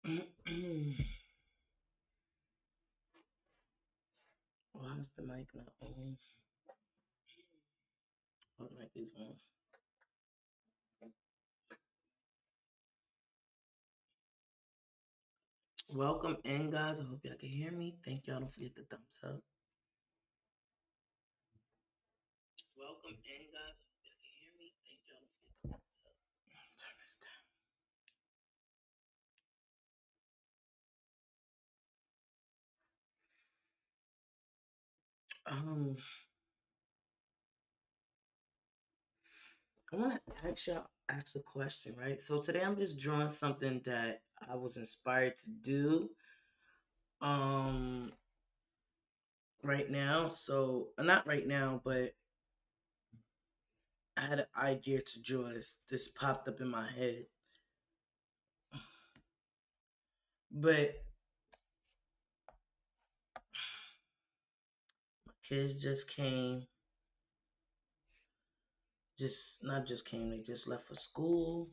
Why is the mic not on? Oh, the mic is on. Welcome in, guys. I hope y'all can hear me. Thank y'all. Don't forget the thumbs up. Welcome in, guys. I hope y'all can hear me. Thank y'all. Don't forget the thumbs up. Turn this down. I want to ask a question, right? So today I'm just drawing something that I was inspired to do. Um, right now. So not right now, but I had an idea to draw this. This popped up in my head, but my kids just came. Just not just came. They just left for school,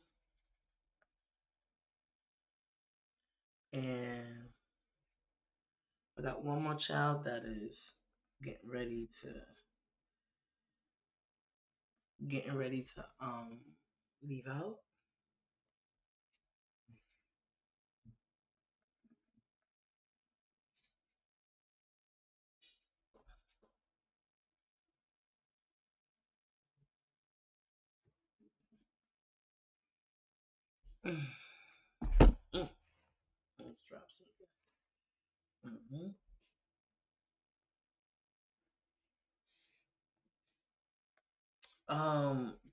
and I got one more child that is getting ready to getting ready to leave out. Mm, mm. Let's drop something.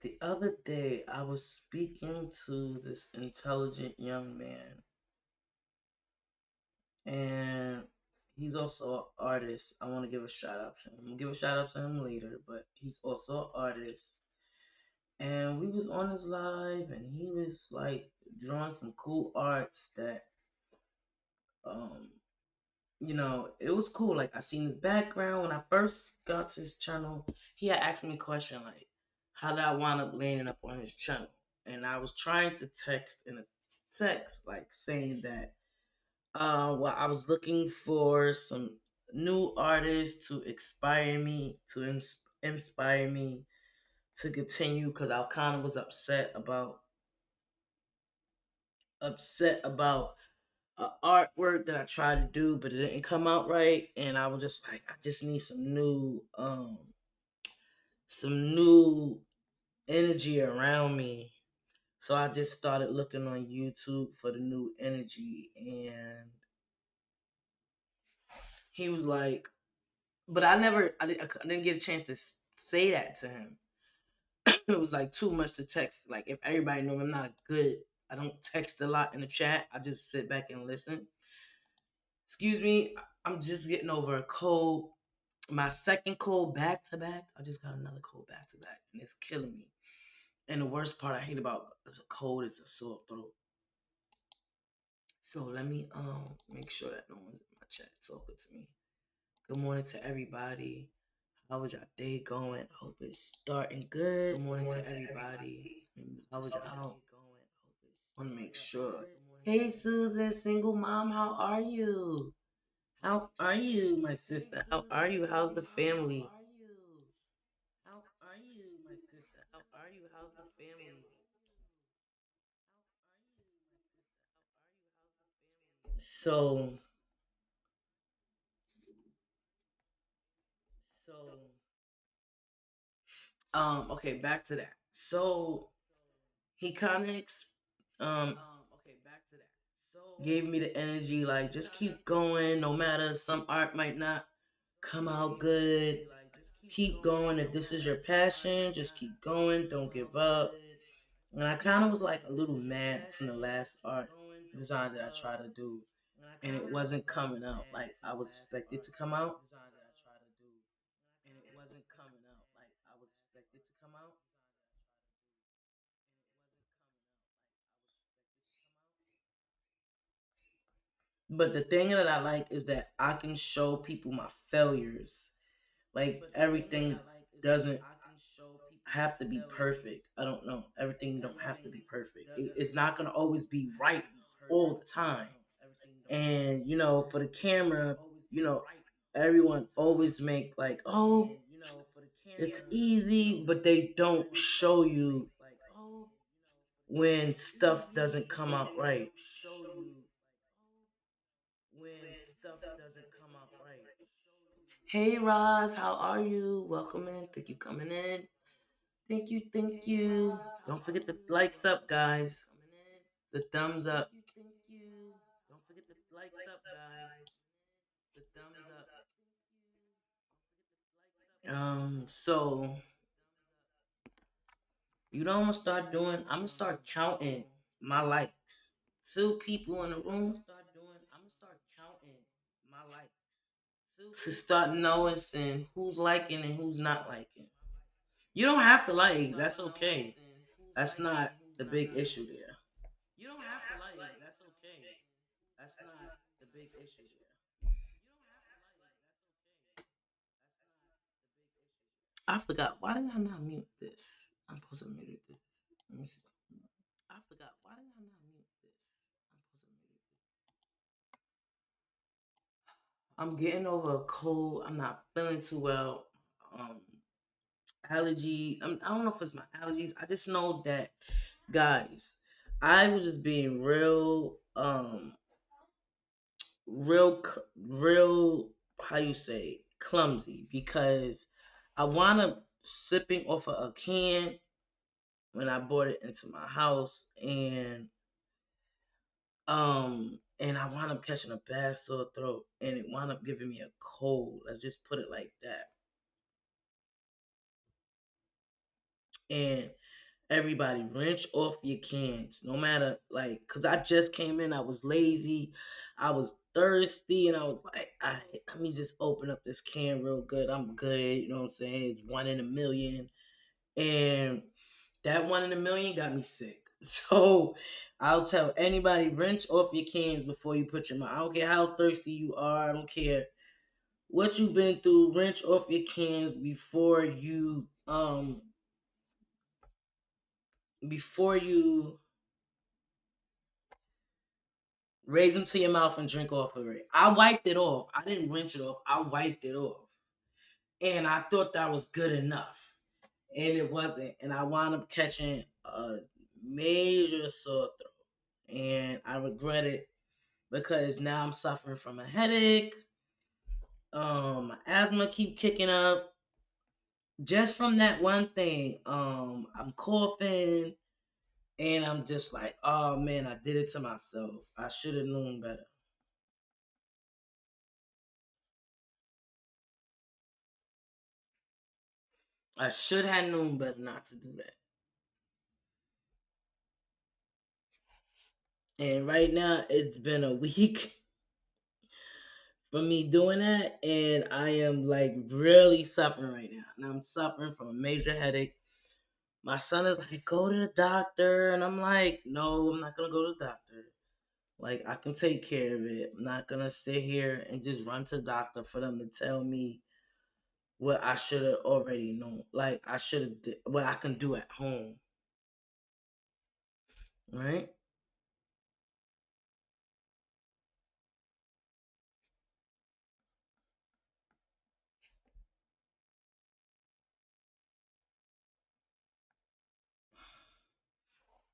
The other day I was speaking to this intelligent young man, and he's also an artist. I want to give a shout out to him. I'm gonna give a shout out to him later, but he's also an artist. And we was on his live, and he was like drawing some cool arts that, um, it was cool. Like I seen his background when I first got to his channel. He had asked me a question like, "How did I wind up landing up on his channel?" And I was trying to text in a text like saying that, well, I was looking for some new artists to inspire me to continue because I kind of was upset about artwork that I tried to do, but it didn't come out right, and I was just like, I just need some new energy around me. So I just started looking on YouTube for the new energy, and he was like, but I didn't get a chance to say that to him. It was like too much to text. Like if everybody know I'm not good, I don't text a lot in the chat. I just sit back and listen. Excuse me, I'm just getting over a cold. My second cold back to back. I just got another cold back to back, and it's killing me. And the worst part I hate about a cold is a sore throat. So let me make sure that no one's in my chat talking to me. Good morning to everybody. How was your day going? I hope it's starting good. Good morning to everybody. How was your day going? I want to make sure. Hey Susan, single mom, how are you? How are you, my sister? How are you? How's the family? How are you, my sister? How are you? How's the family? So, so, okay, back to that. So he kind of, um, gave me the energy, like just keep going, no matter some art might not come out good. Keep going. If this is your passion, just keep going. Don't give up. And I kind of was like a little mad from the last art design that I tried to do, and it wasn't coming out like I was expected to come out. But the thing that I like is that I can show people my failures. Like everything doesn't have to be perfect. I don't know. Everything don't have to be perfect. It's not gonna always be right all the time. And for the camera, you know, everyone always make like, oh, it's easy, but they don't show you when stuff doesn't come out right. Hey Roz, how are you? Welcome in. Thank you coming in. Thank you, thank you. Don't forget the likes up, guys. The thumbs up. So I'm gonna start doing? I'm gonna start counting my likes. Two people in the room to start noticing who's liking and who's not liking. You don't have to like. That's okay. That's not the big issue there. I forgot. Why did I not mute this? I'm supposed to mute this. Let me see. I forgot. Why did I not mute this? I'm supposed to mute it. I'm getting over a cold. I'm not feeling too well. Um, allergy. I don't know if it's my allergies. I just know that, guys. I was just being real. How you say clumsy because I wound up sipping off of a can when I brought it into my house, and I wound up catching a bad sore throat, and it wound up giving me a cold. Let's just put it like that. And everybody, wrench off your cans, no matter like, cause I just came in, I was lazy, I was thirsty, and I was like, all right, let me just open up this can real good. I'm good, you know what I'm saying? It's one in a million, and that one in a million got me sick. So I'll tell anybody, wrench off your cans before you put your mouth. I don't care how thirsty you are. I don't care what you've been through. Wrench off your cans before you raise them to your mouth and drink off of it. I wiped it off. I didn't rinse it off. I wiped it off, and I thought that was good enough, and it wasn't. And I wound up catching a major sore throat, and I regret it because now I'm suffering from a headache. My asthma keep kicking up just from that one thing. I'm coughing, and I'm just like, oh man, I did it to myself. I should have known better. I should have known better not to do that. And right now, it's been a week for me doing that, and I am like really suffering right now. And I'm suffering from a major headache. My son is like, go to the doctor, and I'm like, no, I'm not gonna go to the doctor. Like, I can take care of it. I'm not gonna sit here and just run to the doctor for them to tell me what I should have already known. Like, I should have what I can do at home, right?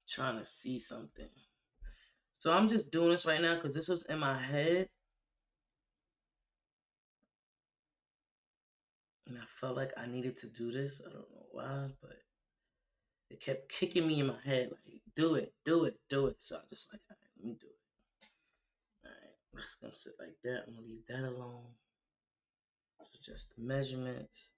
Trying to see something. So I'm just doing this right now because this was in my head, and I felt like I needed to do this. I don't know why, but it kept kicking me in my head, like, do it, do it, do it. So I just like, all right, let me do it. All right, that's gonna sit like that. I'm gonna leave that alone. It's just the measurements.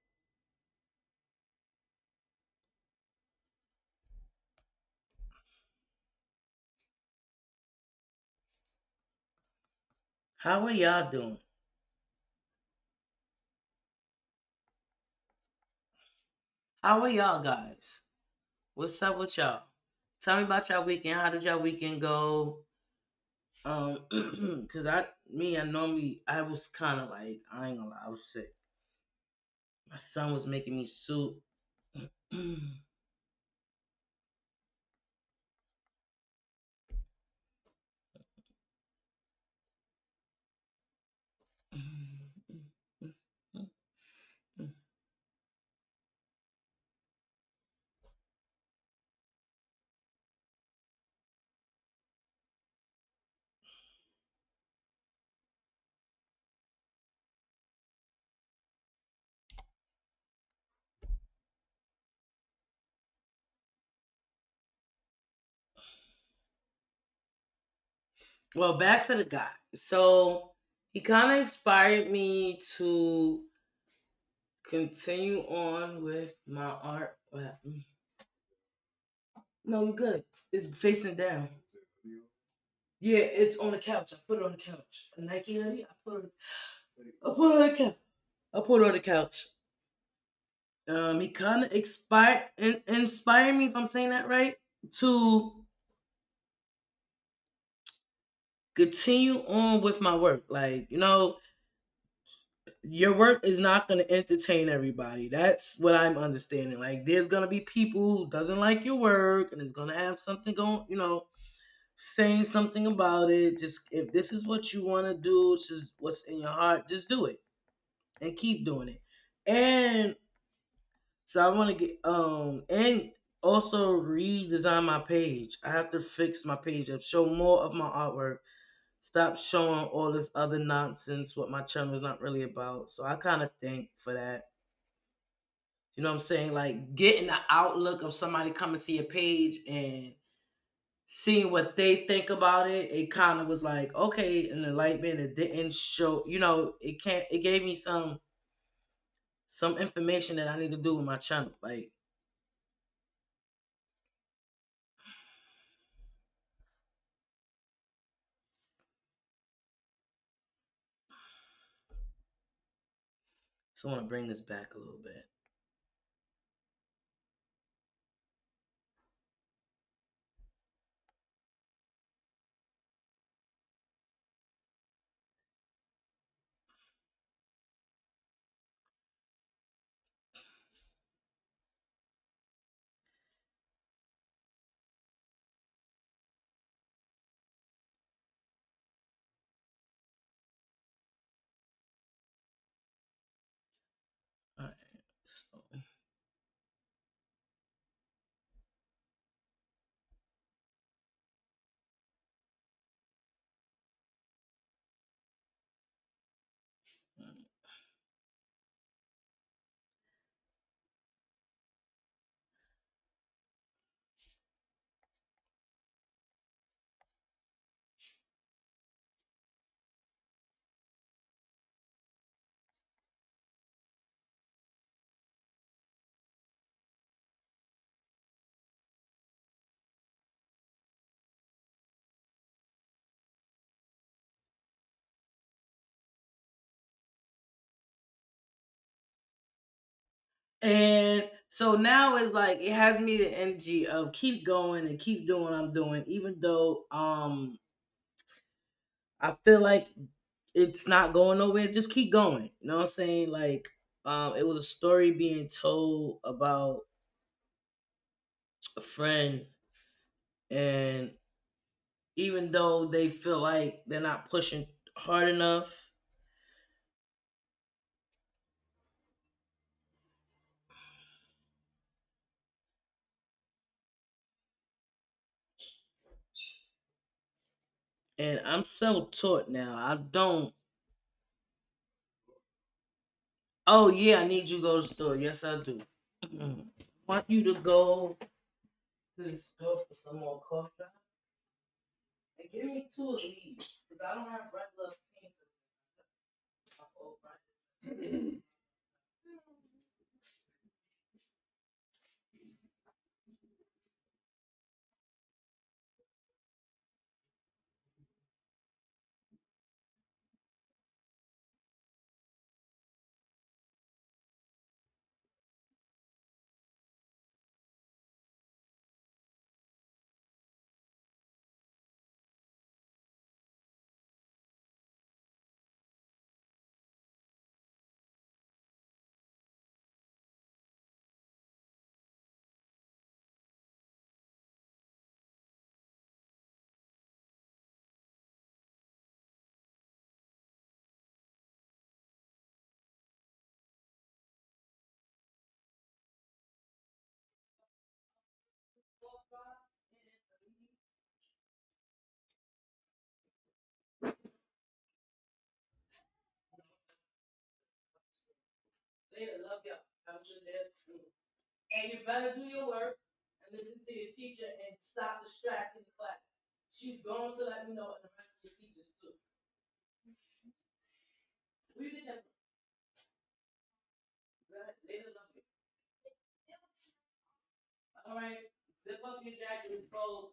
How are y'all doing? How are y'all guys? What's up with y'all? Tell me about y'all weekend. How did y'all weekend go? Cause I normally I was kind of like I ain't gonna lie, I was sick. My son was making me soup. Well, back to the guy. So he kind of inspired me to continue on with my art. No, you're good. It's facing down. Yeah, it's on the couch. I put it on the couch. A Nike hoodie. I put it on the couch. I put it on the couch. He kind of inspired me, if I'm saying that right, to continue on with my work. Like, your work is not going to entertain everybody. That's what I'm understanding. Like, there's going to be people who doesn't like your work and is going to have something going, saying something about it. Just if this is what you want to do, this is what's in your heart, just do it and keep doing it. And so I want to get and also redesign my page. I have to fix my page up, show more of my artwork. Stop showing all this other nonsense what my channel is not really about. So I kind of think for that. You know what I'm saying? Like getting the outlook of somebody coming to your page and seeing what they think about it, it kind of was like, okay, an enlightenment. It didn't show, it gave me some information that I need to do with my channel. Like, so I want to bring this back a little bit. All right. So, and so now it's like it has me the energy of keep going and keep doing what I'm doing, even though I feel like it's not going nowhere. Just keep going. You know what I'm saying? Like, it was a story being told about a friend, and even though they feel like they're not pushing hard enough, and I'm self-taught now. I don't. Oh yeah, I need you to go to the store. Yes, I do. Want you to go to the store for some more coffee. And give me two of these, because I don't have regular paint. Later, love y'all. Have a good day at school. And you better do your work and listen to your teacher and stop distracting the class. She's going to let me know, and the rest of your teachers too. We did that. They love you. All right, zip up your jacket and fold.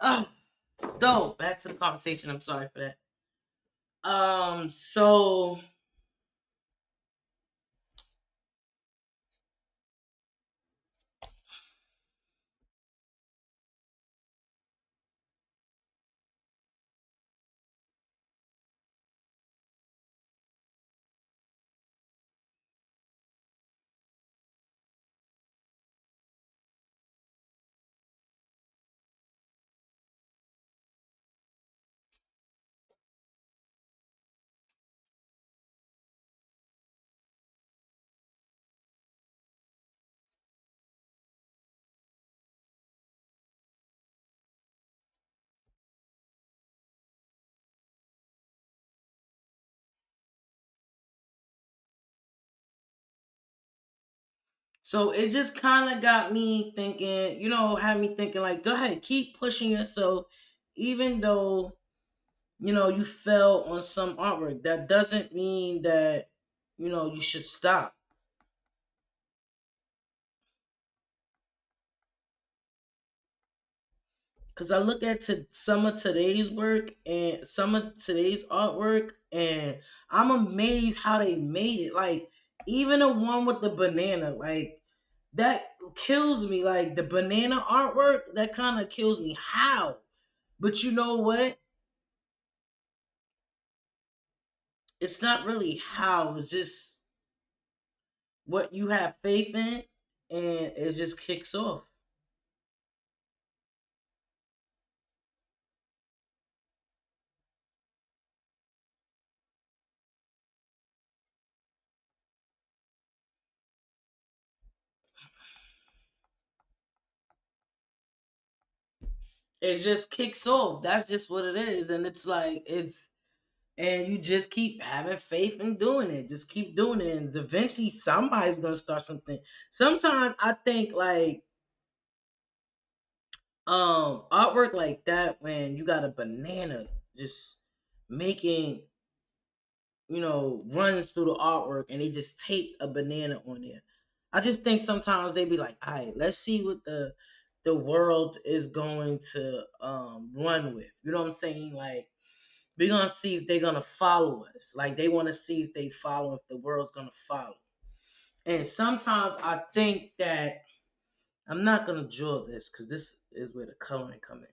Oh, so back to the conversation. I'm sorry for that. So So it just kind of got me thinking, had me thinking like, go ahead, keep pushing yourself, even though, you fell on some artwork. That doesn't mean that, you should stop. Cause I look at some of today's work and some of today's artwork, and I'm amazed how they made it. Like even the one with the banana, like that kills me. Like the banana artwork, that kind of kills me. How? But you know what? It's not really how. It's just what you have faith in, and it just kicks off. It just kicks off. That's just what it is, and it's like it's and you just keep having faith in doing it. Just keep doing it, and eventually somebody's gonna start something. Sometimes I think like artwork like that when you got a banana just making runs through the artwork and they just taped a banana on there. I just think sometimes they be like, all right, let's see what the world is going to run with. You know what I'm saying? Like we're gonna see if they're gonna follow us. Like they want to see if they follow, if the world's gonna follow. And sometimes I think that I'm not gonna draw this because this is where the coloring come in.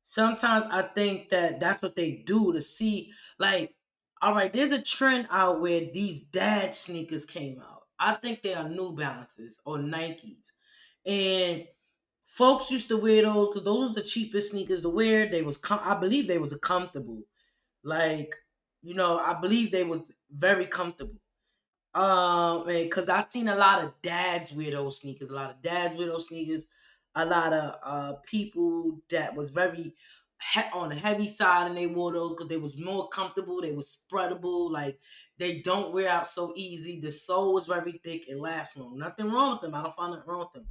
Sometimes I think that that's what they do to see, like, all right, there's a trend out where these dad sneakers came out. I think they are New Balances or Nikes, and folks used to wear those because those was the cheapest sneakers to wear. I believe they was comfortable. Like, I believe they was very comfortable. Because I've seen a lot of dads wear those sneakers. A lot of dads wear those sneakers. A lot of people that was very on the heavy side, and they wore those because they was more comfortable. They was spreadable. Like they don't wear out so easy. The sole was very thick. It lasts long. Nothing wrong with them. I don't find nothing wrong with them.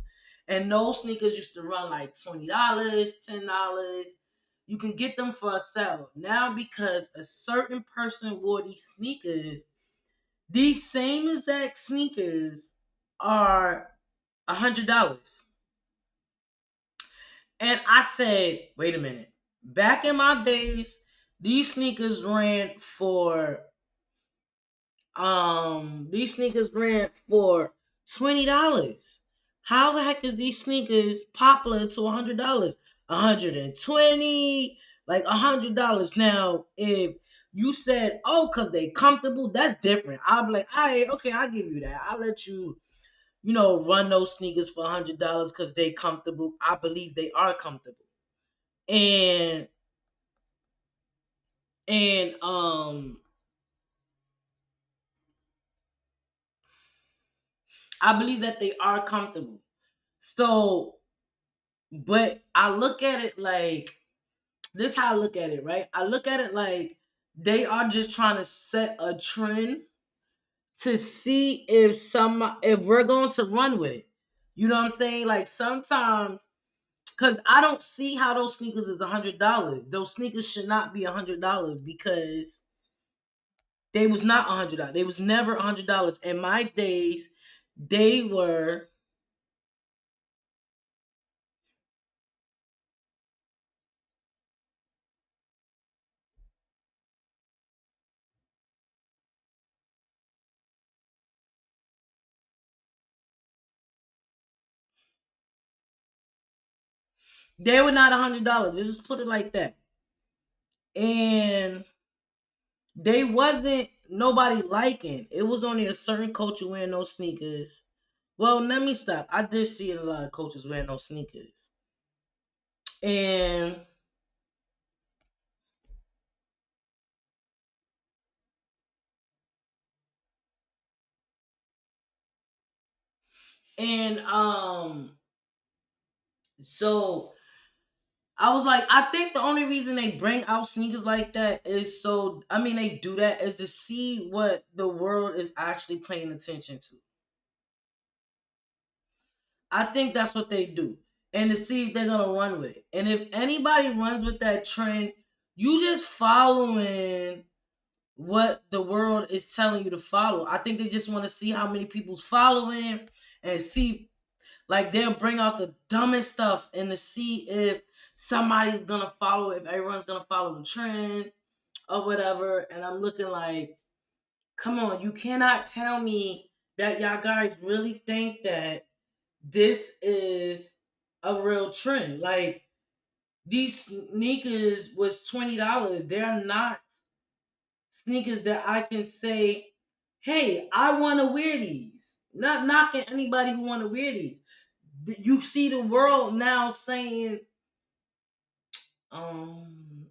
And those sneakers used to run like $20, $10. You can get them for a sale now because a certain person wore these sneakers. These same exact sneakers are $100. And I said, wait a minute. Back in my days, these sneakers ran for $20. How the heck is these sneakers popular to $100? 120, like $100. Now, if you said, oh, because they comfortable, that's different. I'll be like, all right, okay, I'll give you that. I'll let you, run those sneakers for $100 because they comfortable. I believe they are comfortable. And and I believe that they are comfortable. So, but I look at it like This how I look at it, right? I look at it like they are just trying to set a trend to see if we're going to run with it. You know what I'm saying? Like sometimes, because I don't see how those sneakers is $100. Those sneakers should not be $100 because they was not $100. They was never $100. In my days, they were not $100. Just put it like that. And they wasn't nobody liking. It was only a certain culture wearing those sneakers. Well, let me stop. I did see a lot of coaches wearing those sneakers. And and so I was like, I think the only reason they bring out sneakers like that is so I mean they do that is to see what the world is actually paying attention to. I think that's what they do. And to see if they're gonna run with it. And if anybody runs with that trend, you just following what the world is telling you to follow. I think they just want to see how many people's following and see like they'll bring out the dumbest stuff and to see if somebody's gonna follow, if everyone's gonna follow the trend or whatever. And I'm looking like, come on, you cannot tell me that y'all guys really think that this is a real trend. Like these sneakers was $20. They're not sneakers that I can say, hey, I want to wear these. Not knocking anybody who want to wear these. You see the world now saying, um,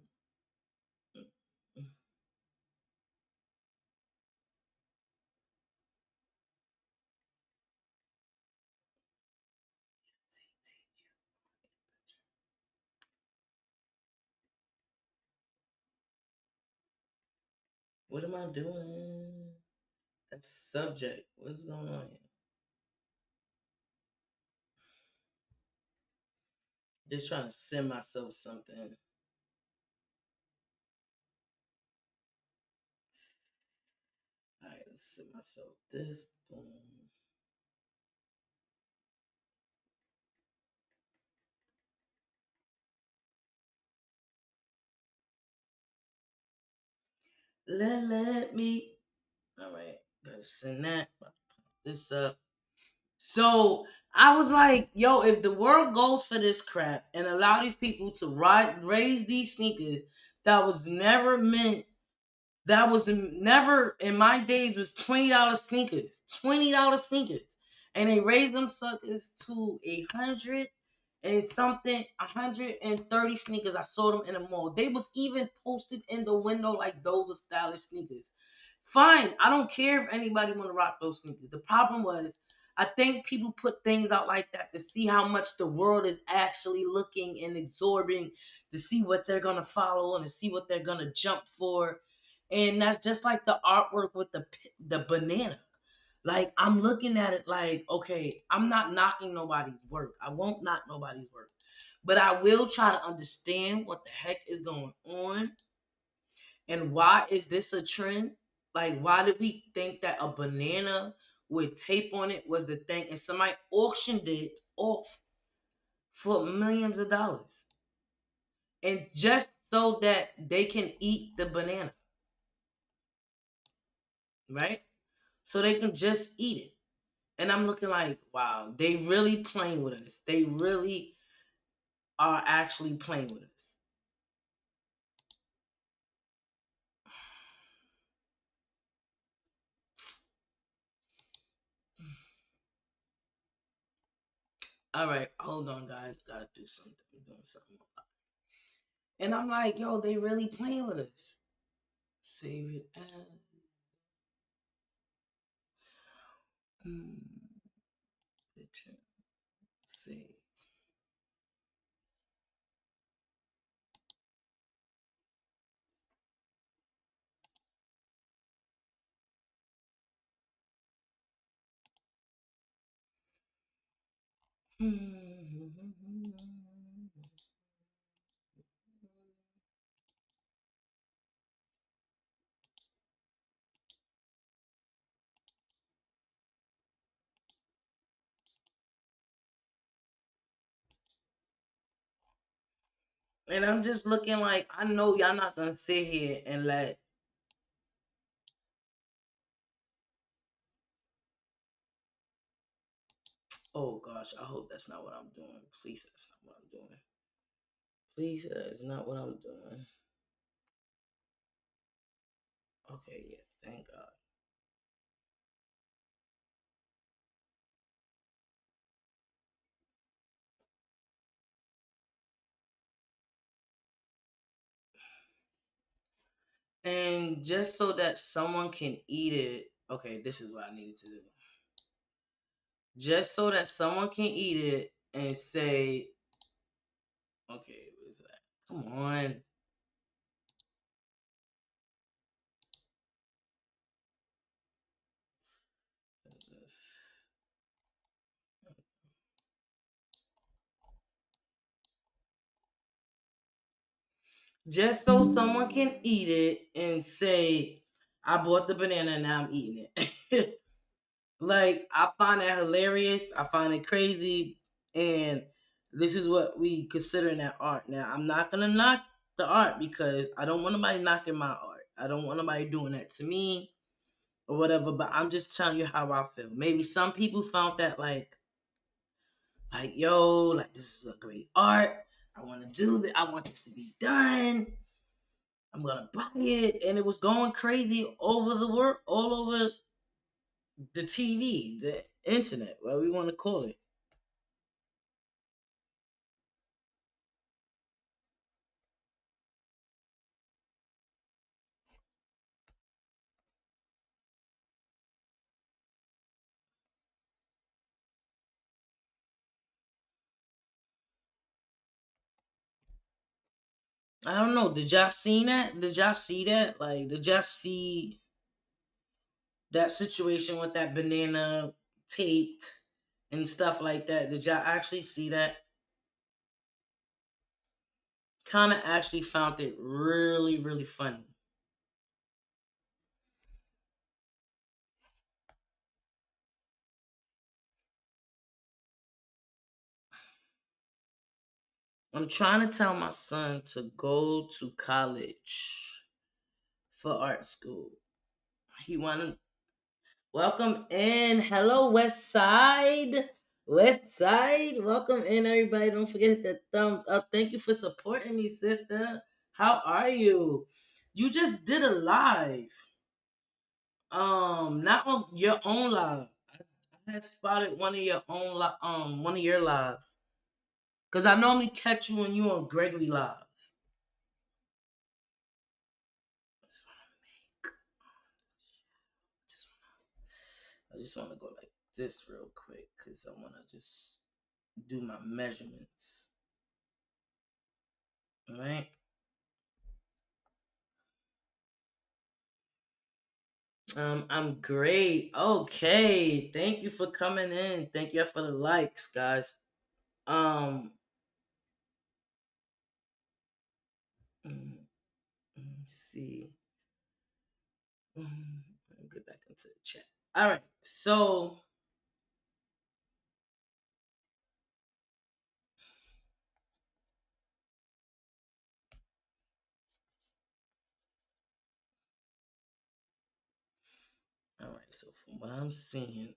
what am I doing? That's subject. What's going on here? Just trying to send myself something. All right, let's send myself this. Boom. Let me. All right, gotta send that. This up. So I was like, yo, if the world goes for this crap and allow these people to raise these sneakers that was never meant, that was never in my days was $20 sneakers, $20 sneakers, and they raised them suckers to 100 and something, 130 sneakers. I saw them in the mall. They was even posted in the window like those are stylish sneakers. Fine, I don't care if anybody want to rock those sneakers. The problem was, I think people put things out like that to see how much the world is actually looking and absorbing, to see what they're gonna follow and to see what they're gonna jump for. And that's just like the artwork with the banana. Like I'm looking at it like, okay, I'm not knocking nobody's work. I won't knock nobody's work. But I will try to understand what the heck is going on and why is this a trend? Like why did we think that a banana with tape on it was the thing and somebody auctioned it off for millions of dollars? And just so that they can eat the banana, right? So they can just eat it. And I'm looking like, wow, they really playing with us. They really are actually playing with us. All right, hold on, guys. Gotta do something. I'm doing something. And I'm like, yo, they really playing with us. Save it as. Mm, picture. Save. And I'm just looking like I know y'all not gonna sit here and let. Oh gosh, I hope that's not what I'm doing. Please, that's not what I'm doing. Please, that is not what I'm doing. Okay, yeah, thank God. And just so that someone can eat it, okay, this is what I needed to do. Just so that someone can eat it and say, okay, what is that? Come on. Just so someone can eat it and say, I bought the banana and now I'm eating it. Like, I find that hilarious. I find it crazy. And this is what we consider that art. Now, I'm not going to knock the art because I don't want nobody knocking my art. I don't want nobody doing that to me or whatever, but I'm just telling you how I feel. Maybe some people found that like yo, like this is a great art. I want to do that. I want this to be done. I'm gonna buy it, and it was going crazy over the world, all over the TV, the internet, what we want to call it. I don't know. Did y'all see that? Did y'all see that? Like, did y'all see that situation with that banana taped and stuff like that? Did y'all actually see that? Kind of actually found it really, really funny. I'm trying to tell my son to go to college for art school. He wanted welcome in. Hello, West Side. West Side. Welcome in, everybody. Don't forget the thumbs up. Thank you for supporting me, sister. How are you? You just did a live. Not on your own live. I had spotted one of your own one of your lives. Cause I normally catch you when you on Gregory lives. So just I just want to go like this real quick because I want to just do my measurements. All right. I'm great. Okay. Thank you for coming in. Thank you for the likes, guys. Um, mm, let me see. Let me get back into the chat. All right. So, all right. So, from what I'm seeing,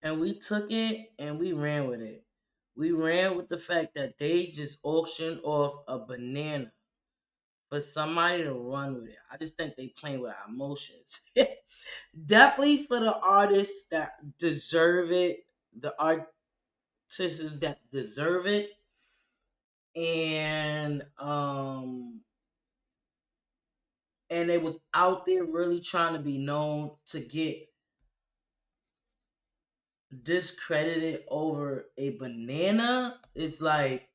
and we took it and we ran with it. We ran with the fact that they just auctioned off a banana for somebody to run with it. I just think they playing with our emotions. Definitely for the artists that deserve it, the artists that deserve it, and they was out there really trying to be known to get discredited over a banana. It's like,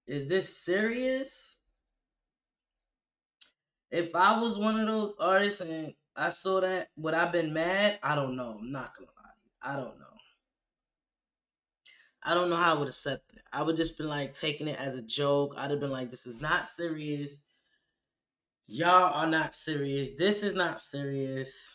is this serious? If I was one of those artists and I saw that, would I been mad? I don't know. I'm not gonna lie. I don't know. I don't know how I would accept it. I would just been like taking it as a joke. I'd have been like, this is not serious. Y'all are not serious. This is not serious.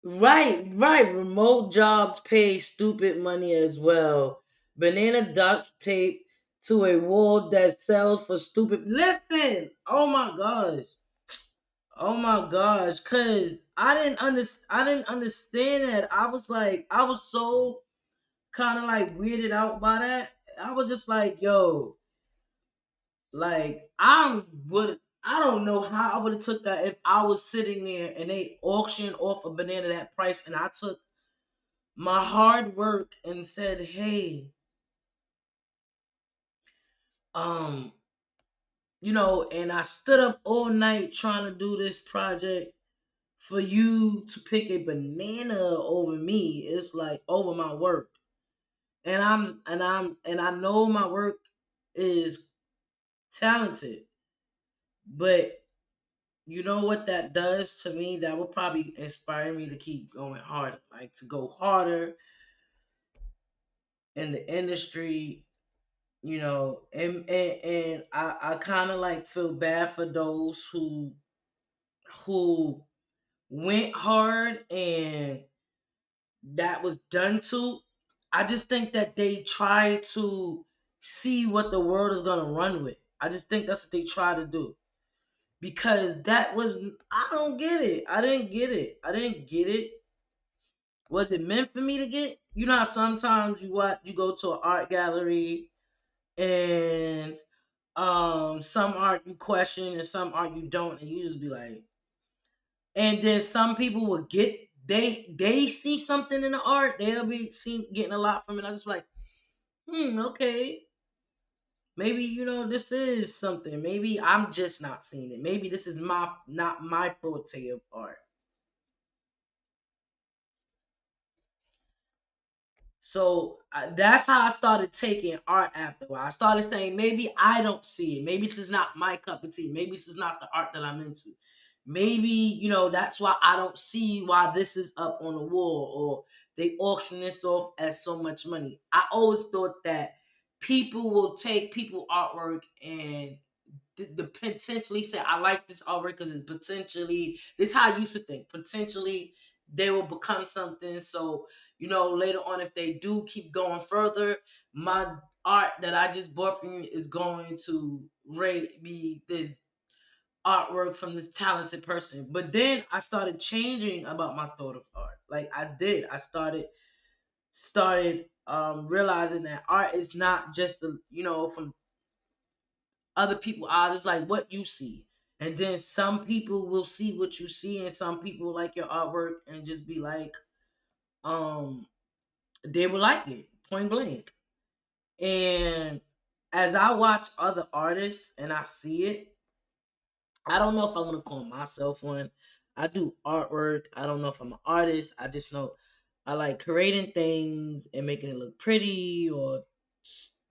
Right, right. Remote jobs pay stupid money as well. Banana duct tape to a wall that sells for stupid. Listen, oh my gosh, oh my gosh, cause I didn't understand that. I was like, I was so kind of like weirded out by that. I was just like, yo, like I don't know how I would have took that if I was sitting there and they auctioned off a banana that price and I took my hard work and said, "Hey, um, and I stood up all night trying to do this project for you to pick a banana over me. It's like over my work. And I know my work is talented, but you know what that does to me? That will probably inspire me to keep going harder, like to go harder in the industry, and I kind of like feel bad for those who went hard and that was done to. I just think that they try to see what the world is gonna run with. I just think that's what they try to do. Because that was I don't get it. I didn't get it. I didn't get it. Was it meant for me to get? You know how sometimes you go to an art gallery and some art you question and some art you don't, and you just be like, and then some people will get they see something in the art, they'll be seeing getting a lot from it. I just like, okay, maybe this is something. Maybe I'm just not seeing it. Maybe this is my not my forte of art. So that's how I started taking art after a while. I started saying, maybe I don't see it. Maybe this is not my cup of tea. Maybe this is not the art that I'm into. Maybe, that's why I don't see why this is up on the wall or they auction this off as so much money. I always thought that people will take people artwork and the potentially say, I like this artwork because it's potentially, this is how I used to think. Potentially they will become something. So, later on, if they do keep going further, my art that I just bought from you is going to rate be this artwork from this talented person. But then I started changing about my thought of art. Like I did. I started realizing that art is not just the, from other people eyes. It's like what you see. And then some people will see what you see and some people like your artwork and just be like, um, they will like it, point blank. And as I watch other artists and I see it, I don't know if I want to call myself one. I do artwork. I don't know if I'm an artist. I just know I like creating things and making it look pretty or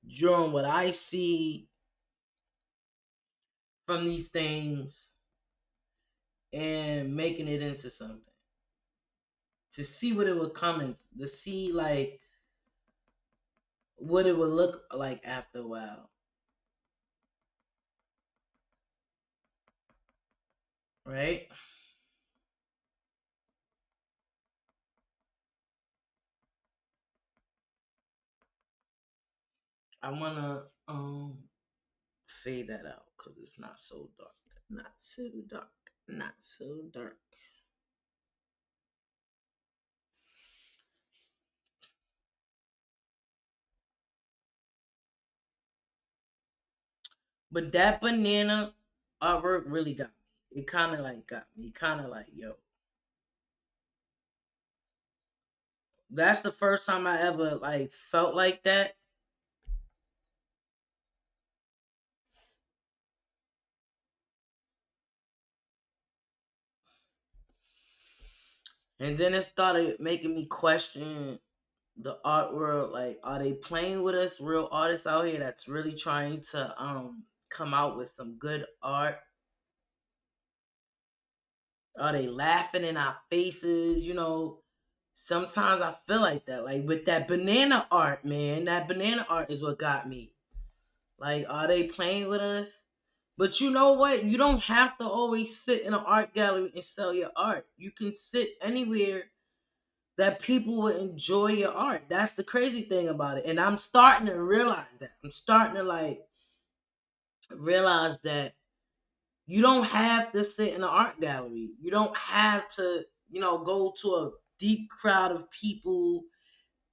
drawing what I see from these things and making it into something. To see what it would come in, to see like what it would look like after a while, right? I wanna fade that out because it's not so dark. Not so dark. Not so dark. But that banana artwork really got me. It kind of like got me. Kind of like, yo, that's the first time I ever like felt like that. And then it started making me question the art world. Like, are they playing with us, real artists out here that's really trying to come out with some good art? Are they laughing in our faces? Sometimes I feel like that. Like with that banana art, man, that banana art is what got me. Like, are they playing with us? But you know what? You don't have to always sit in an art gallery and sell your art. You can sit anywhere that people will enjoy your art. That's the crazy thing about it. And I'm starting to realize that. I'm starting to like realize that you don't have to sit in an art gallery. You don't have to, go to a deep crowd of people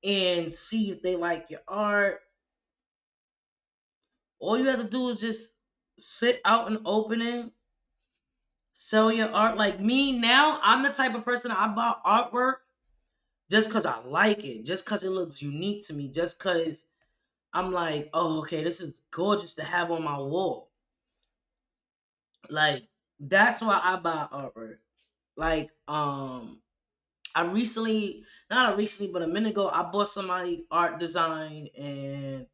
and see if they like your art. All you have to do is just sit out in the opening, sell your art. Like me now, I'm the type of person I buy artwork just because I like it, just because it looks unique to me, just because I'm like, oh, okay, this is gorgeous to have on my wall. Like, that's why I buy artwork. Like, I recently, not recently, but a minute ago, I bought somebody art design, and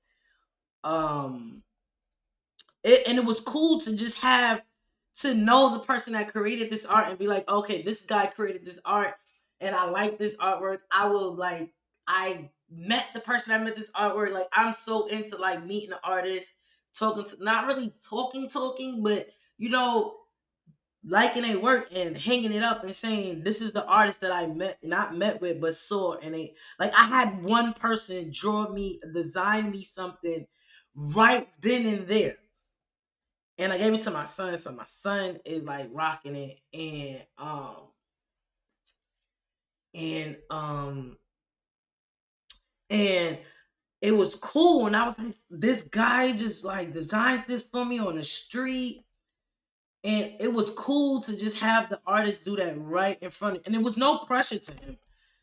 um and it was cool to just have to know the person that created this art and be like, okay, this guy created this art and I like this artwork. I met the person that made this artwork. Like, I'm so into like meeting the artist, talking to, not really talking, but you know, liking their work and hanging it up and saying, this is the artist that I met, not met with, but saw. And they, like, I had one person draw me, design me something right then and there, and I gave it to my son. So my son is like rocking it, and and it was cool. And I was like, this guy just like designed this for me on the street, and it was cool to just have the artist do that right in front of, and it was no pressure to him.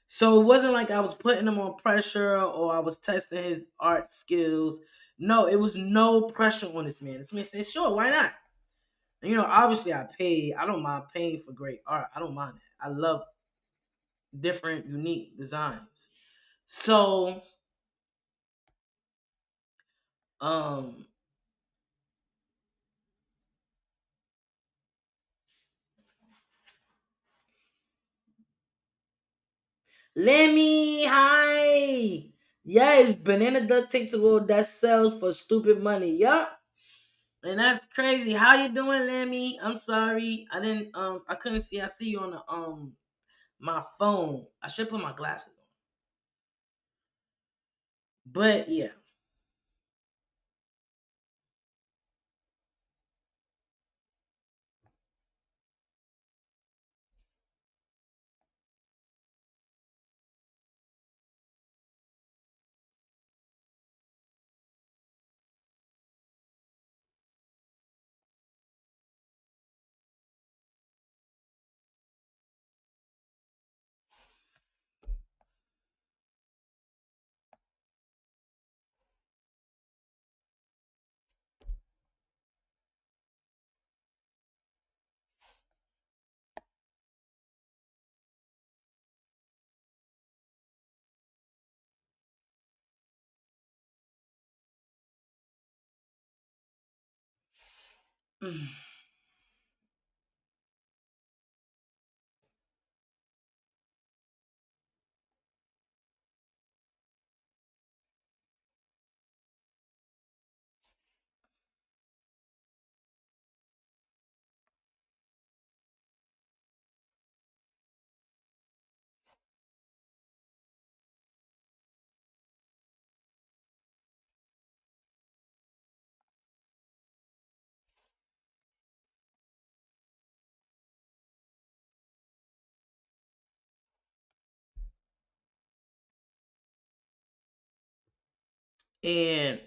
So it wasn't like I was putting him on pressure or I was testing his art skills. No, it was no pressure on this man. This man said, sure, why not? Obviously I pay. I don't mind paying for great art. I don't mind that. I love different, unique designs. So, um, Lemmy, hi. Yes, banana duct tape to go that sells for stupid money. Yup. And that's crazy. How you doing, Lemmy? I'm sorry. I couldn't see. I see you on the my phone. I should put my glasses on. But yeah. And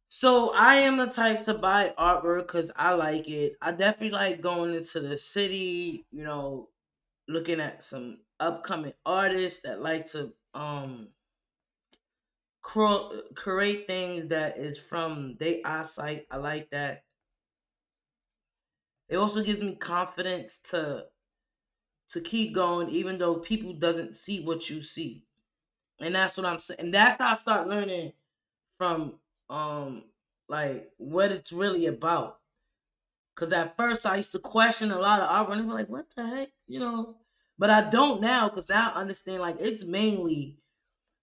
so I am the type to buy artwork because I like it. I definitely like going into the city, looking at some upcoming artists that like to create things that is from their eyesight. I like that. It also gives me confidence to keep going, even though people doesn't see what you see. And that's what I'm saying. And that's how I start learning from um like what it's really about. Cause at first I used to question a lot of art and be like, what the heck? But I don't now because now I understand like it's mainly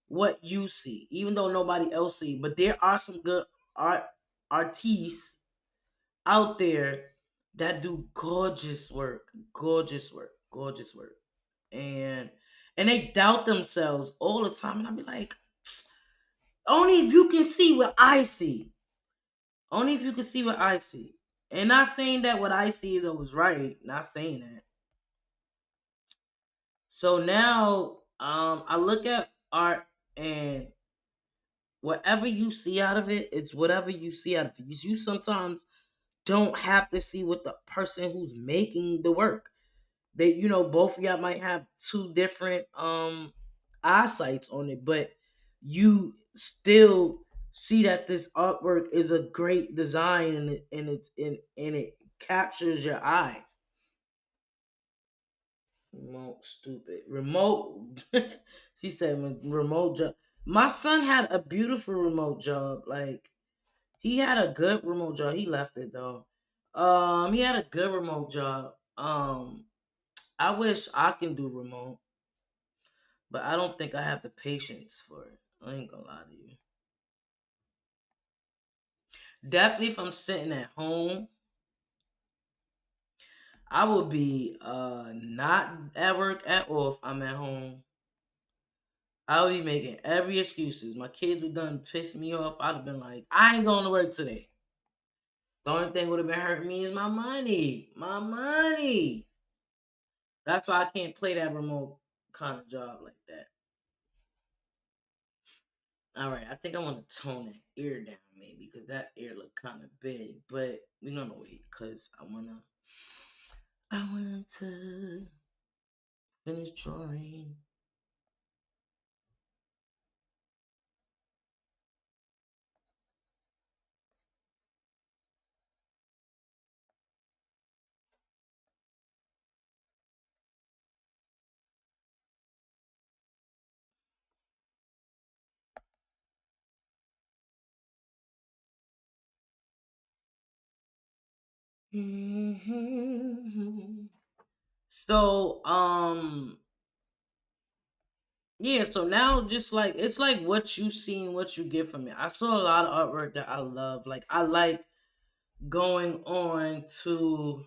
what you see, even though nobody else see. But there are some good art artists out there that do gorgeous work. And they doubt themselves all the time. And I'll be like, only if you can see what I see. Only if you can see what I see. And not saying that what I see though was right. Not saying that. So now I look at art and whatever you see out of it, it's whatever you see out of it. You sometimes don't have to see what the person who's making the work. They, both of y'all might have two different eyesights on it, but you still see that this artwork is a great design and it captures your eye. Remote stupid. Remote she said remote job. My son had a beautiful remote job. Like he had a good remote job. He left it though. He had a good remote job. I wish I can do remote, but I don't think I have the patience for it. I ain't gonna lie to you. Definitely if I'm sitting at home, I would be not at work at all if I'm at home. I would be making every excuses. My kids would done piss me off. I'd have been like, I ain't going to work today. The only thing would have been hurting me is my money. My money. That's why I can't play that remote kind of job like that. All right, I think I want to tone that ear down maybe because that ear look kind of big. But we're gonna wait because I want to finish drawing. Mhm. So yeah, so now just like it's like what you see and what you get from it. I saw a lot of artwork that I love. Like I like going on to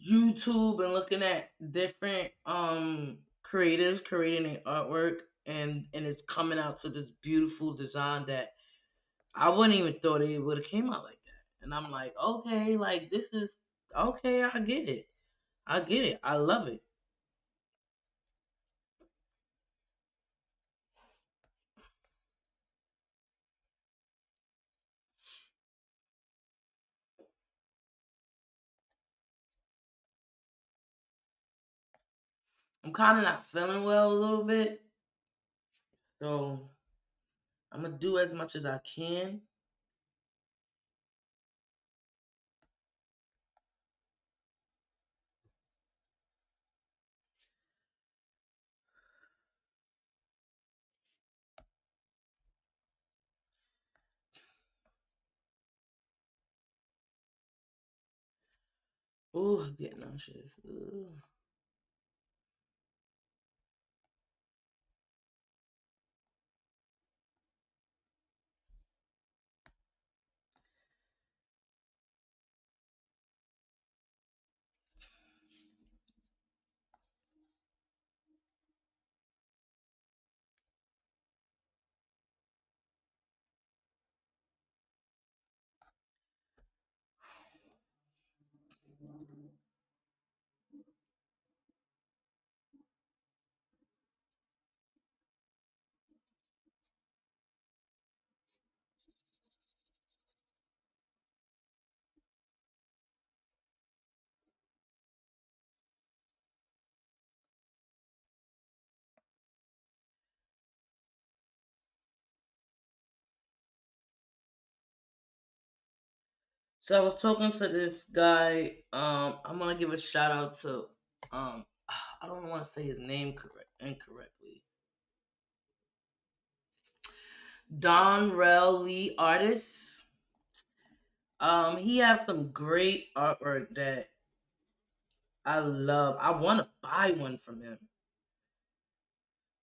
YouTube and looking at different creators creating their artwork and it's coming out to this beautiful design that I wouldn't even thought it would have came out like that. And I'm like, okay, like this is okay, I get it. I get it. I love it. I'm kind of not feeling well a little bit. So I'm gonna do as much as I can. Ooh, I'm getting nauseous. Ooh. So I was talking to this guy. I'm gonna give a shout out to I don't want to say his name correct incorrectly. Don Rel Lee artist. He has some great artwork that I love. I want to buy one from him,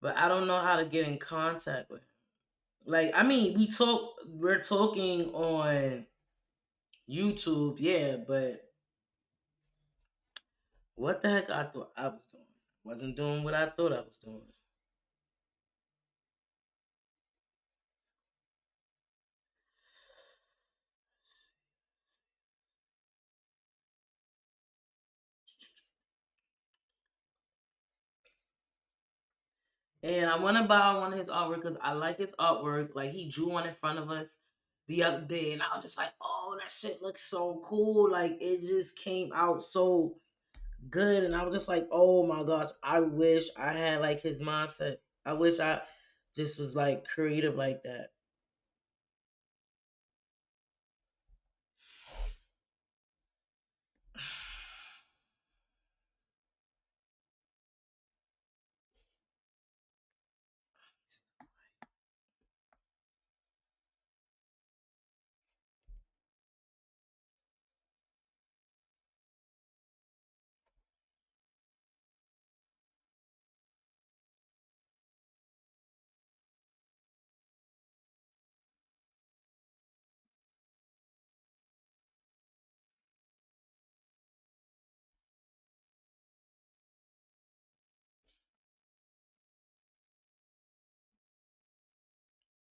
but I don't know how to get in contact with him. Like, I mean, we're talking on YouTube, yeah, but what the heck I thought I was doing? Wasn't doing what I thought I was doing. And I want to buy one of his artwork because I like his artwork. Like, he drew one in front of us the other day, and I was just like, "Oh, that shit looks so cool!" Like, it just came out so good, and I was just like, "Oh my gosh, I wish I had like his mindset. I wish I just was like creative like that."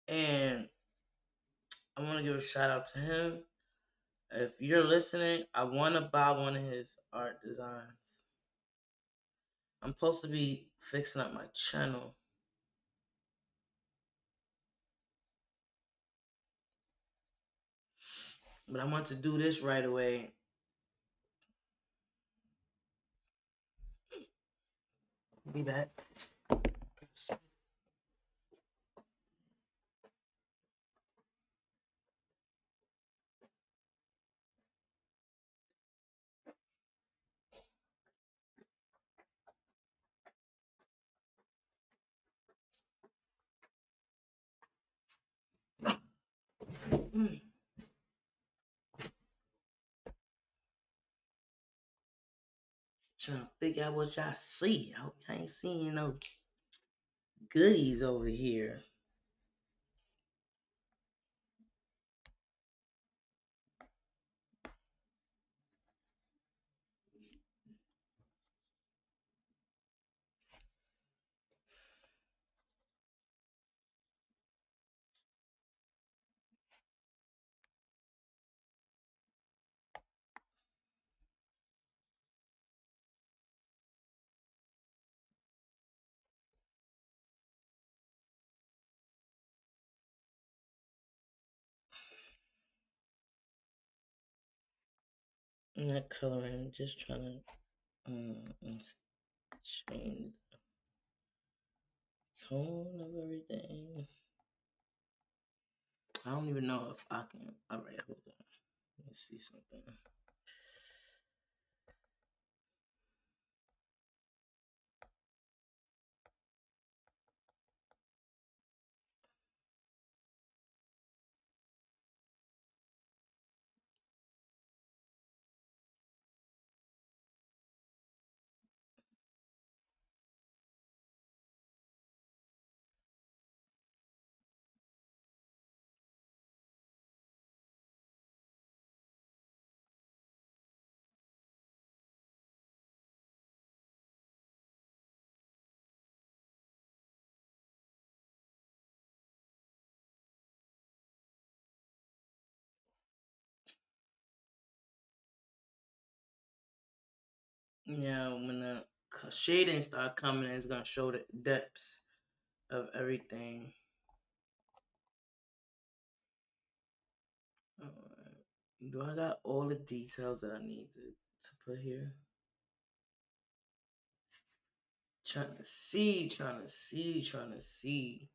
And I want to give a shout out to him. If you're listening, I want to buy one of his art designs. I'm supposed to be fixing up my channel, but I want to do this right away. Be back. Mm. Trying to figure out what y'all see. I ain't seeing no goodies over here. I'm not coloring, just trying to change the tone of everything. I don't even know if I can. All right, hold on. Let me see something. Yeah, when the shading start coming, it's gonna show the depths of everything. Alright. Do I got all the details that I need to put here? Trying to see, trying to see, trying to see.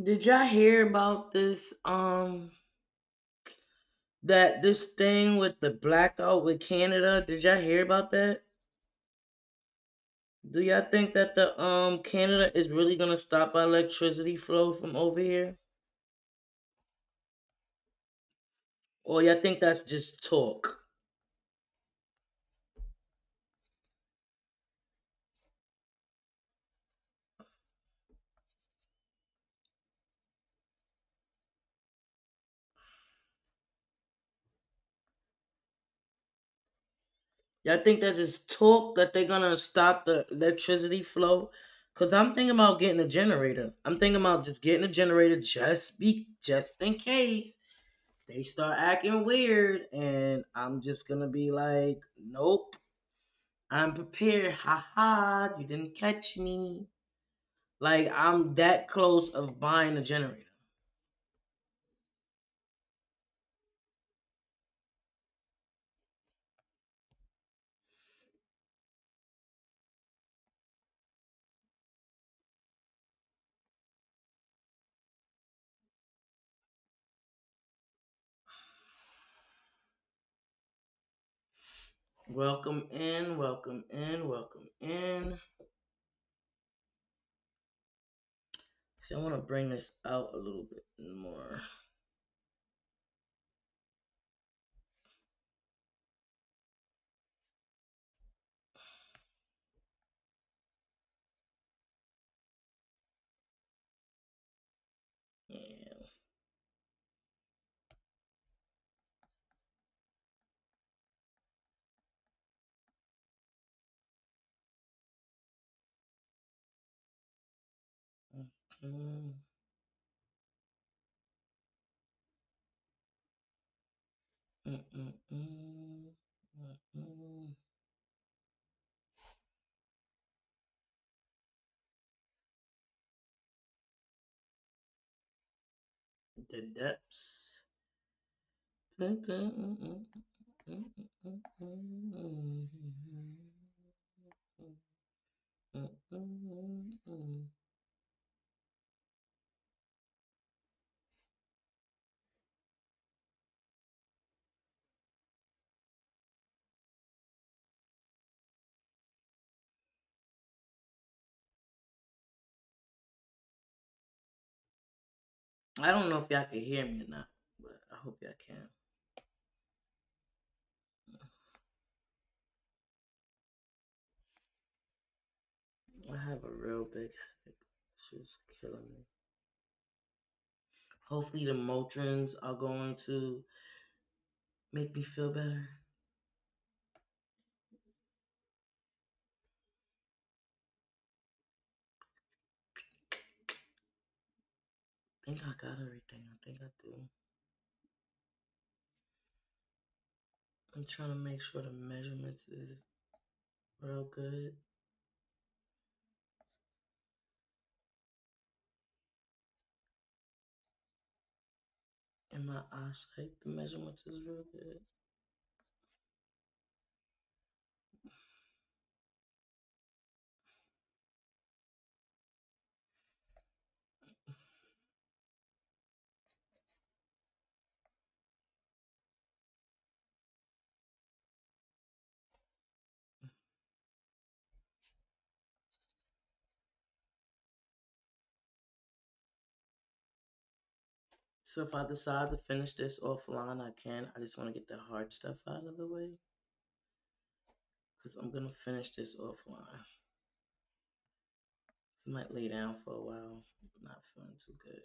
Did y'all hear about this? That this thing with the blackout with Canada. Did y'all hear about that? Do y'all think that the Canada is really gonna stop our electricity flow from over here, or y'all think that's just talk? Y'all think that's just talk that they're gonna stop the electricity flow? Cause I'm thinking about getting a generator. I'm thinking about just getting a generator just in case they start acting weird, and I'm just gonna be like, nope, I'm prepared. Ha ha, you didn't catch me. Like I'm that close of buying a generator. Welcome in, welcome in, welcome in. See, I want to bring this out a little bit more. Yeah. Mm, mm, mm, mm, mm. The depths. Dun, dun, mm, mm, mm, mm. I don't know if y'all can hear me or not, but I hope y'all can. I have a real big headache. She's killing me. Hopefully, the Motrins are going to make me feel better. I think I got everything. I think I do. I'm trying to make sure the measurements is real good. In my eyesight, the measurements is real good. So if I decide to finish this offline, I can. I just want to get the hard stuff out of the way because I'm gonna finish this offline. So I might lay down for a while. Not feeling too good.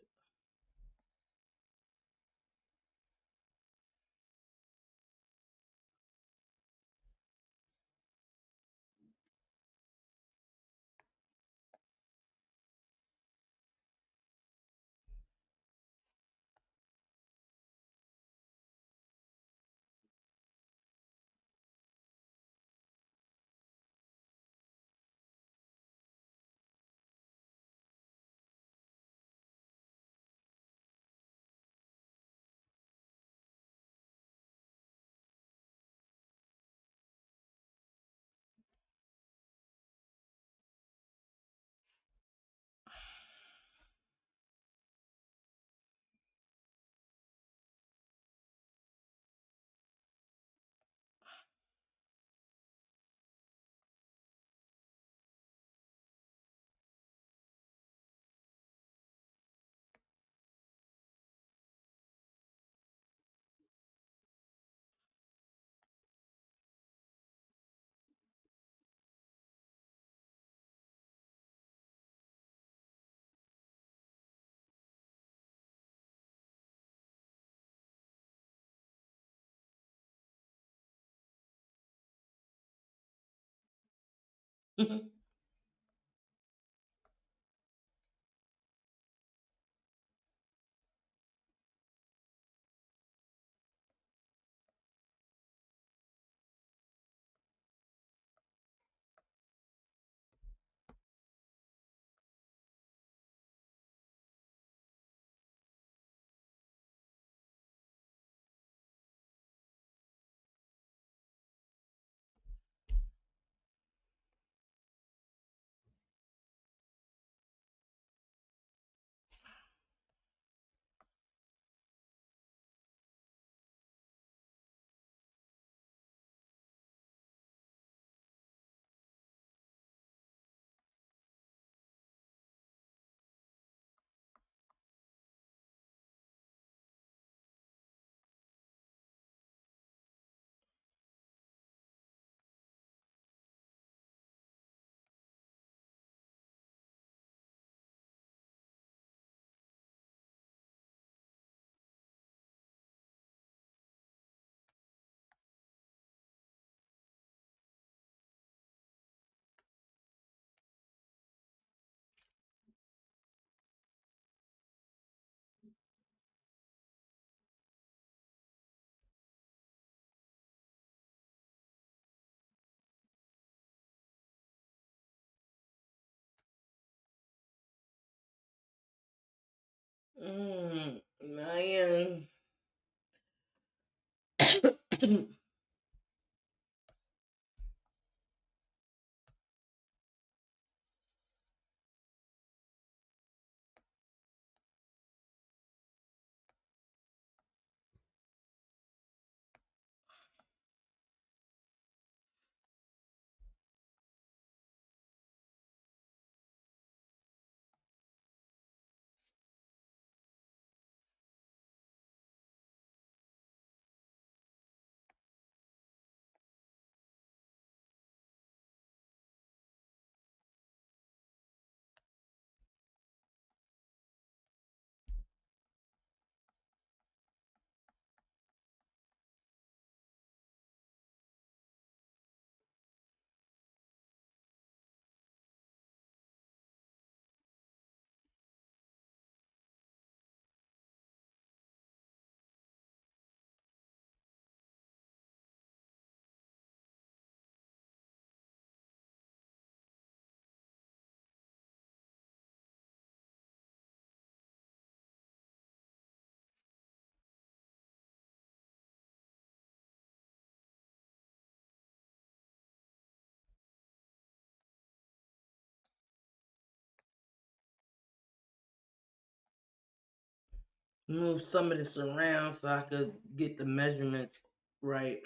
Move some of this around so I could get the measurements right.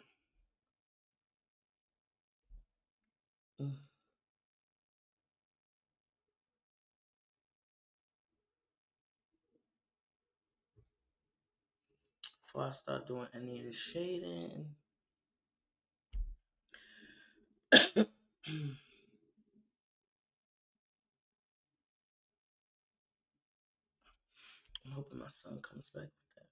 Mm. Before I start doing any of the shading. I'm hoping my son comes back with that.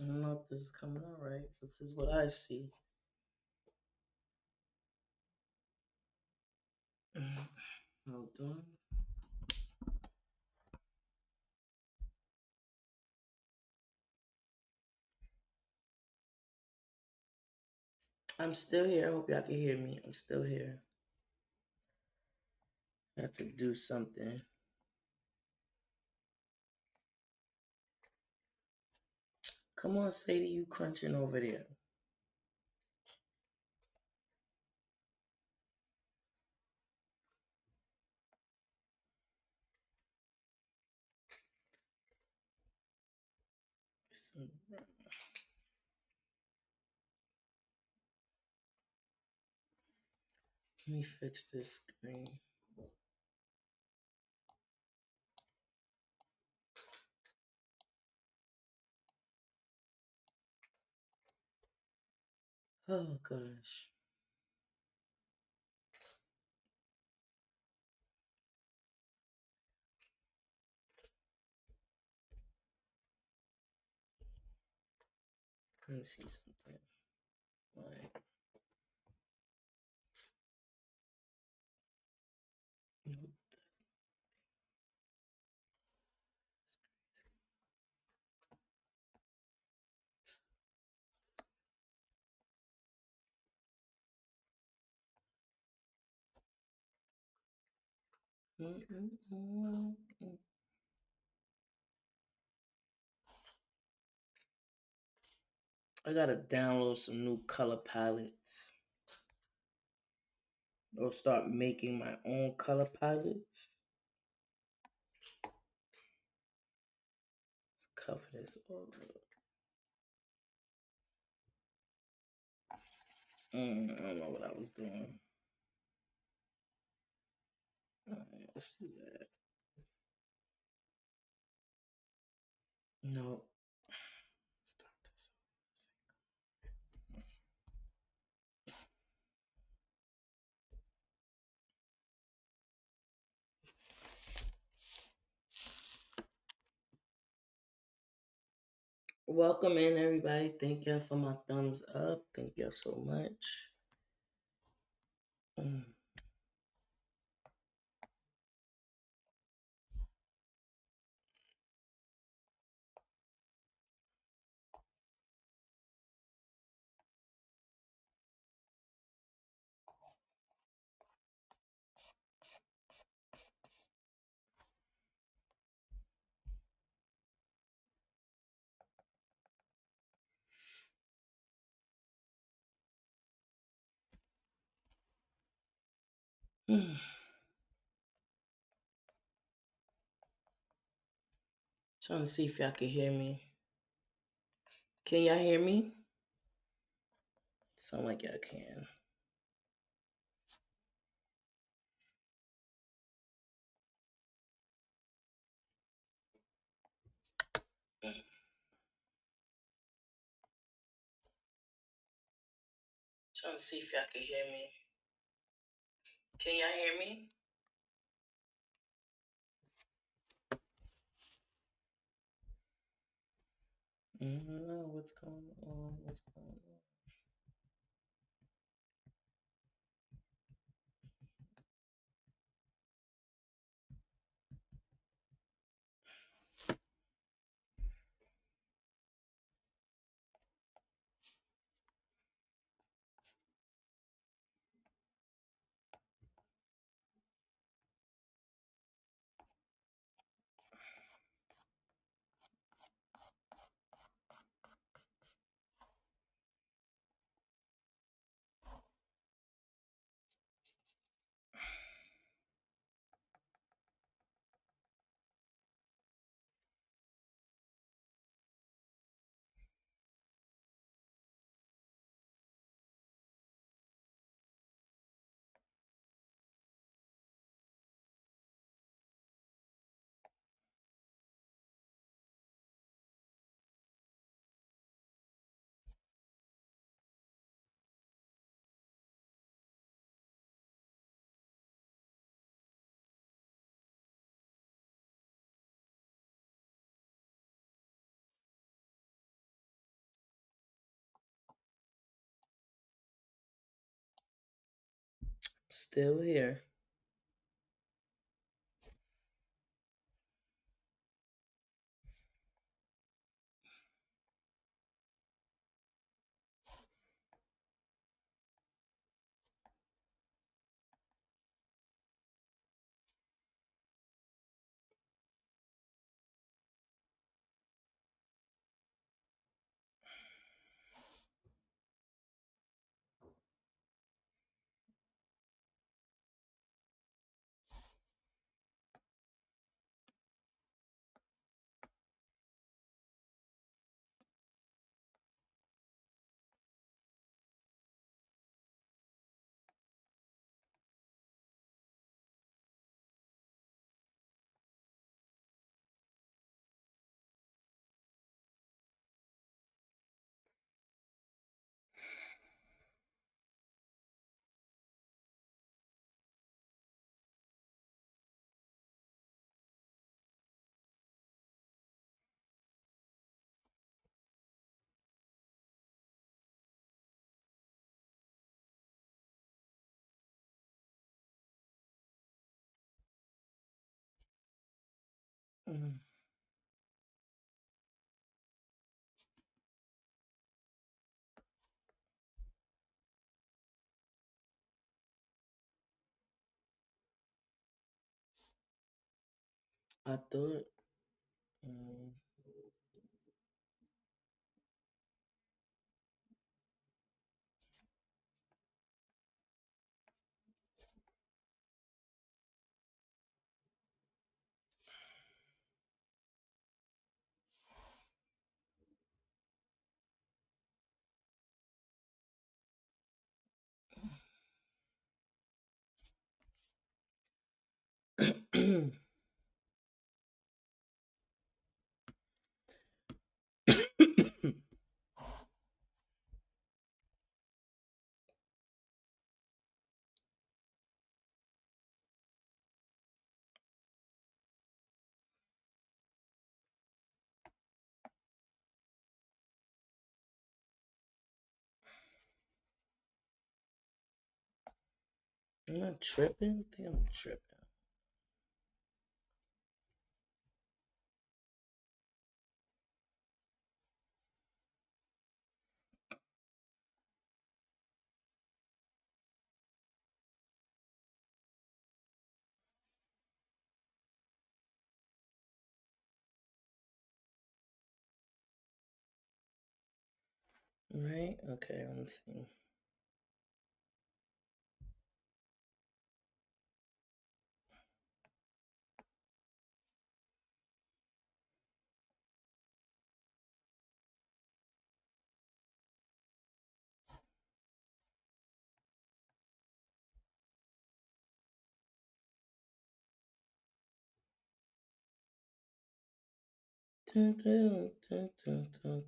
I don't know if this is coming out right. This is what I see. Hold on. I'm still here. I hope y'all can hear me. I'm still here. I had to do something. Come on, Sadie, you crunching over there. Let me fix this screen. Oh gosh. Let me see something. Like, I gotta download some new color palettes or start making my own color palettes. Let's cover this over. I don't know what I was doing. Alright, let's do that. No. Start this over. Welcome in, everybody. Thank y'all for my thumbs up. Thank y'all so much. Mm. Mm. Trying to see if y'all can hear me. Can y'all hear me? Sound like y'all can. Trying to see if y'all can hear me. Can y'all hear me? No, what's going on? What's going on? Still here. Mm. I thought. Mm. I'm not tripping. I think I'm tripping. Right? Okay, let me see. Dun, dun, dun, dun, dun,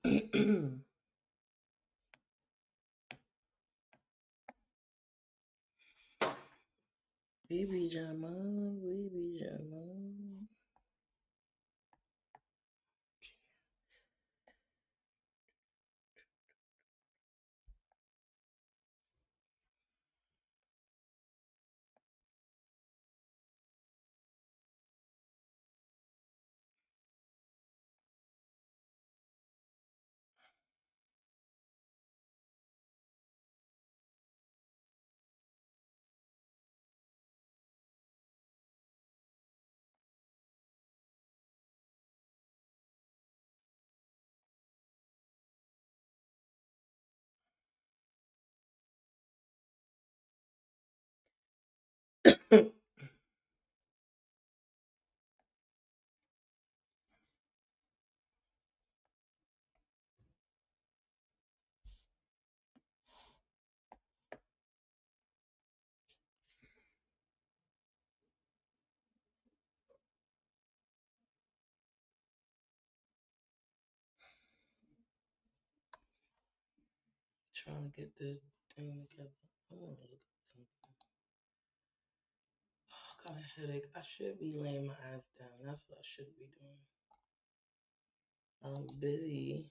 dun. Baby Jamal, baby Jamal. Trying to get this thing together. I want to look at something. Oh, I got a headache. I should be laying my ass down. That's what I should be doing. I'm busy.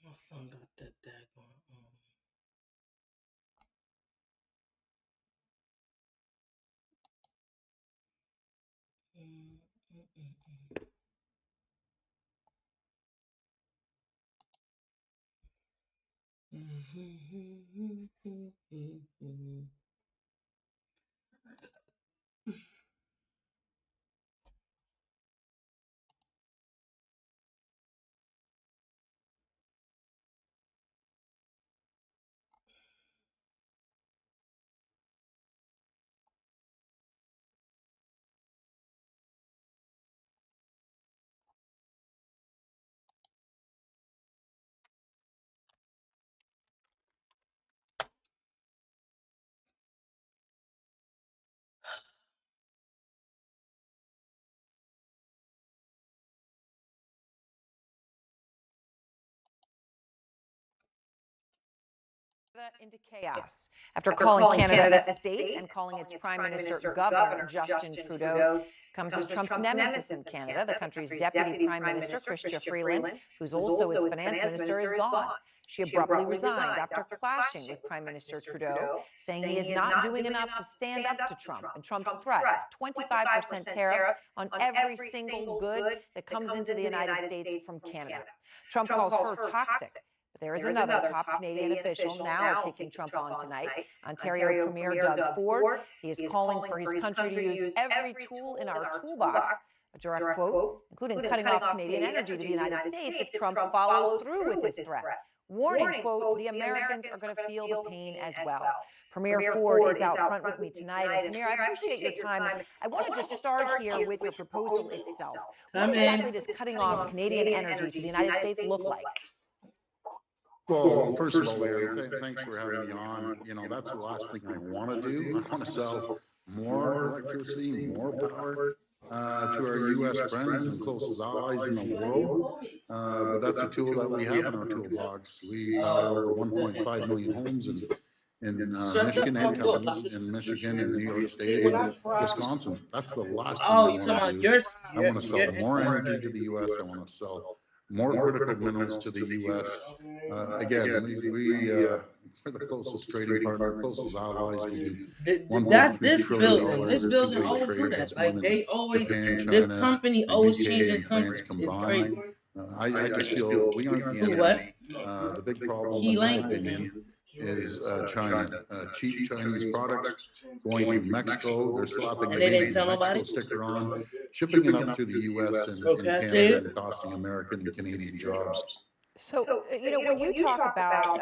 My son got that daggone. Mm, mm, mm, mm. into chaos after calling Canada a state and calling its prime minister governor. Justin Trudeau comes as Trump's nemesis in Canada. The country's deputy prime minister, Chrystia Freeland, who's also its finance minister, is gone. She abruptly resigned after clashing with Prime Minister Trudeau, saying he is not doing enough to stand up to Trump and Trump's threat of 25% tariffs on every single good that comes into the United States from Canada. Trump calls her toxic. But there is another top Canadian official now taking Trump on tonight. Ontario Premier Doug Ford. He is calling for his country to use every tool in our toolbox, a direct quote, including cutting off Canadian energy to the United States if Trump follows through with his threat. Warning, quote, the Americans are going to feel the pain as well. Premier Ford is out front with me tonight. And Premier, I appreciate your time. I want to just start here with your proposal itself. What exactly does cutting off Canadian energy to the United States look like? Well, first of all, Larry, thanks for having me on. You know, that's the last thing I want to do. I want to sell more electricity, more power to our U.S. friends and closest allies in the world. But that's a tool that we have in our toolbox. We power over 1.5 million homes in Michigan and companies in Michigan and New York State and Wisconsin. That's the last thing I want to do. I want to sell more energy to the U.S. I want to sell more critical minerals to the U.S. Again, we're the closest trading partner, closest allies. We do That's $1.3 this trillion building. This in building two-way always do trade. that. That's Like more they than always, Japan, this China, company the always UK, changing and France something. It's combined. crazy. I just feel we aren't the For enemy. what? The big problem, Key in my language. opinion, is China. Cheap Chinese products going through Mexico. They're slapping a And they made didn't in tell Mexico nobody? sticker on, shipping it up through the U.S. and Okay, I tell Canada you. and costing American and Canadian jobs. So, you know, when you talk about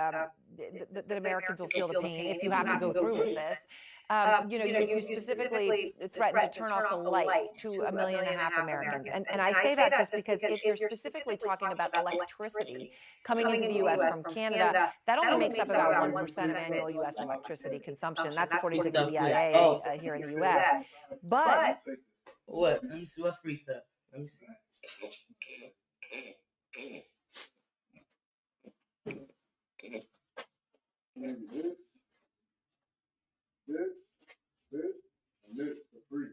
that Americans will feel the pain if you have to go through with this, you know, you specifically threatened to turn off the lights to 1.5 million Americans. And I say that just because if you're specifically talking about electricity coming into the U.S. from Canada, that only makes up about 1% of annual U.S. electricity consumption. That's according to the EIA here in the U.S. But what? Let me see what free stuff. Let me see. And this for free.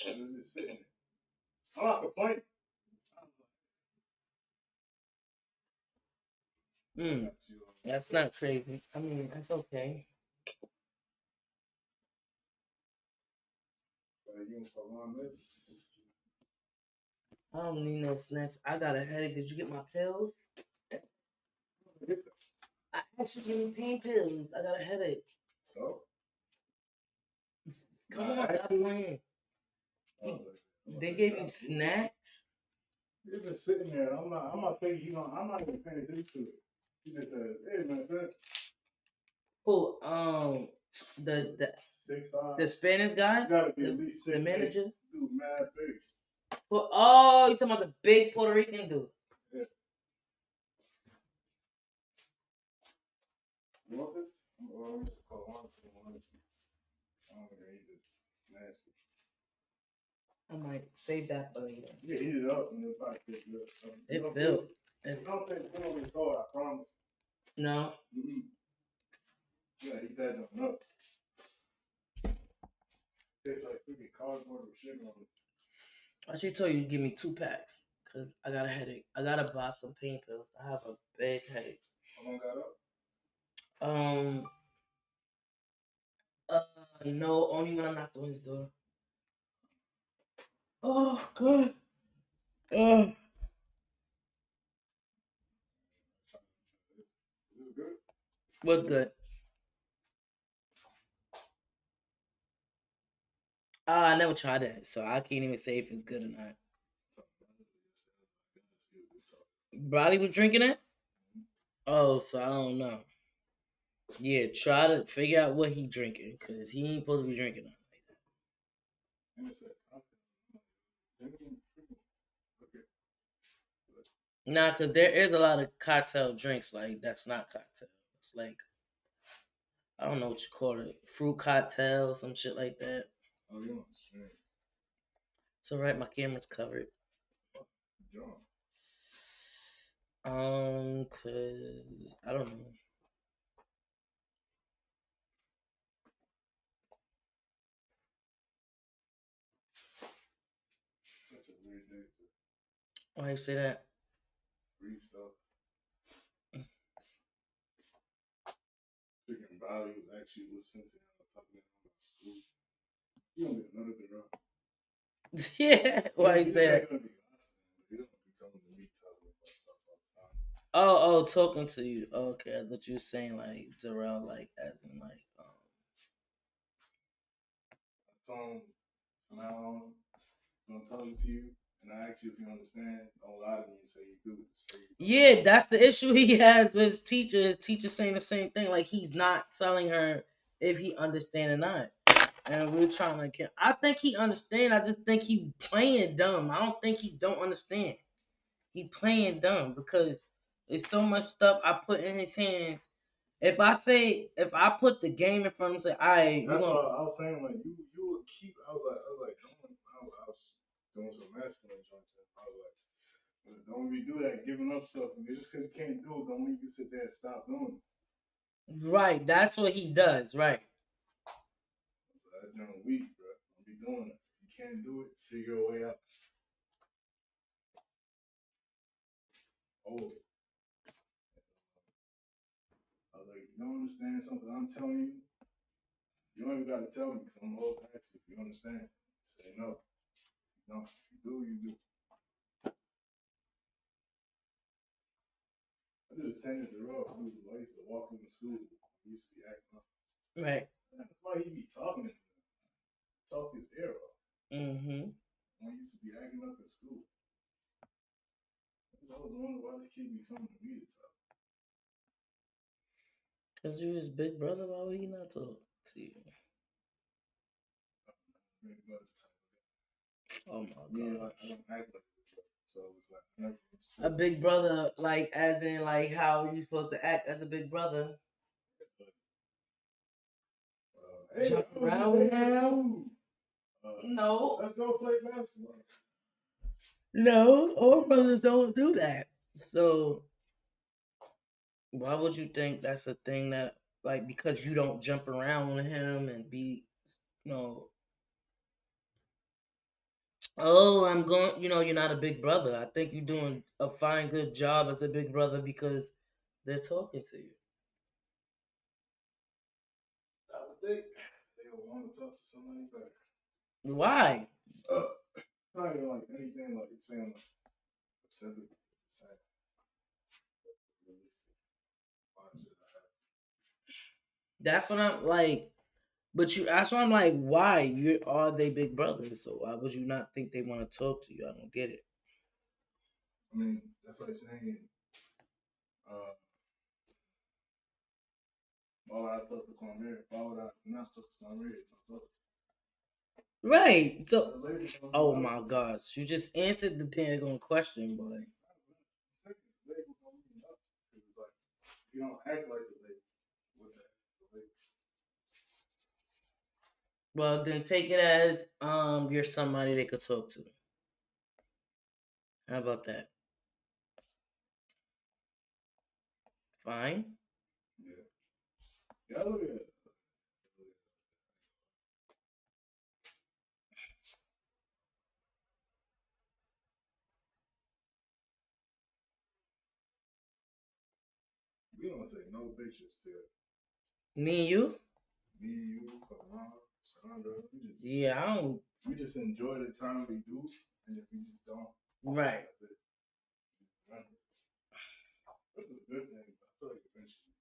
And then just sitting there. I'm not complaining. That's not crazy. I mean, that's okay. I don't need no snacks. I got a headache. Did you get my pills? I actually give me pain pills. I got a headache. So? Come on, stop playing. They gave you snacks? You're just sitting there. I'm not thinking, you know, I'm not even paying attention to it. He just said, hey, man, friend. Who? The 6'5". the Spanish guy? You gotta be at least 6'8". The manager? Dude, mad face. Oh, you talking about the big Puerto Rican dude? Yeah. You want this? Well, let me just call one. I don't think I eat this. Nasty. I might save that for later. You can heat it up and it'll probably taste good. It built. You don't think it's gonna be cold, I promise. No. Mm-hmm. You gotta eat that junk up. Tastes like freaking cardboard with sugar on it. I should tell you to give me 2 packs because I got a headache. I gotta buy some pain pills. I have a big headache. How long got up? No, only when I knocked on his door. Oh, good. This is good. What's good? I never tried it, so I can't even say if it's good or not. Brody was drinking it? Oh, so I don't know. Yeah, try to figure out what he drinking, because he ain't supposed to be drinking it. Nah, because there is a lot of cocktail drinks, like, that's not cocktail. It's like, I don't know what you call it. Fruit cocktail, some shit like that. Oh, yeah. It's alright, my camera's covered. John. 'Cause I don't know. Why you say that? Free stuff. Freaking Bobby was actually listening to him talking about school. You don't get none of it up. Yeah. Why you say that? Gonna be awesome. He don't be coming to me talking about stuff all the time. Oh, talking to you. Okay, I thought you were saying like Darrell, like as in like. I told him from now on, when I'm talking to you, and I ask you if you understand, don't lie to me and say you do. Say you don't. Yeah, that's the issue he has with his teacher. His teacher saying the same thing. Like he's not telling her if he understand or not. And we're trying to get. I think he understand. I just think he playing dumb. I don't think he don't understand. He playing dumb because there's so much stuff I put in his hands. If I put the game in front of him, and say, "All right, that's what I was saying. Like you would keep. I was like, I was doing some masculine joints. I was like, don't be do that, giving up stuff. Just because you can't do it, don't mean you sit there and stop doing it. Right, that's what he does. Right. So that's young weak, bro. Don't be doing it. If you can't do it, figure a way out. Oh, I was like, you don't understand something I'm telling you. You don't even got to tell me because I'm always asking you if you understand. Say no. No, if you do, you do. I did the same at the road. I used to walk into school. He used to be acting up. Right. That's why he be talking to me. Talk his ear off. Mm-hmm. When he used to be acting up in school. I was wondering why this kid be coming to me to talk. Cause you his big brother. Why would he not talk to you? Big brother type. Oh my Yeah, god. like, I don't act like it. So I was like, I never A big brother, like as in like how you supposed to act as a big brother. Hey, Jump around with him. No. Let's go play basketball. No, all brothers don't do that. So why would you think that's a thing that like because you don't jump around with him and be you know oh I'm going you're not a big brother. I think you're doing a fine good job as a big brother because they're talking to you. I would think they would want to talk to somebody better. Why? Not even like anything like saying like accept it. That's what I'm like. But you, that's why I'm like, why? You are they big brothers? So why would you not think they want to talk to you? I don't get it. I mean, that's like saying, uh, why would I talk to Cormier? Why would I not talk to Cormier? Right. So, oh my gosh, you just answered the daggone question, boy. You don't act like the label. What the label? Well, then take it as you're somebody they could talk to. How about that? Fine. Yeah. Yeah, look at it. We don't take no pictures to it. Me and you? Me, you, Kamal, Sandra, Yeah, I don't. we just enjoy the time we do, and if we just don't, Right. that's it. Remember, it's a good thing. I feel like eventually,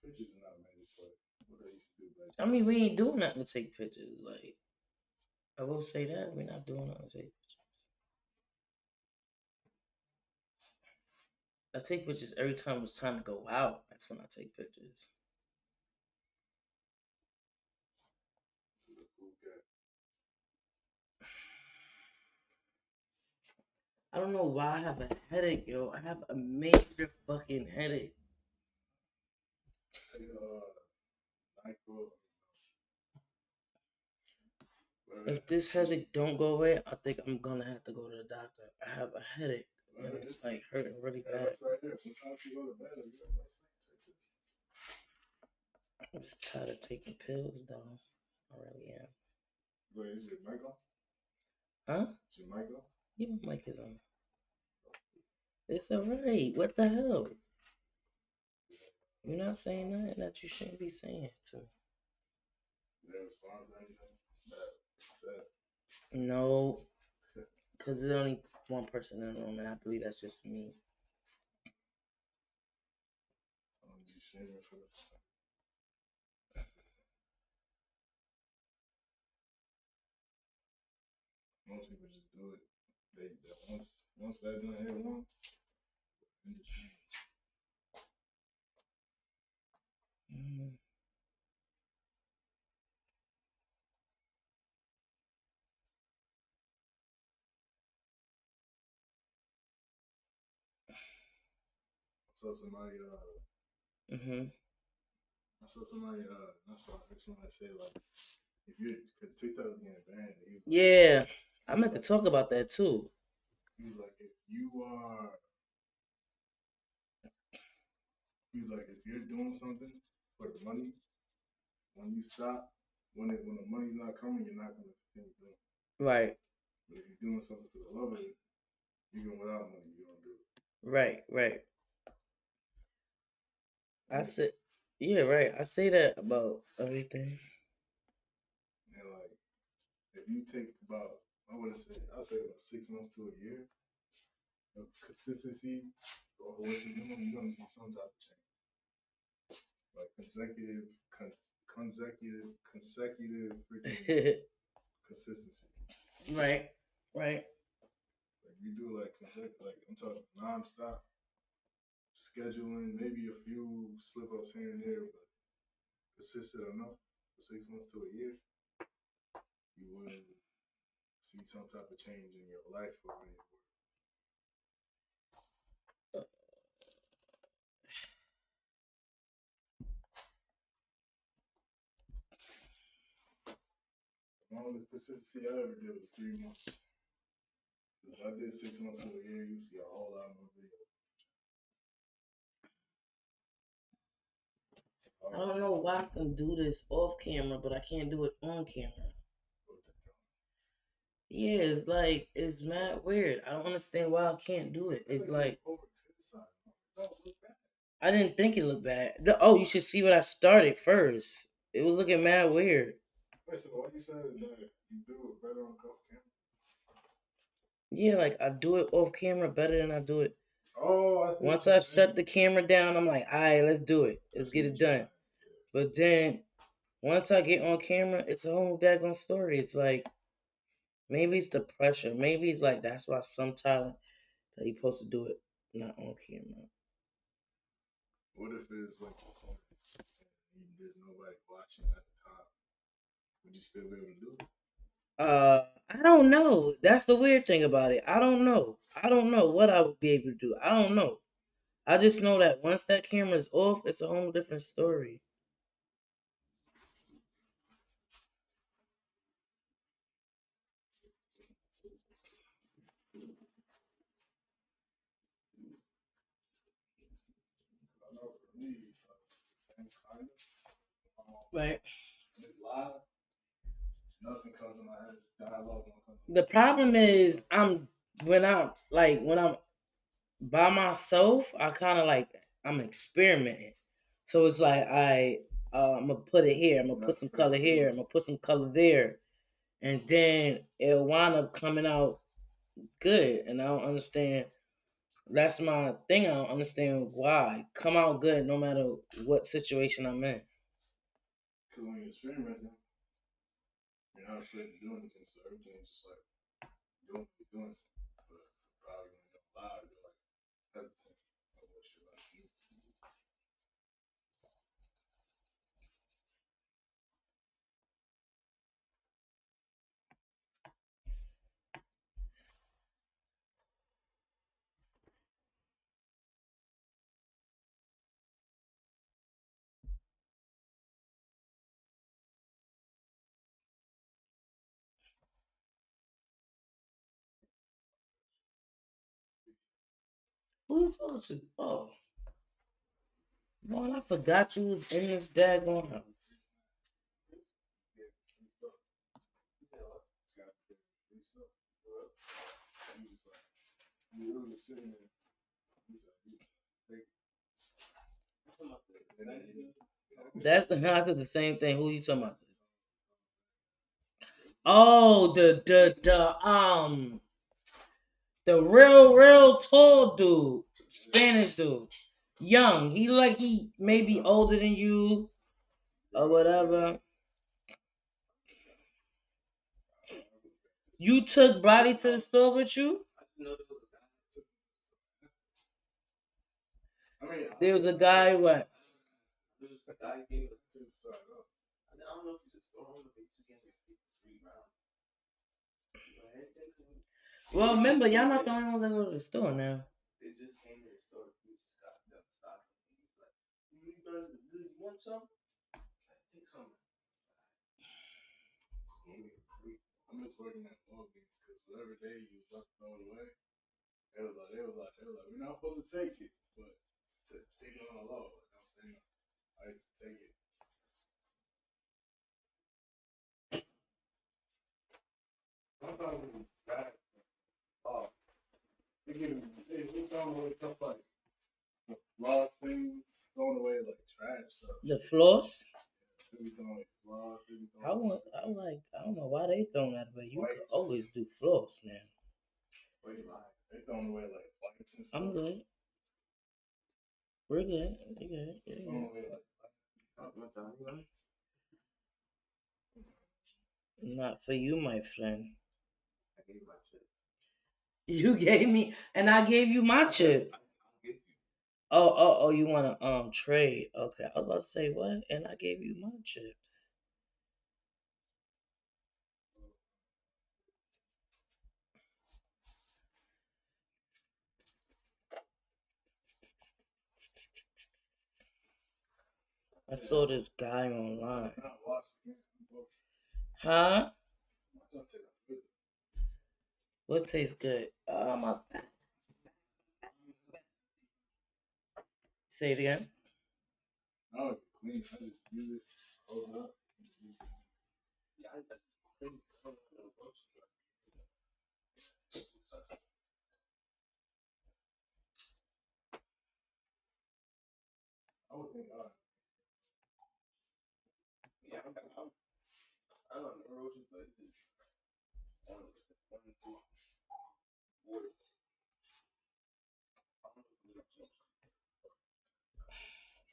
pictures are not mandatory. What they used to do back I then. mean, we ain't doing nothing to take pictures. Like, I will say that we're not doing nothing to take pictures. I take pictures every time it's time to go out. That's when I take pictures. I don't know why I have a headache, yo. I have a major fucking headache. Take NyQuil. If this headache don't go away, I think I'm gonna have to go to the doctor. I have a headache and it's like hurting really bad. That's right there. Sometimes you go to bed, you got that same. I'm just tired of taking pills, though. I really am. Wait, is it Michael? Huh? Is it Michael? Your mic is on. It's alright. What the hell? You're not saying nothing that you shouldn't be saying to me. No, because there's only one person in the room, and I believe that's just me. Most people just do it. They once that done hit one, Mm. saw somebody Mm-hmm. I saw somebody I heard somebody say like if you because TikTok's getting banned. Yeah, I meant to talk about that too. He was like if you're doing something for the money, when you stop, when the money's not coming, you're not gonna continue doing it. Right. But if you're doing something for the love of it, even without money, you're gonna do it. Right. Right. I said, yeah, right. I say that about everything. And like if you take about I'll say about 6 months to a year of consistency or what you're doing, you're gonna see some type of change. Like consecutive freaking consistency. Right. Right. Like you do like like I'm talking nonstop scheduling, maybe a few slip ups here and there, but consistent enough for 6 months to a year, you will see some type of change in your life or in your work. The longest consistency I ever did was 3 months. If I did 6 months to a year, you see a whole lot more videos. I don't know why I can do this off camera, but I can't do it on camera. Yeah, it's mad weird. I don't understand why I can't do it. It's like I didn't think it looked bad. Oh, you should see what I started first. It was looking mad weird. Wait, so why you said that you do it better on off camera? Yeah, like I do it off camera better than I do it. Oh, I see. Once I shut the camera down, I'm like, all right, let's do it. Let's get it done. But then once I get on camera, it's a whole daggone story. It's like maybe it's the pressure. Maybe it's like that's why some talent that you're supposed to do it not on camera. What if it's like there's nobody watching at the top? Would you still be able to do it? I don't know. That's the weird thing about it. I don't know. I don't know what I would be able to do. I don't know. I just know that once that camera's off, it's a whole different story. I know for me, it's the same kind of. Right. It's live. Nothing comes in my head. Dialogue don't come in my The problem is when I'm by myself, I kind of like I'm experimenting. So it's like I'm gonna put it here. I'm gonna put some color here. I'm gonna put some color there, and then it'll wind up coming out good. And I don't understand. That's my thing. I don't understand why come out good no matter what situation I'm in. Because when you're experimenting, you're not afraid to do anything. So everything's just like doing what you're doing. But probably when you're live, you're like hesitant of what you're about to do. Who you talking to? Oh, man, I forgot you was in this daggone house. We were just sitting there. He said, take That's I said the same thing. Who you talking about? Oh, the real tall dude, Spanish dude, young. He like he maybe older than you or whatever. You took Brody to the store with you? I mean, There was a guy what? Well, remember, y'all not the only ones that go to the store now. I'm just working at Walgreens because whatever day you was about to throw it away, we're not supposed to take it, but take it on the low. Like I'm saying, I used to take it. Sometimes it's bad. Oh, they throwing away stuff like floss things, throwing away like trash stuff. The floss. They be throwing away floss. I don't know why they throwing that away. You could always do floss now. They throwing away like wipes and stuff. I'm good. We're good. We're good. Throwing away like Not for you, my friend. You gave me, and I gave you my chips. Oh! You want to trade? Okay, I was about to say what, and I gave you my chips. I saw this guy online. Huh? What tastes good? Say it again. no, it's clean. I just use it, hold it up. I would think,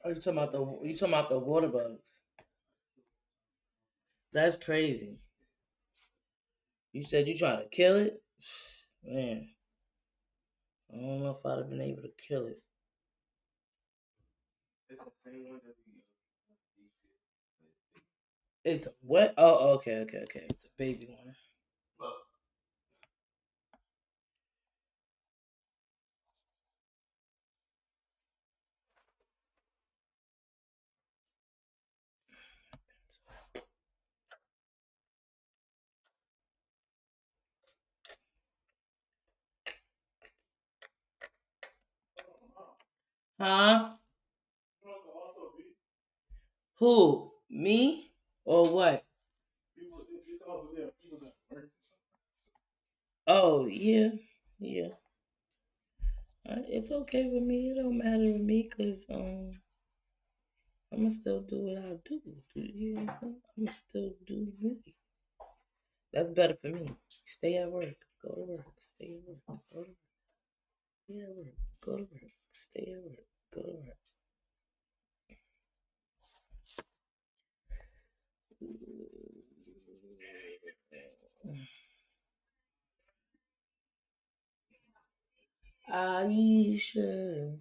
Oh, you talking about the water bugs? That's crazy. You said you trying to kill it? Man, I don't know if I'd have been able to kill it. It's what? Oh, okay. It's a baby one. Huh? Who? Me? Or what? it could also be people that work or something. Oh, yeah. Yeah. It's okay with me. It don't matter with me because I'm going to still do what I do. I'm going to still do me. That's better for me. Stay at work. Go to work. Stay at work. Go to work. Stay at work. Go to work. Stay at work. Go to work. Aisha.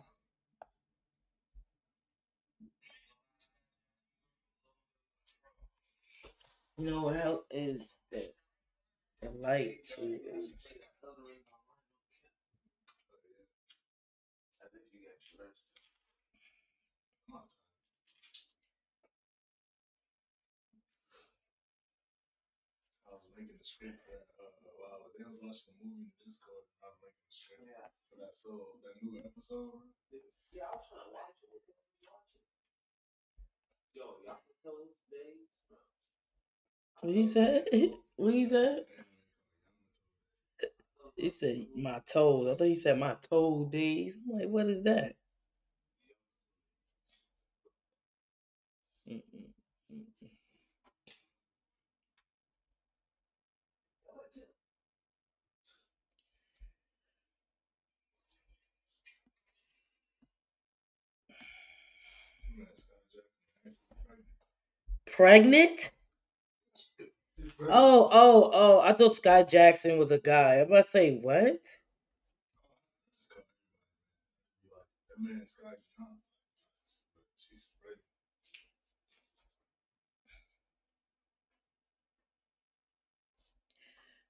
You know what else is the light too is I was linking the script for wow, they was watching the movie in Discord. I was linking the script for that new episode. what he said? What he said? He said my toes. I thought he said my toe days. I'm like, what is that? Mm-mm. Pregnant? Oh! I thought Sky Jackson was a guy. I'm about to say what? That man Sky Johnson. She's ready.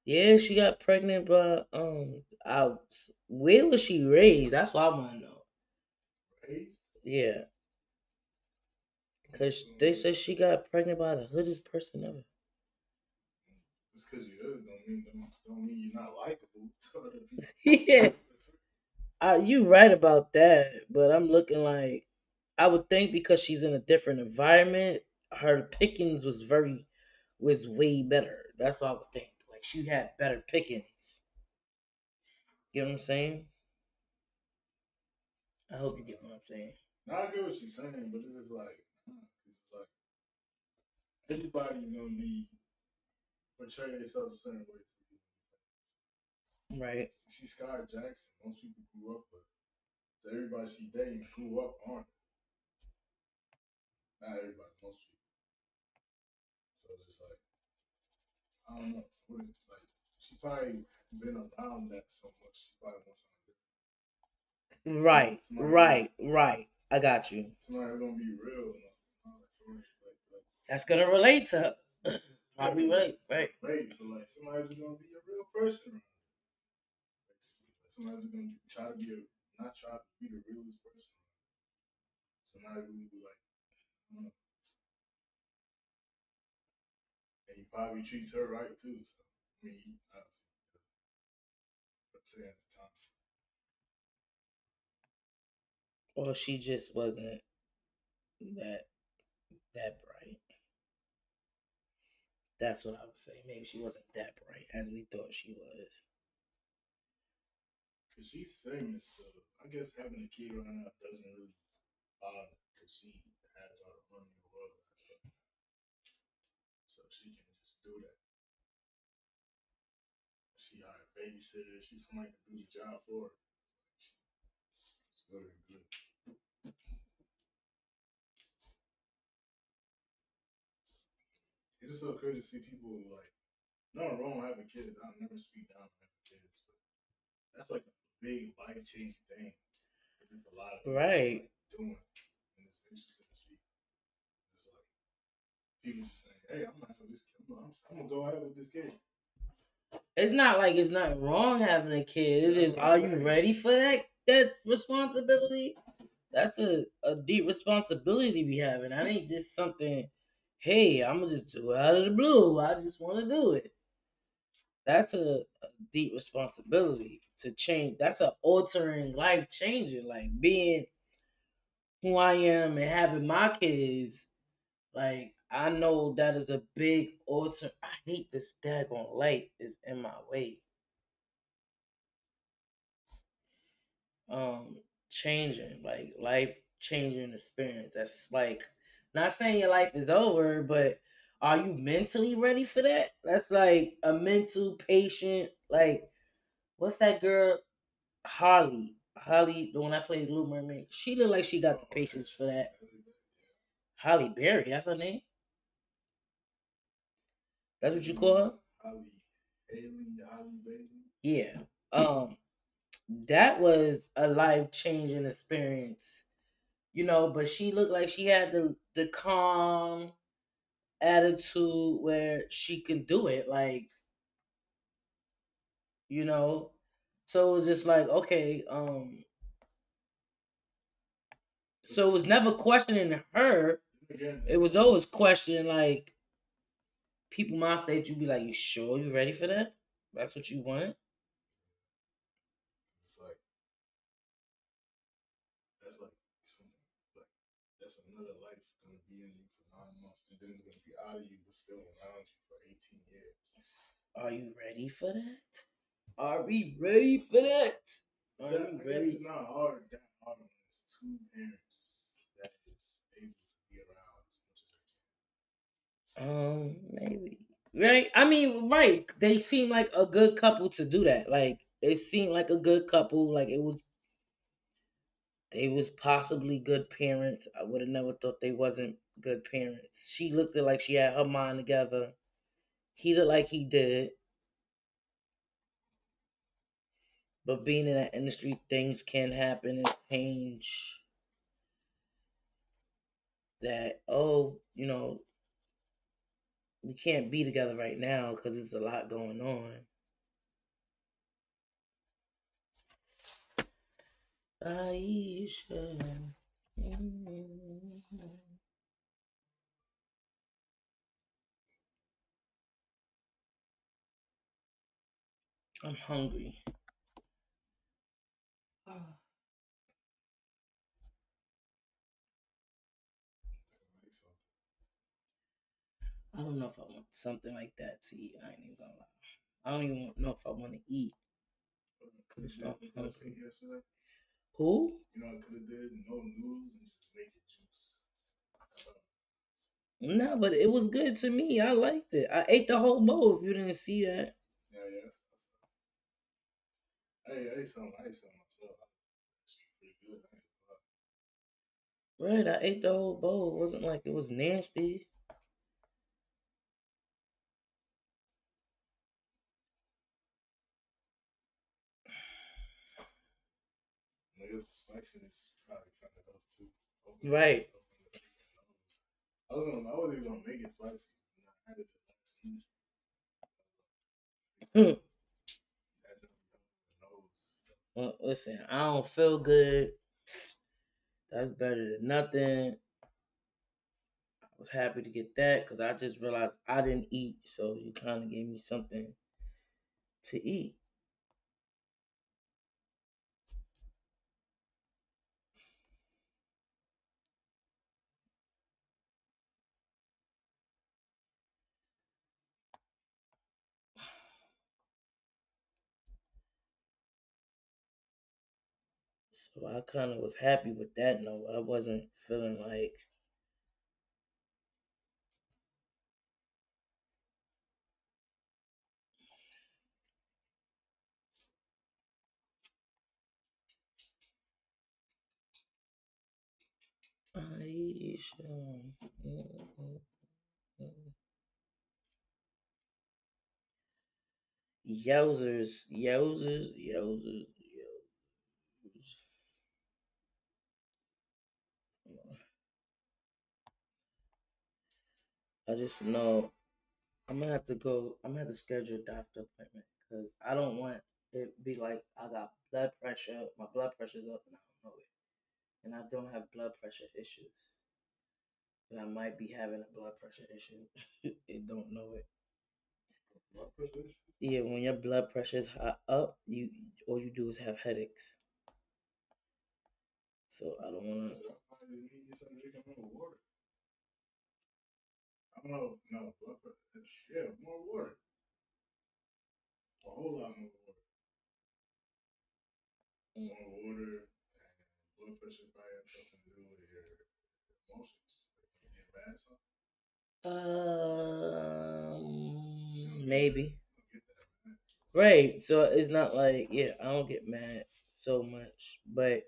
Yeah, she got pregnant by where was she raised? That's what I want to know. Raised? Yeah, because they said she got pregnant by the hoodest person ever. Just because you're hood don't mean you're not likable to other people. Yeah, you right about that, but I'm looking like I would think because she's in a different environment, her pickings was way better. That's what I would think. Like she had better pickings. You know what I'm saying? I hope you get what I'm saying. Now I get what she's saying, but it's just like everybody gonna be portray themselves a certain way. Right. See Sky Jackson, most people grew up with. So everybody she dating grew up on it. Not everybody, most people. So it's just like I don't know. Like she probably been around that so much. She probably wants something Right. Right. I got you. somebody who's gonna be real. That's gonna relate to her. Probably relate, right? Right, but like somebody who's gonna be a real person. Like somebody who's gonna try to be not try to be the realest person. Somebody who be like, I don't know, and he probably treats her right too. So I mean, obviously, I'm saying at the time. Or she just wasn't that that bright. That's what I would say. Maybe she wasn't that bright as we thought she was. Cause she's famous, so I guess having a kid right now doesn't really bother. Cause she has all the money in the world, so she can just do that. She hired a babysitter. She's somebody to do the job for her. She's good and good. It's just so good to see people who, like, nothing wrong with having kids. I'll never speak down on having kids, but that's like a big life changing thing. It's a lot of people Right. like, doing, and it's interesting to see. It's like people just saying, "Hey, I'm gonna have this kid. I'm gonna go ahead with this kid." It's not like it's not wrong having a kid. It's That's just, what I'm are you saying. ready for that responsibility? That's a deep responsibility to be having. That ain't just something, hey, I'm gonna just do it out of the blue. I just wanna do it. That's a deep responsibility to change. That's a altering, life changing. Like being who I am and having my kids. Like I know that is a big alter. I hate this daggone light is in my way. Um, changing like life changing experience. That's like not saying your life is over, but are you mentally ready for that? That's like a mental patient. Like what's that girl? Holly, the one I played Little Mermaid. She looked like she got the patience for that. Holly Berry, that's her name. That's what you call her. Holly Bailey. Yeah. Um, that was a life changing experience, But she looked like she had the calm attitude where she can do it, like you know. So it was just like okay, so it was never questioning her. Again, It was always questioning like people my stage. You be like, you sure you ready for that? That's what you want? it's like that's like something like that's another life gonna be in you for 9 months, and then it's gonna be out of you, but still around you for 18 years. Are you ready for that? Are we ready for that? Are That, we I guess ready? it's not hard that hard when it's two parents that is able to be around as much as Maybe. Right? I mean, right. They seem like a good couple to do that. Like they seemed like a good couple. Like they was possibly good parents. I would have never thought they wasn't good parents. She looked like she had her mind together. He looked like he did. But being in that industry, things can happen and change. That we can't be together right now because it's a lot going on. Aisha. I'm hungry. they make something. I don't know if I want something like that to eat. I ain't even gonna lie. I don't even know if I want to eat. Could It's have not did that hungry. scene yesterday. Who? You know, I could have did no noodles and just make it juice. No, but it was good to me. I liked it. I ate the whole bowl. If you didn't see that, Yeah, yeah. Hey, I ate some myself. It's pretty good. I ain't gonna lie. right? I ate the whole bowl. It wasn't like it was nasty. I guess the spiciness probably kind of helped too. Right. Open the freaking nose. I was even gonna make it spicy. And I had it the last minute. Well, That just opened the nose. listen, I don't feel good. That's better than nothing. I was happy to get that because I just realized I didn't eat, so you kind of gave me something to eat. So I kind of was happy with that note. I wasn't feeling like Aisha. Mm-mm-mm. Yowzers, yowzers, yowzers, yowzers. I just know I'm gonna have to go. I'm gonna have to schedule a doctor appointment because I don't want it to be like I got blood pressure. My blood pressure's up and I don't know it, and I don't have blood pressure issues, but I might be having a blood pressure issue. It don't know it. Blood pressure issue. Yeah, when your blood pressure is high up, you all you do is have headaches. So I don't want to. Shit, I probably need you some drinking more water. I don't know. No, blood pressure. Yeah, more water. A whole lot more water. More water and blood pressure probably has something to do with your emotions. Like when you get mad or something. Maybe. You don't get that mad. Right. So it's not like I don't get mad so much, but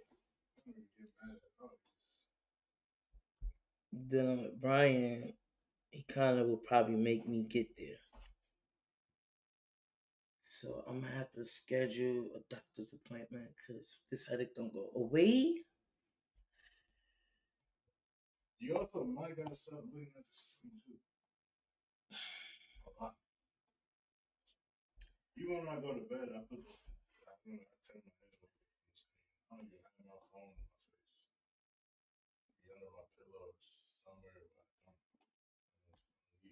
You don't get mad at all. dealing with Brian, he kind of will probably make me get there. So I'm gonna have to schedule a doctor's appointment because this headache don't go away. You also might gotta stop looking at the screen too. A lot. Even when I go to bed, I put the, I turn my head away from the screen. I don't even have my phone in my face. Be under my pillow, just somewhere where I don't you.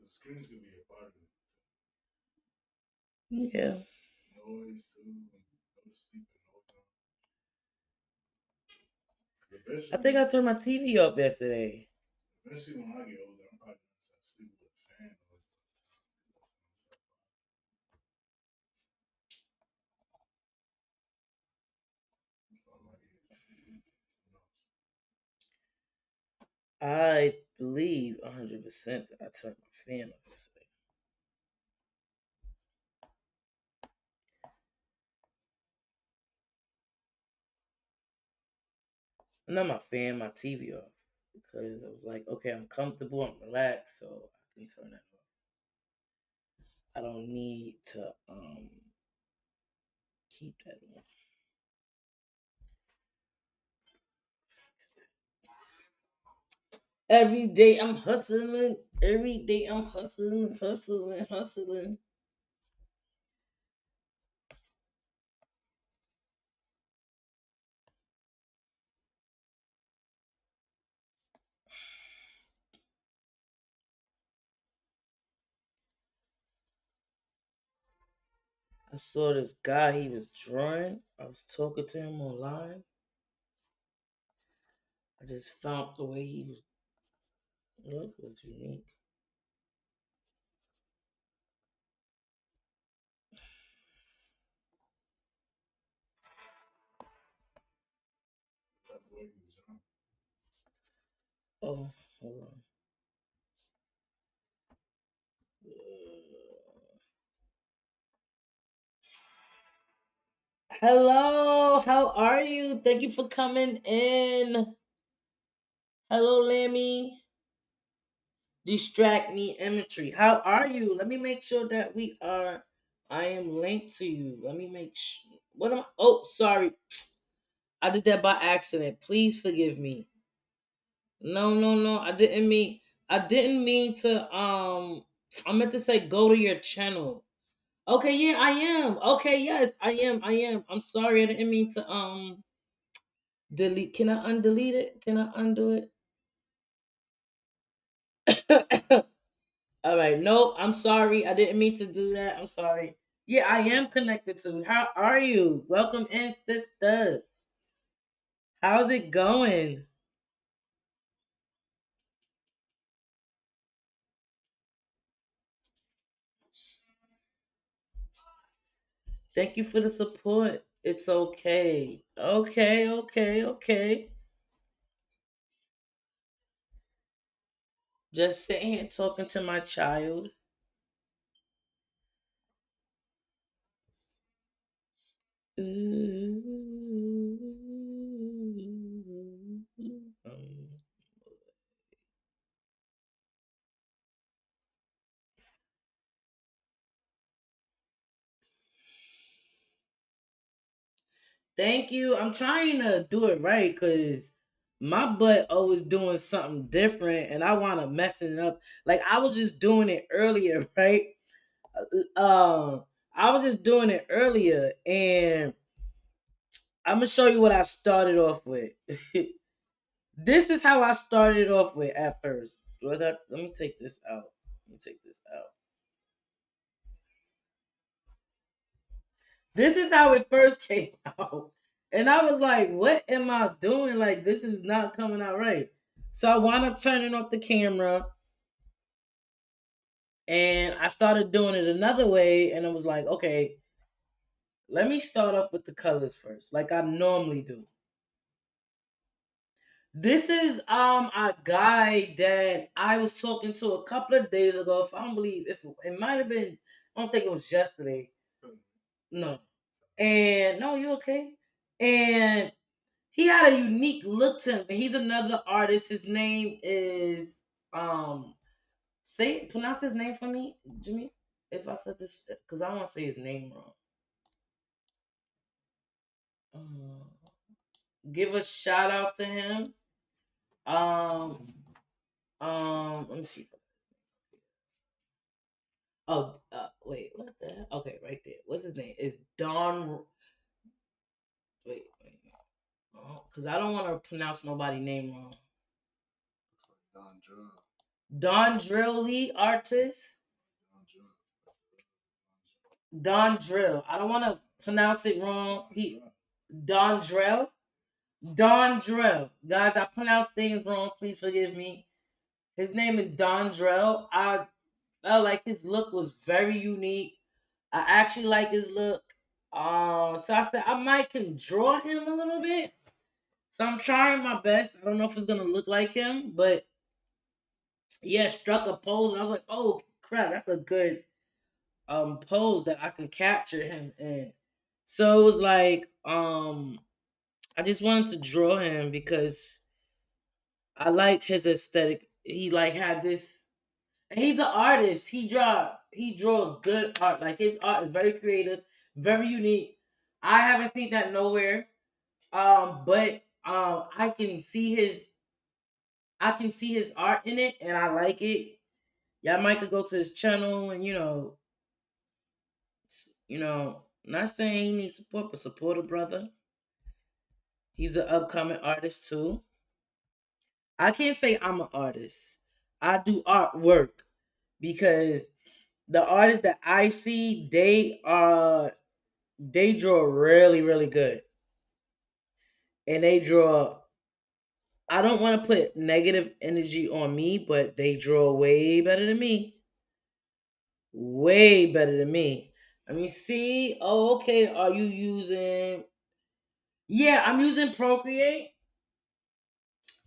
The screens could be a part of it. Yeah. Noise too, and go to sleep at no time. I think Eventually, I turned my TV off yesterday. eventually when I get older, I'm probably gonna start sleeping with a fan on. I believe 100% that I turned my fan off yesterday. Not my fan, my TV off. Because I was like, okay, I'm comfortable, I'm relaxed, so I can turn that off. I don't need to keep that on. Every day I'm hustling. Every day I'm hustling, hustling, hustling. I saw this guy, he was drawing. I was talking to him online. I just found the way he was look was unique. Type of way he was young. Oh, hold on. Hello, how are you? Thank you for coming in. Hello, Lammy. Distract me imagery. How are you? Let me make sure that we are. I am linked to you. Let me make sure. What am I? Oh, sorry. I did that by accident. Please forgive me. No, no, no. I didn't mean. I didn't mean to. I meant to say go to your channel. Okay, yeah, I am. Okay, yes, I am. I am. I'm sorry. I didn't mean to. Delete. Can I undelete it? Can I undo it? All right. No, I'm sorry. I didn't mean to do that. I'm sorry. Yeah, I am connected to you. How are you? Welcome in, sister. How's it going? Thank you for the support. It's okay. Okay, okay, okay. Just sitting here talking to my child. Thank you. I'm trying to do it right because my butt always doing something different and I want to messing it up. Like I was just doing it earlier, right? I was just doing it earlier and I'm gonna show you what I started off with. This is how I started off with at first. Let me take this out. Let me take this out. This is how it first came out. And I was like, what am I doing? Like, this is not coming out right. So I wound up turning off the camera and I started doing it another way. And I was like, okay, let me start off with the colors first, like I normally do. This is a guy that I was talking to a couple of days ago. If I don't believe if it might have been, I don't think it was yesterday. No. And no, you okay? And he had a unique look to him. He's another artist. His name is say pronounce his name for me, Jimmy. If I said this, because I don't want to say his name wrong. Give a shout out to him. Um, let me see. Oh, wait, what the hell? Okay, right there. What's his name? It's Don. Wait. Because I don't want to pronounce nobody's name wrong. Looks like Don Drug. Don Drill Lee artist. Don Drug. Don Drill. I don't want to pronounce it wrong. He Don Drill. Don Drell. Guys, I pronounce things wrong. Please forgive me. His name is Don Drell. I felt like his look was very unique. I actually like his look. So I said I might can draw him a little bit. So I'm trying my best. I don't know if it's gonna look like him, but yeah, struck a pose. And I was like, oh crap, that's a good pose that I can capture him in. So it was like I just wanted to draw him because I liked his aesthetic. He like had this, and he's an artist. He draws good art. Like his art is very creative, very unique. I haven't seen that nowhere. But I can see his art in it, and I like it. Y'all might could go to his channel and not saying he needs support, but support a brother. He's an upcoming artist too. I can't say I'm an artist. I do artwork because the artists that I see, they draw really, really good. And they draw I don't want to put negative energy on me, but they draw way better than me. Way better than me. Let me see. Oh, okay. Are you using Yeah, I'm using Procreate.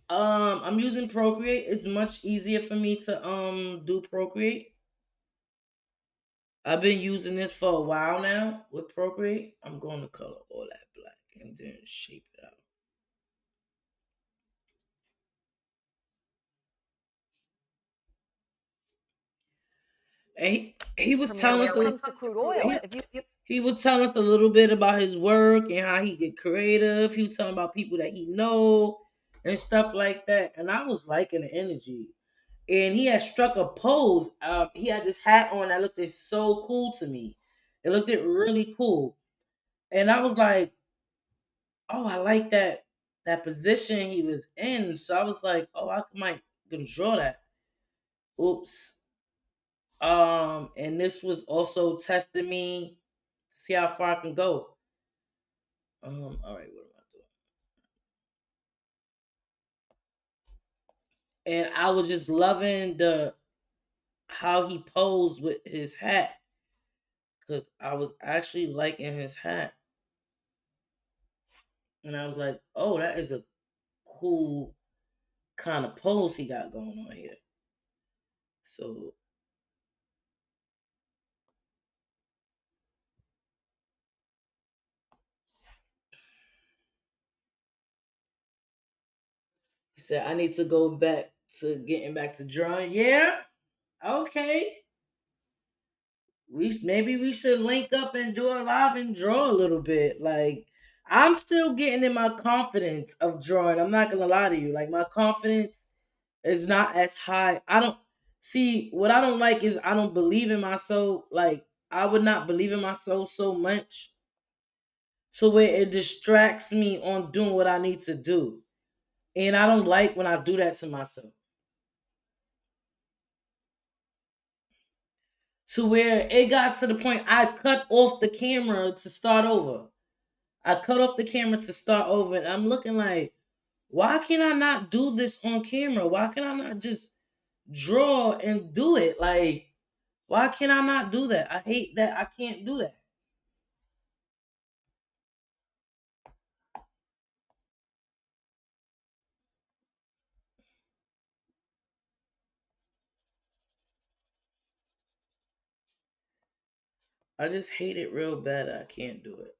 I'm using Procreate. It's much easier for me to do Procreate. I've been using this for a while now with Procreate. I'm going to color all that black and then shape it out. And he was Premier, telling when us it comes to crude oil, if you he was telling us a little bit about his work and how he get creative. He was telling about people that he know and stuff like that. And I was liking the energy. And he had struck a pose. He had this hat on that looked so cool to me. It looked really cool. And I was like, oh, I like that position he was in. So I was like, oh, I might gonna draw that. Oops. And this was also testing me to see how far I can go. All right, what am I doing? And I was just loving the how he posed with his hat because I was actually liking his hat, and I was like, oh, that is a cool kind of pose he got going on here. So he said, I need to go back to getting back to drawing. Yeah, okay. Maybe we should link up and do a live and draw a little bit. Like I'm still getting in my confidence of drawing. I'm not gonna lie to you. Like my confidence is not as high. I don't see what I don't like is I don't believe in myself. Like I would not believe in myself so much to where it distracts me on doing what I need to do. And I don't like when I do that to myself. To where it got to the point I cut off the camera to start over. I cut off the camera to start over, and I'm looking like, why can I not do this on camera? Why can I not just draw and do it? Like, why can I not do that? I hate that I can't do that. I just hate it real bad. I can't do it.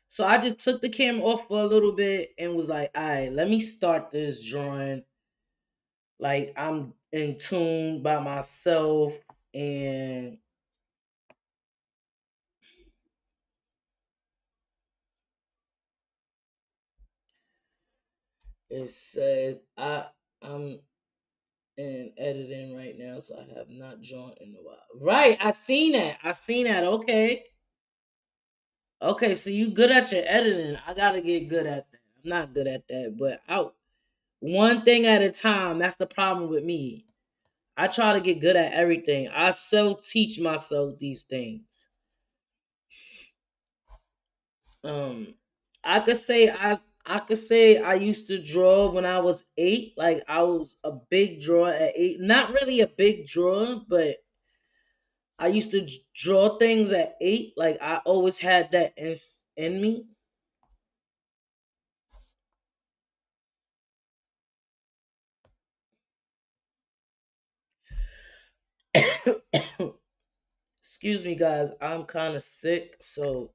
So I just took the camera off for a little bit and was like, all right, let me start this drawing. Like I'm in tune by myself, and it says I'm in editing right now, so I have not drawn in a while. Right, I seen that. I seen that. Okay. Okay, so you good at your editing. I gotta get good at that. I'm not good at that, but out one thing at a time. That's the problem with me. I try to get good at everything. I self teach myself these things. Um, I could say I could say I used to draw when I was 8. Like I was a big drawer at 8. Not really a big drawer, but I used to draw things at 8. Like I always had that in me. Excuse me, guys. I'm kind of sick, so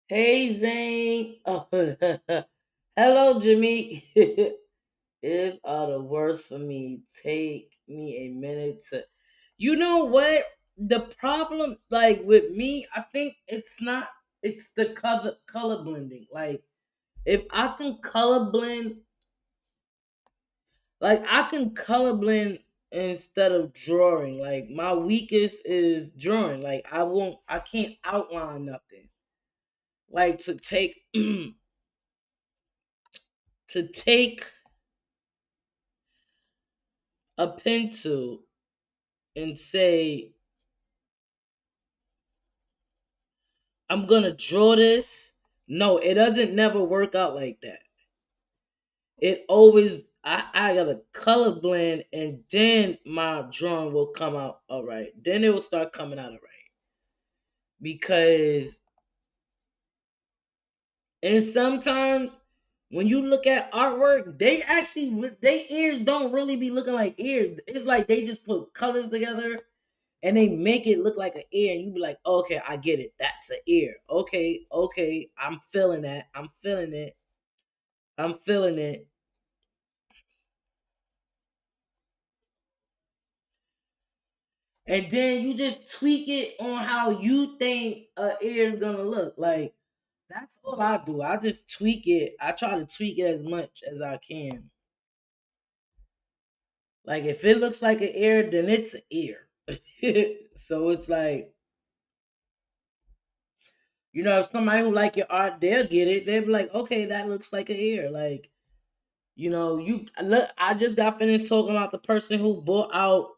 hey Zane. Oh, hello, Jimmy. Ears are the worst for me. Take me a minute to. You know what? The problem, like with me, I think it's not. It's the color blending. Like if I can color blend, like I can color blend instead of drawing. Like my weakest is drawing. Like I won't. I can't outline nothing. Like to take to take a pencil and say I'm gonna draw this. No, it doesn't never work out like that. It always I gotta color blend and then my drawing will come out all right. Then it will start coming out all right. Because and sometimes when you look at artwork, they actually they ears don't really be looking like ears. It's like they just put colors together and they make it look like an ear, and you be like, okay, I get it. That's an ear. Okay, okay, I'm feeling that. I'm feeling it. I'm feeling it. And then you just tweak it on how you think a ear is gonna look. Like that's all I do. I just tweak it. I try to tweak it as much as I can. Like if it looks like an ear, then it's an ear. So it's like, if somebody who like your art, they'll get it. They'll be like, okay, that looks like an ear. Like, you look. I just got finished talking about the person who bought out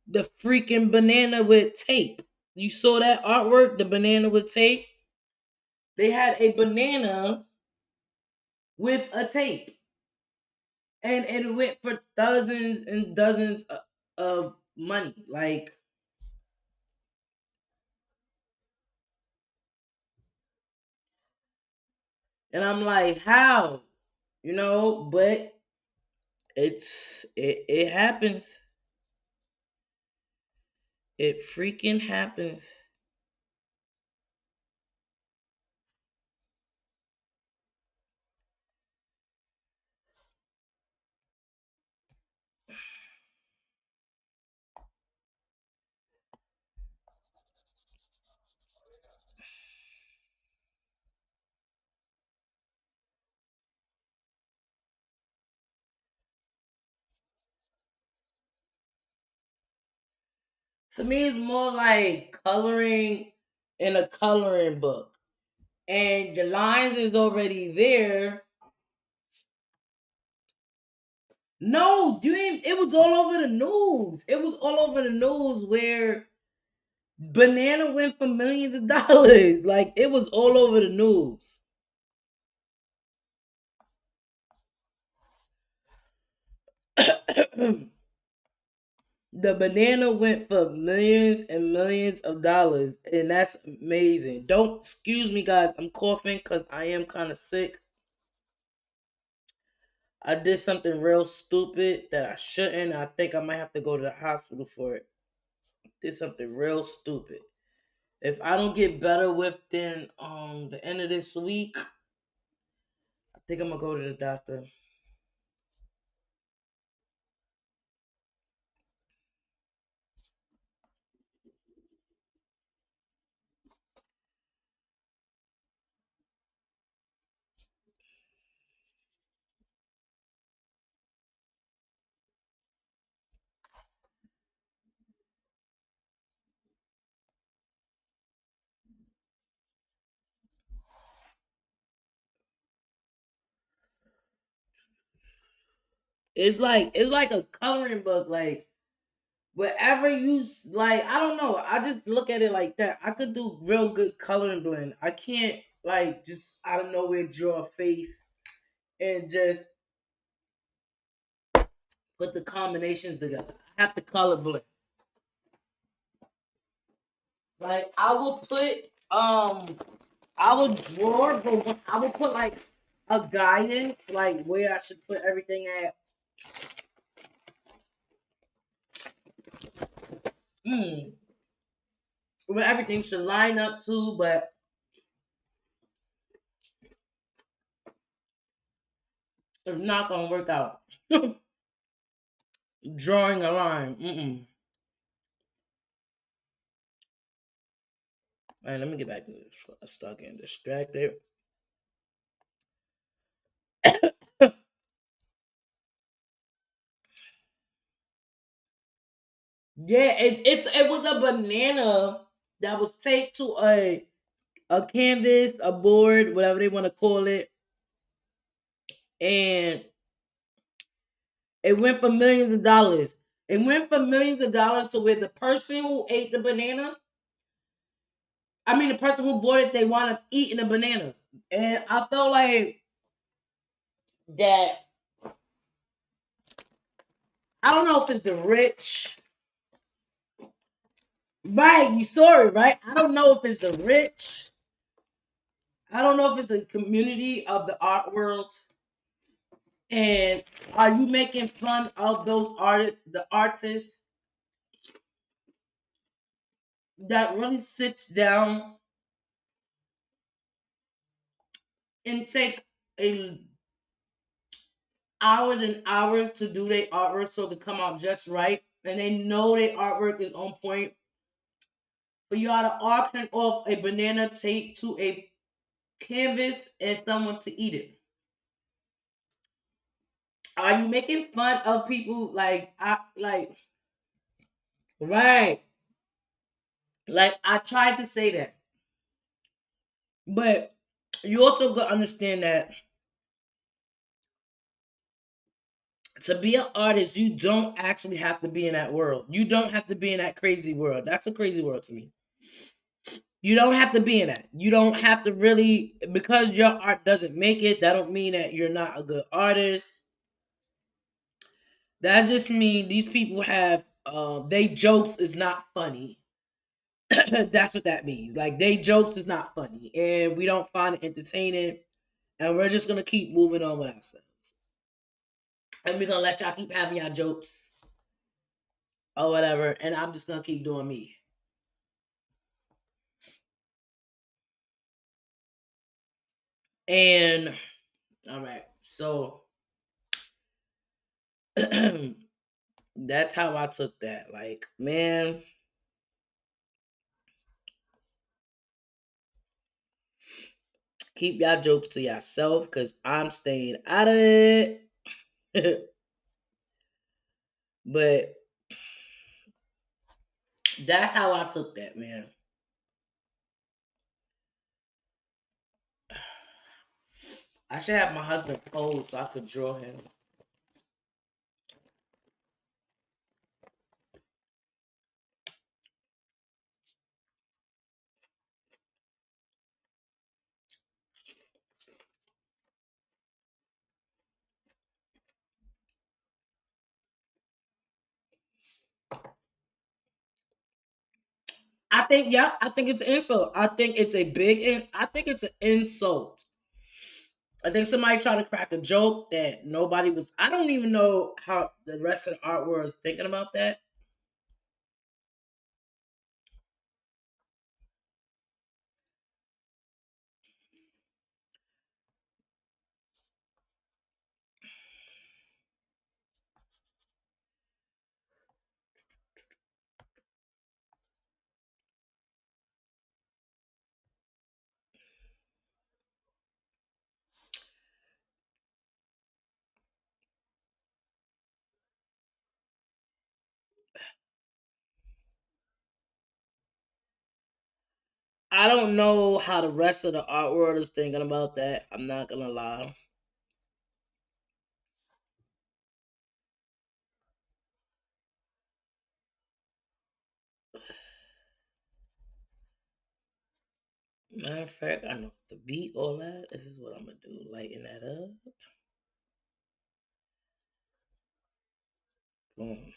the freaking banana with tape. You saw that artwork, the banana with tape. They had a banana with a tape, and it went for dozens and dozens of money. Like, and I'm like, how? But it happens. It freaking happens. To me, it's more like coloring in a coloring book, and the lines is already there. No, it was all over the news. It was all over the news where banana went for millions of dollars. Like, it was all over the news. The banana went for millions and millions of dollars, and that's amazing. Don't excuse me, guys. I'm coughing because I am kind of sick. I did something real stupid that I shouldn't. I think I might have to go to the hospital for it. Did something real stupid. If I don't get better within the end of this week, I think I'm gonna go to the doctor. It's like a coloring book. Like, whatever like, I don't know. I just look at it like that. I could do real good coloring blend. I can't like just out of nowhere draw a face and just put the combinations together. I have to color blend. Like, I will draw, but I will put like a guidance, like where I should put everything at. Hmm, where everything should line up to, but it's not gonna work out. Drawing a line. Mm-mm. All right, let me get back to this. I start getting distracted. Yeah, it was a banana that was taped to a canvas, a board, whatever they want to call it, and it went for millions of dollars. It went for millions of dollars to where the person who ate the banana, I mean, the person who bought it, they wound up eating the banana, and I felt like that. I don't know if it's the rich, right? You saw it, right? I don't know if it's the rich. I don't know if it's the community of the art world. And are you making fun of the artists that really sits down and take a hours and hours to do their artwork so to come out just right, and they know their artwork is on point for y'all to auction off a banana taped to a canvas and someone to eat it? Are you making fun of people like I like right? Like, I tried to say that, but you also got to understand that to be an artist, you don't actually have to be in that world. You don't have to be in that crazy world. That's a crazy world to me. You don't have to be in that. You don't have to really, because your art doesn't make it. That don't mean that you're not a good artist. That just mean these people have They jokes is not funny. That's what that means. Like they jokes is not funny, and we don't find it entertaining, and we're just gonna keep moving on with ourselves, and we're gonna let y'all keep having y'all jokes or whatever, and I'm just gonna keep doing me. And all right, so that's how I took that. Like, man, keep y'all jokes to yourself because I'm staying out of it. But that's how I took that, man. I should have my husband pose so I could draw him. I think, yeah, I think it's an insult. I think it's a I think it's an insult. I think somebody tried to crack a joke that nobody was. I don't even know how the rest of the art world is thinking about that. I don't know how the rest of the art world is thinking about that. I'm not gonna lie. Matter of fact, I know the beat, all that. This is what I'm gonna do. Lighten that up. Boom.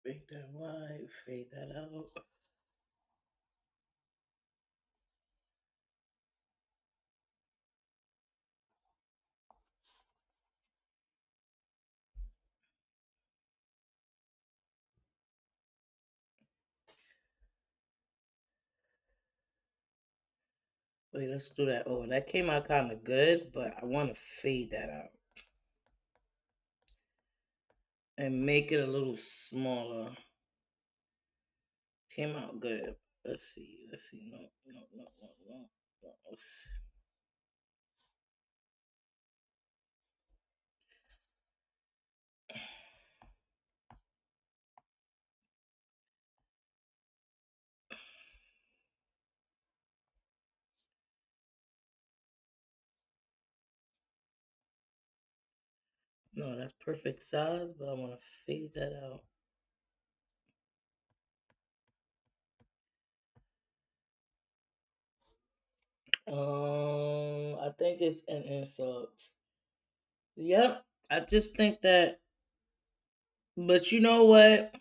Make that wide. Fade that out. Wait, let's do that. Oh, that came out kind of good, but I want to fade that out and make it a little smaller. Came out good. Let's see. Let's see. No, no, no, no, no. No, no, that's perfect size, but I want to fade that out. I think it's an insult. Yep, I just think that. But you know what?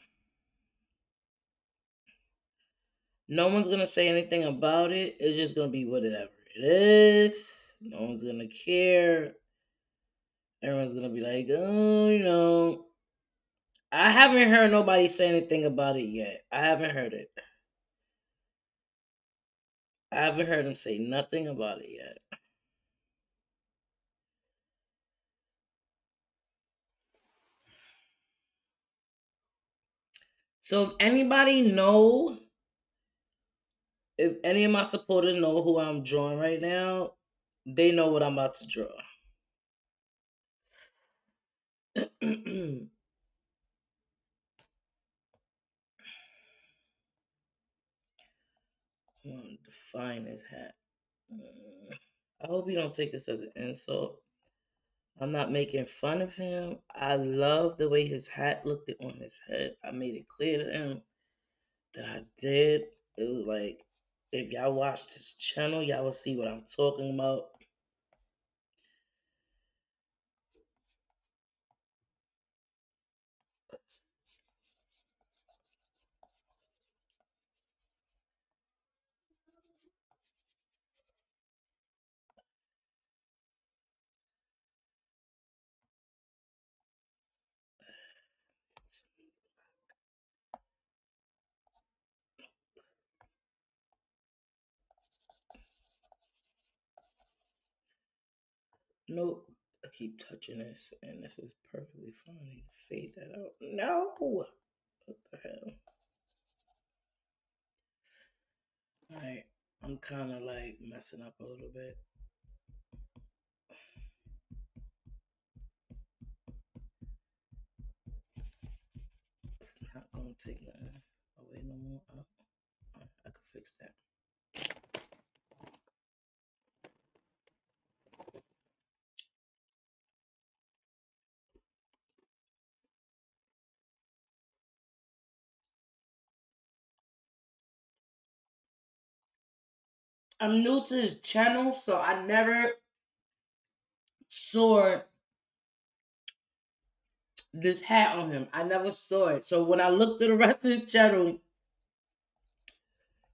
No one's gonna say anything about it. It's just gonna be whatever it is. No one's gonna care. Everyone's gonna be like, oh, I haven't heard nobody say anything about it yet. I haven't heard it. I haven't heard him say nothing about it yet. So if anybody know, if any of my supporters know who I'm drawing right now, they know what I'm about to draw. I want to define his hat. I hope you don't take this as an insult. I'm not making fun of him. I love the way his hat looked on his head. I made it clear to him that I did. It was like, if y'all watched his channel, y'all will see what I'm talking about. Nope. I keep touching this, and this is perfectly fine. Fade that out. No! What the hell? Alright. I'm kind of like messing up a little bit. It's not going to take nothing away no more. I can fix that. I'm new to his channel, so I never saw this hat on him. I never saw it. So when I looked at the rest of his channel,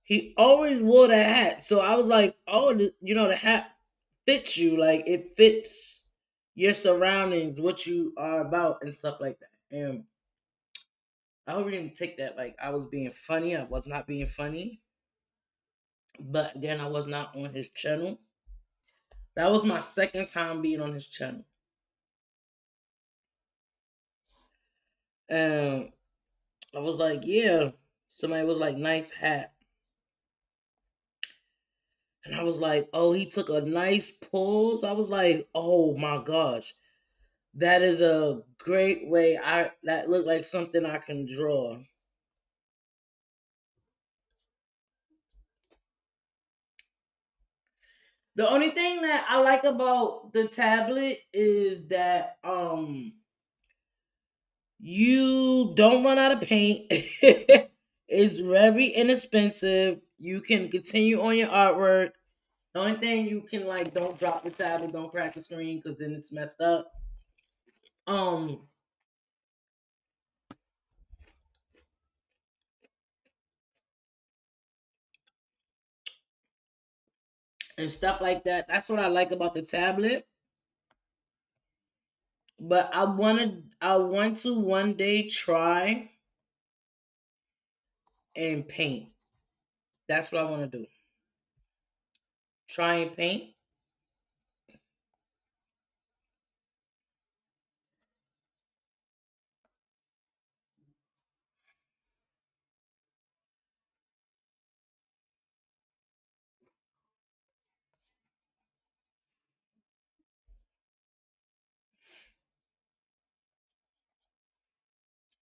he always wore that hat. So I was like, oh, the hat fits you. Like, it fits your surroundings, what you are about, and stuff like that. And I hope you didn't take that like I was being funny. I was not being funny. But again, I was not on his channel. That was my second time being on his channel. And I was like, yeah. Somebody was like, nice hat. And I was like, oh, he took a nice pose. I was like, oh my gosh. That is a great way. That looked like something I can draw. The only thing that I like about the tablet is that you don't run out of paint. It's very inexpensive. You can continue on your artwork. The only thing you can like, don't drop the tablet, don't crack the screen because then it's messed up. Um and stuff like that. That's what I like about the tablet. But I want to one day try and paint. That's what I want to do. Try and paint.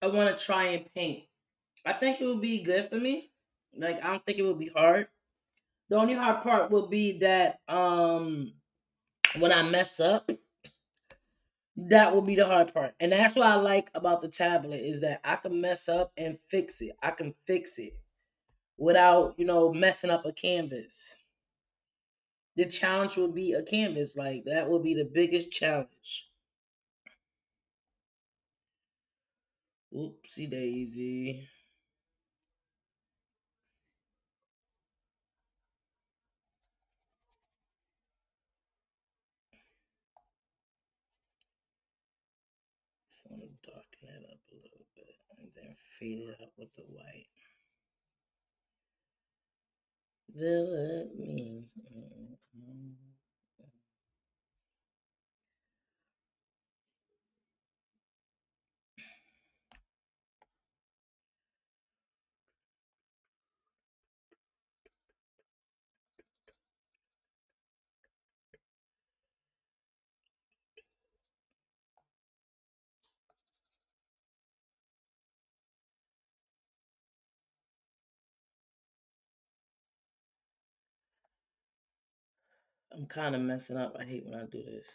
I want to try and paint. I think it would be good for me. Like, I don't think it would be hard. The only hard part will be that when I mess up, that will be the hard part. And that's what I like about the tablet is that I can mess up and fix it. I can fix it without, messing up a canvas. The challenge will be a canvas. Like, that will be the biggest challenge. Oopsie daisy. Just want to darken it up a little bit and then fade it out with the white. Let me. I'm kind of messing up. I hate when I do this.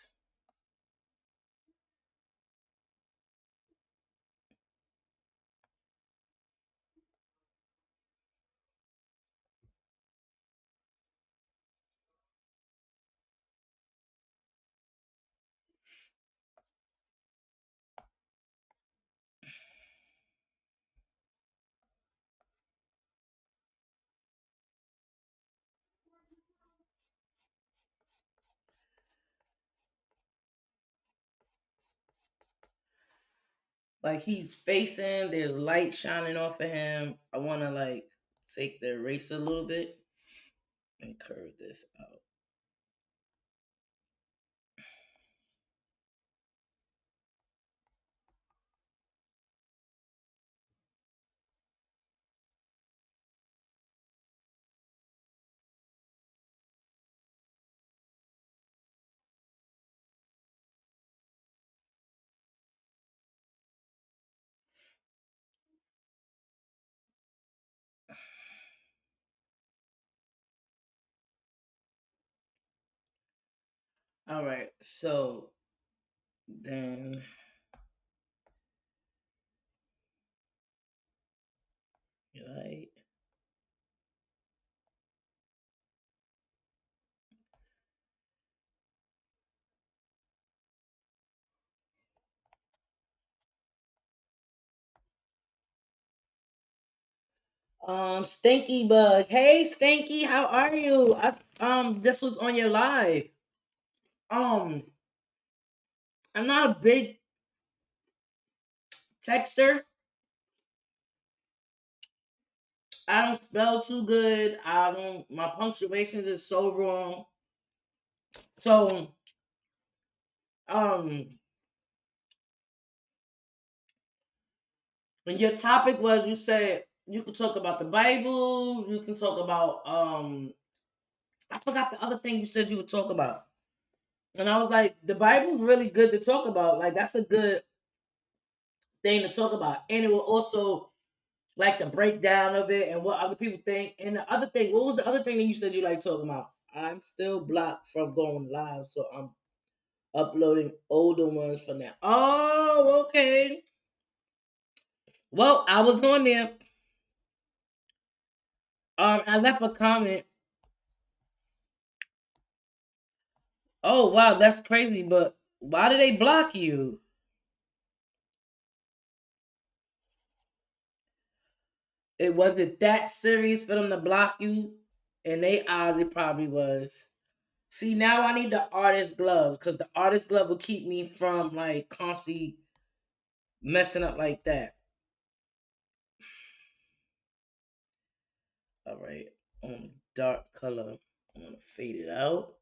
Like he's facing, there's light shining off of him. I want to like take the eraser a little bit and curve this out. All right, so then light. Stinky Bug. Hey, Stinky, how are you? This was on your live. Um, I'm not a big texter. I don't spell too good. I don't. My punctuations is so wrong. So, um, and your topic was you said you could talk about the Bible. You can talk about I forgot the other thing you said you would talk about. And I was like, the Bible's really good to talk about. Like that's a good thing to talk about. And it will also like the breakdown of it and what other people think. And the other thing, what was the other thing that you said you like talking about? I'm still blocked from going live, so I'm uploading older ones for now. Oh, okay. Well, I was on there. I left a comment. Oh wow, that's crazy. But why did they block you? It wasn't that serious for them to block you. In their eyes, it probably was. See, now I need the artist gloves because the artist glove will keep me from like constantly messing up like that. All right, on dark color, I'm gonna fade it out.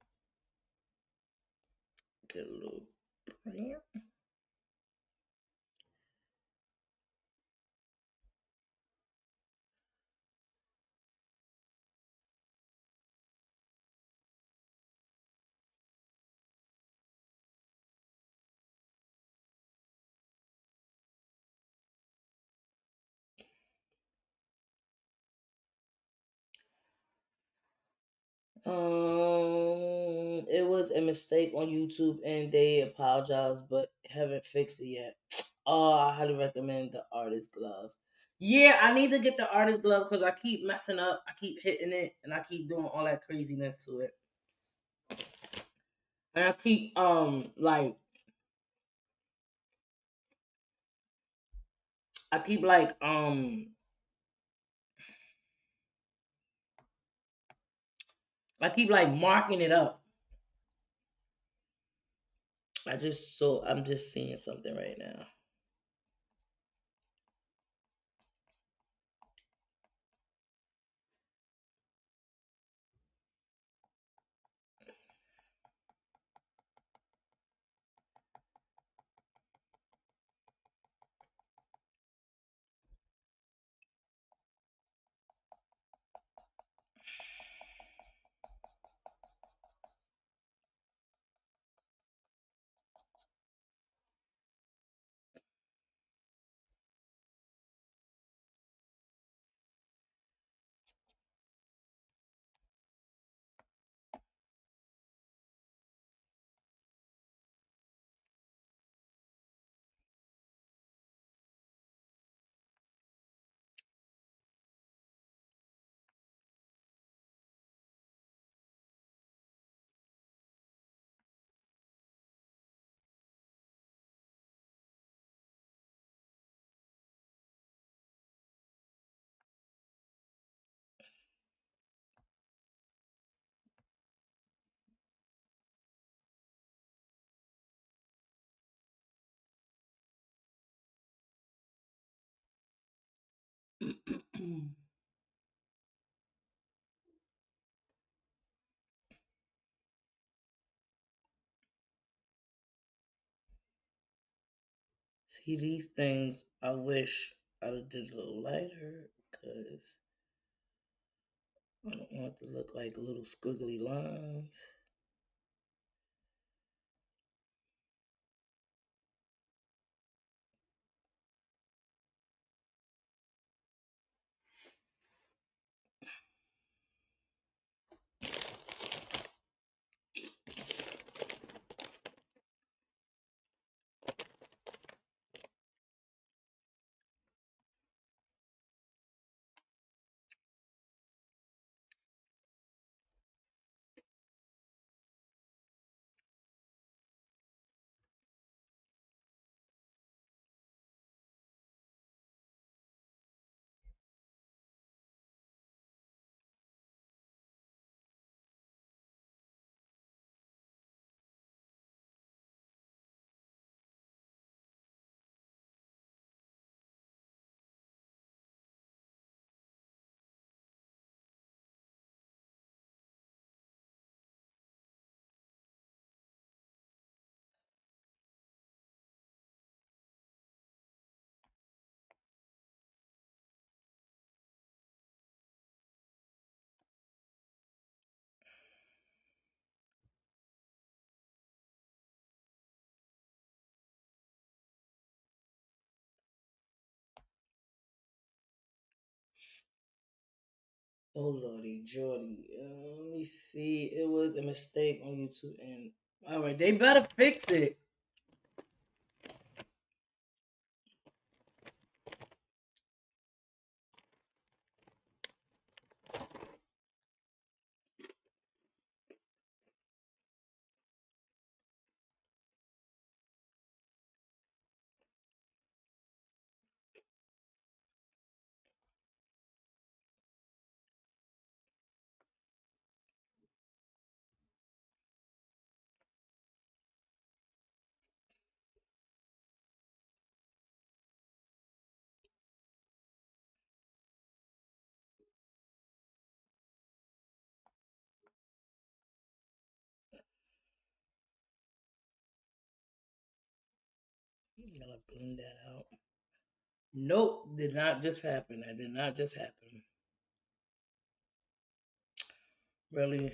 Get a little brand. It was a mistake on YouTube and they apologized, but haven't fixed it yet. Oh, I highly recommend the artist glove. Yeah, I need to get the artist glove because I keep messing up. I keep hitting it and I keep doing all that craziness to it. And I keep like I keep like I keep like marking it up. I'm just seeing something right now. See, these things, I wish I'd have did a little lighter because I don't want it to look like little squiggly lines. Oh lordy, Jordy. Let me see. It was a mistake on YouTube, and all right, they better fix it. Gotta blend that out. Nope, did not just happen. That did not just happen. Really.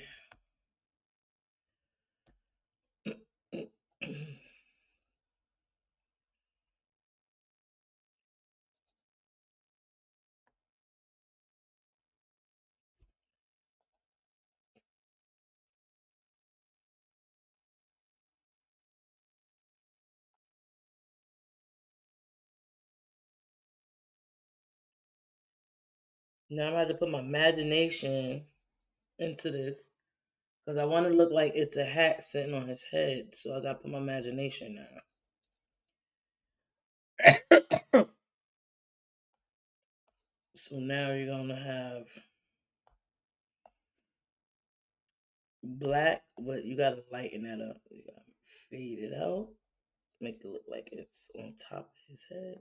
Now I'm about to put my imagination into this because I want to look like it's a hat sitting on his head. So I got to put my imagination now. So now you're gonna have black, but you gotta lighten that up. You gotta fade it out, make it look like it's on top of his head.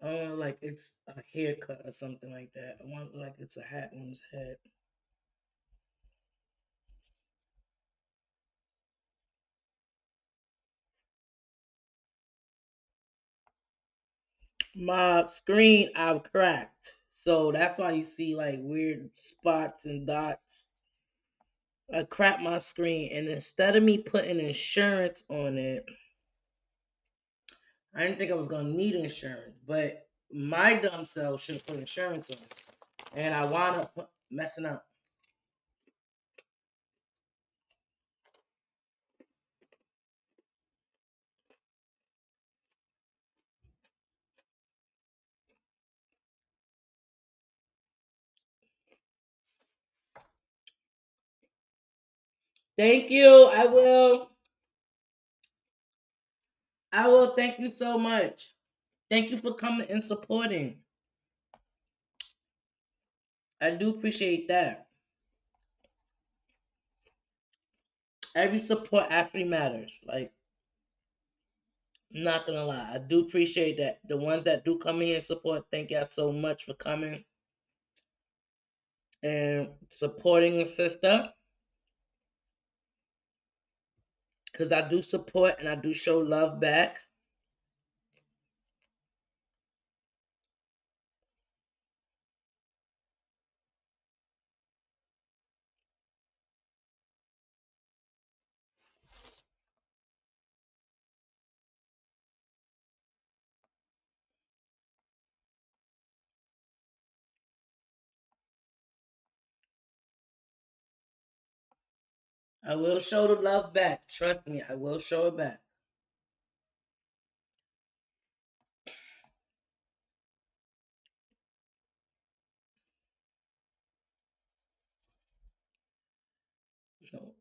I don't want like it's a haircut or something like that. I want like it's a hat on his head. My screen I've cracked. So that's why you see like weird spots and dots. I cracked my screen and instead of me putting insurance on it, I didn't think I was gonna need insurance, but my dumb self should have put insurance on it. And I wound up messing up. Thank you. I will. I will. Thank you so much. Thank you for coming and supporting. I do appreciate that. Every support actually matters. Like, I'm not gonna lie, I do appreciate that. The ones that do come here and support, thank y'all so much for coming and supporting a sister. Cause I do support and I do show love back. I will show the love back. Trust me, I will show it back. No.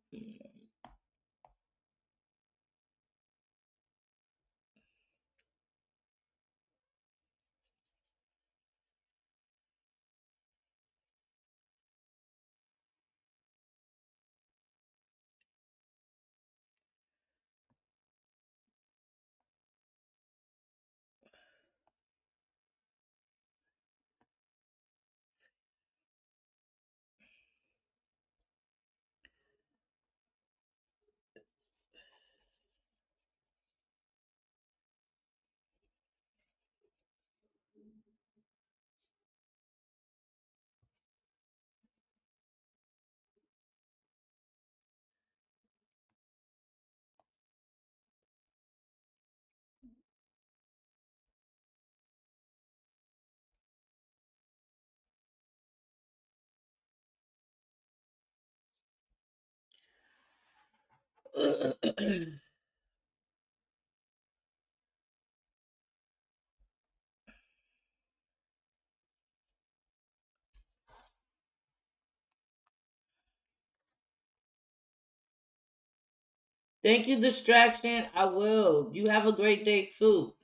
Thank you, distraction. I will. You have a great day too.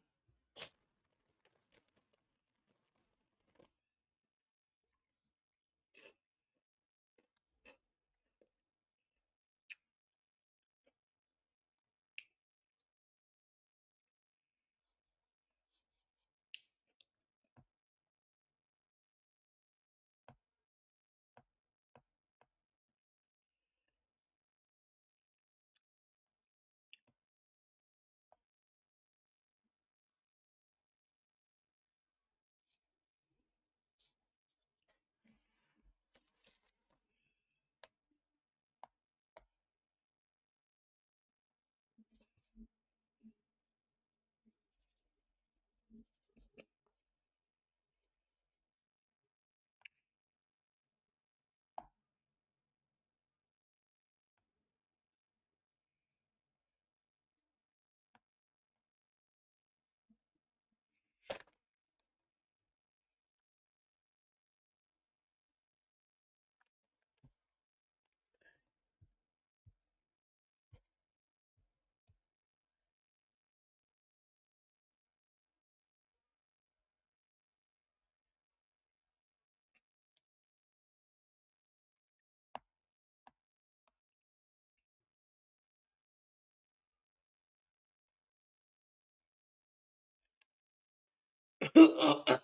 Let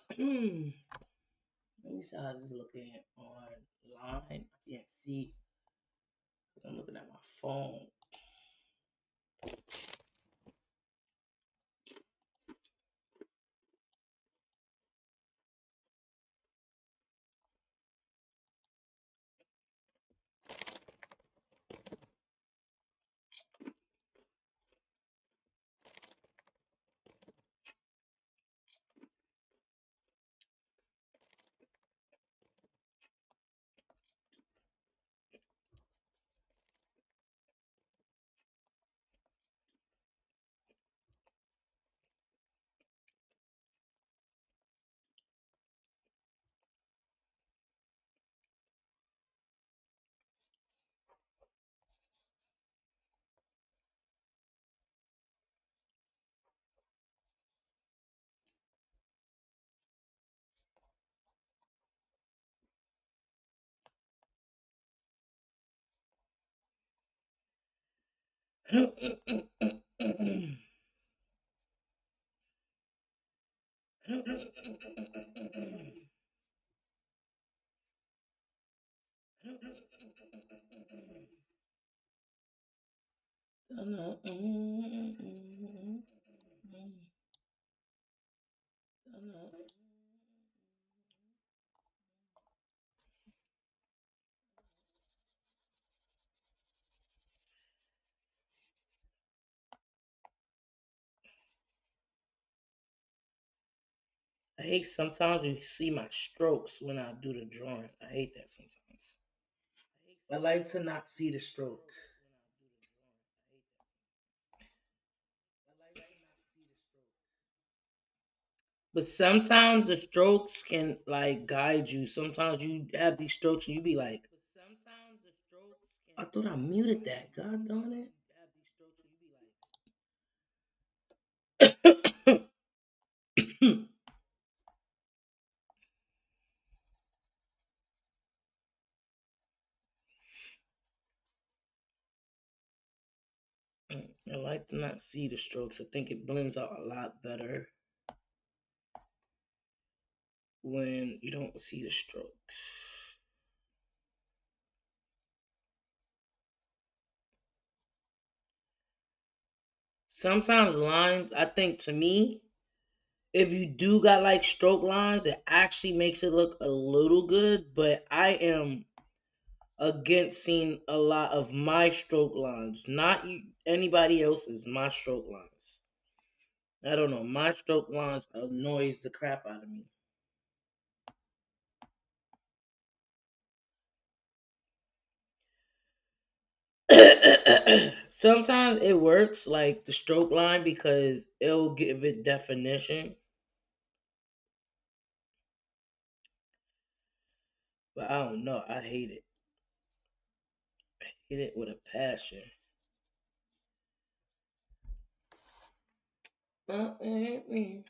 me see how this is looking online. I can't see. I'm looking at my phone. I hate sometimes you see my strokes when I do the drawing. I hate that sometimes. I like to not see the strokes. But sometimes the strokes can like guide you. Sometimes you have these strokes and you be like, I thought I muted that. God darn it. I like to not see the strokes. I think it blends out a lot better when you don't see the strokes. Sometimes lines, I think to me, if you do got like stroke lines, it actually makes it look a little good. But I am against seeing a lot of my stroke lines, not anybody else's. My stroke lines. I don't know. My stroke lines annoys the crap out of me. Sometimes it works like the stroke line because it'll give it definition. But I don't know. I hate it. I hate it with a passion. Mm.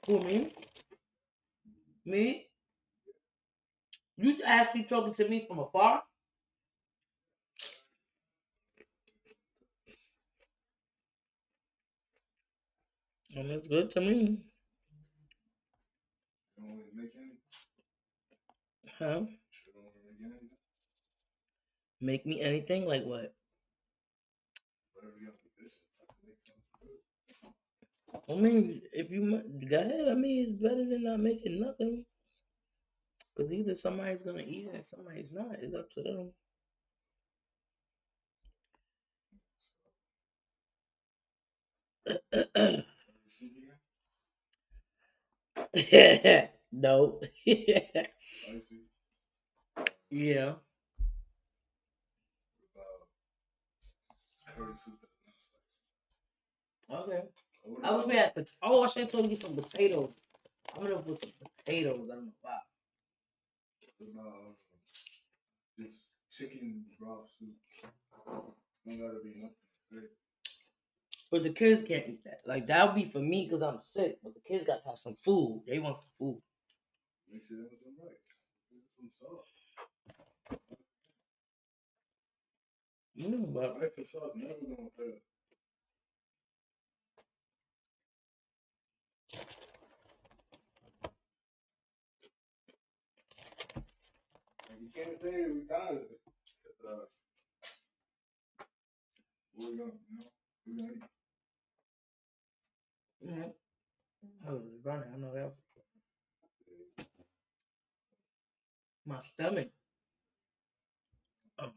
Who me? Me? You actually talking to me from afar? And that's good to me. You don't really make any. Huh? You don't really make anything. Make me anything like what? Whatever you got to dish, I can make something good. I mean, if you go ahead, I mean, it's better than not making nothing. Because either somebody's gonna eat it and somebody's not. It's up to them. Recipe, No. spicy. Yeah. What about curry soup that's not spicy? Okay. Or what I wish we about had oh, I should have told you some potatoes. I'm gonna put some potatoes. I don't know why. what about just chicken broth soup? Don't gotta be nothing crazy. But the kids can't eat that. Like that would be for me because I'm sick. But the kids got to have some food. They want some food. Mix it in with some rice, some sauce. But Rice and sauce never gonna fail. Like you can't say we tired of it. 'Cause, what we gonna, we gonna eat. mm, I was running. I know that. My stomach. Oh.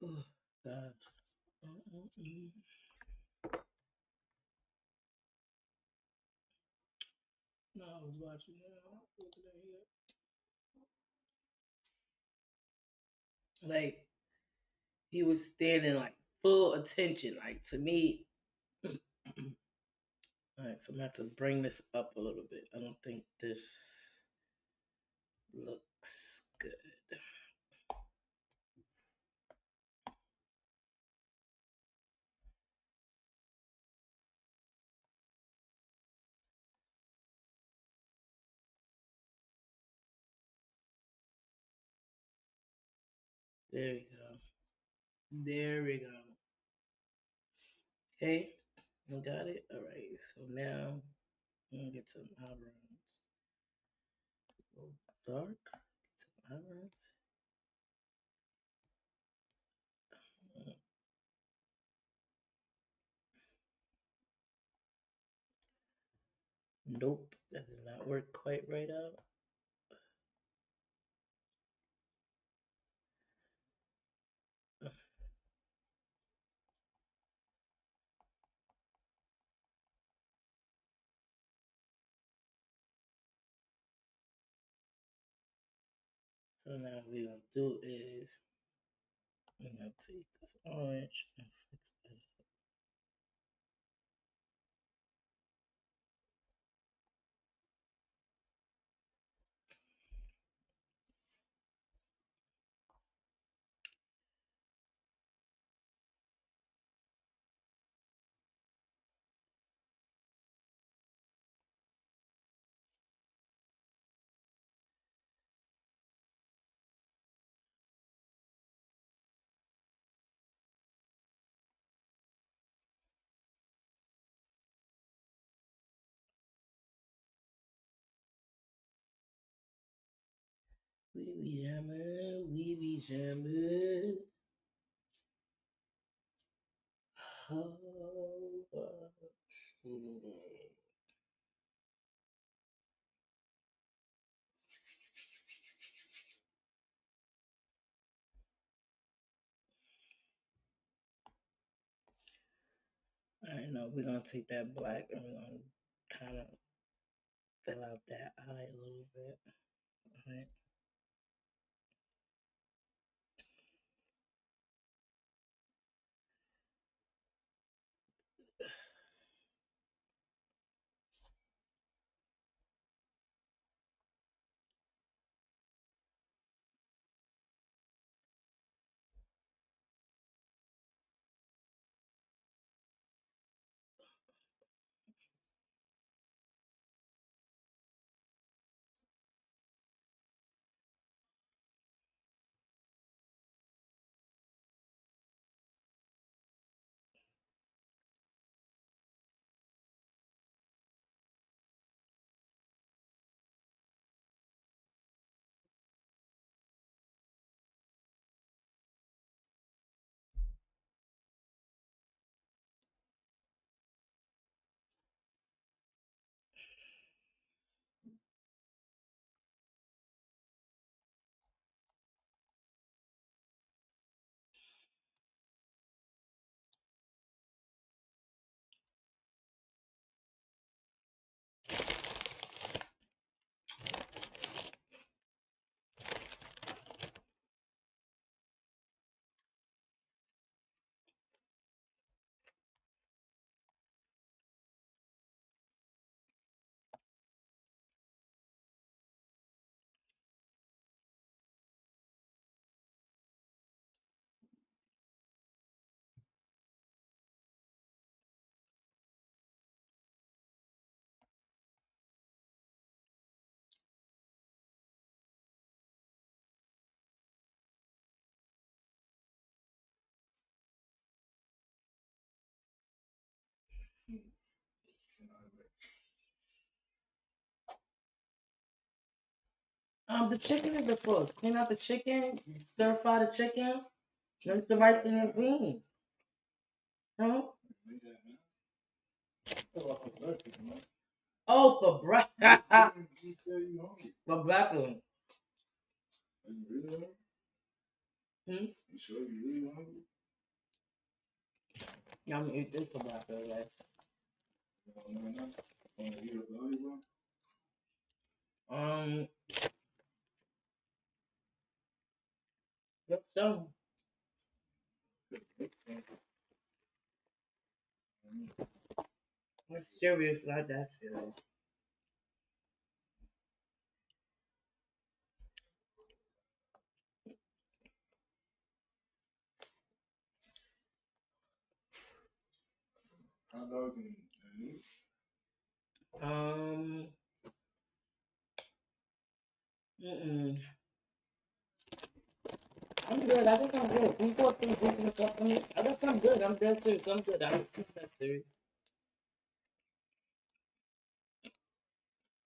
Oh, gosh. Mm-mm-mm. No, I was watching that. Looking at here. Like he was standing like full attention. Like to me. All right, so I'm gonna have to bring this up a little bit. I don't think this looks good. There we go. There we go. Okay, you got it. All right. So now I'm gonna get some eyebrows. Go dark. Get some eyebrows. Nope, that did not work quite right out. So now what we're gonna do is we're gonna take this orange and fix that. We be jamming, we be jamming. Oh, And we're gonna take that black and we're gonna kind of fill out that eye a little bit. All right. The chicken is the first. Clean out the chicken, stir fry the chicken, make the rice and the beans. Huh? Oh, for breakfast. You said you hungry. For breakfast. Are you really hungry? Hmm? You sure you really hungry? Yeah, I'm gonna eat this for breakfast, guys. No, no, no. Want to eat a lollipop? Um, what's some? It's serious, not that serious. Hot dogs and meat? Um, mm-mm. I'm good. I think I'm good. Can you put some juice in the cup for me? I think I'm good. I'm dead serious. I'm good. I'm dead serious.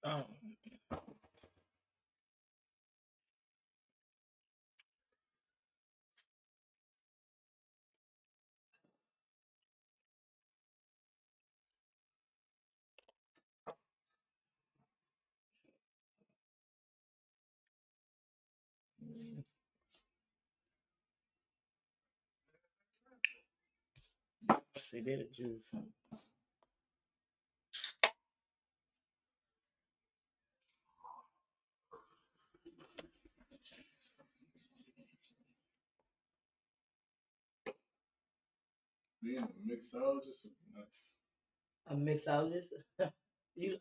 Um, let's see, they're the juice. Being a mixologist would be nice. A mixologist.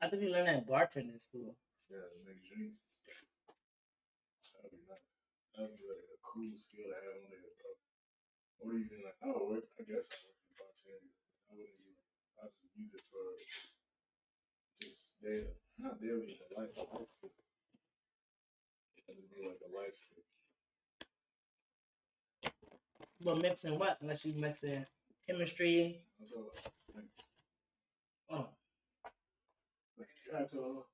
I think you learned that in bartending school. Yeah, to make drinks and stuff. That'd be nice. That'd be like a cool skill to have on there, bro. Or even like, I would work, I guess I work in bartending. I wouldn't even, I just use it for just daily, not daily, but life skill. It'd be like a life skill. But mixing what? Unless you mixing chemistry. That's all. Like, Oh, alcohol.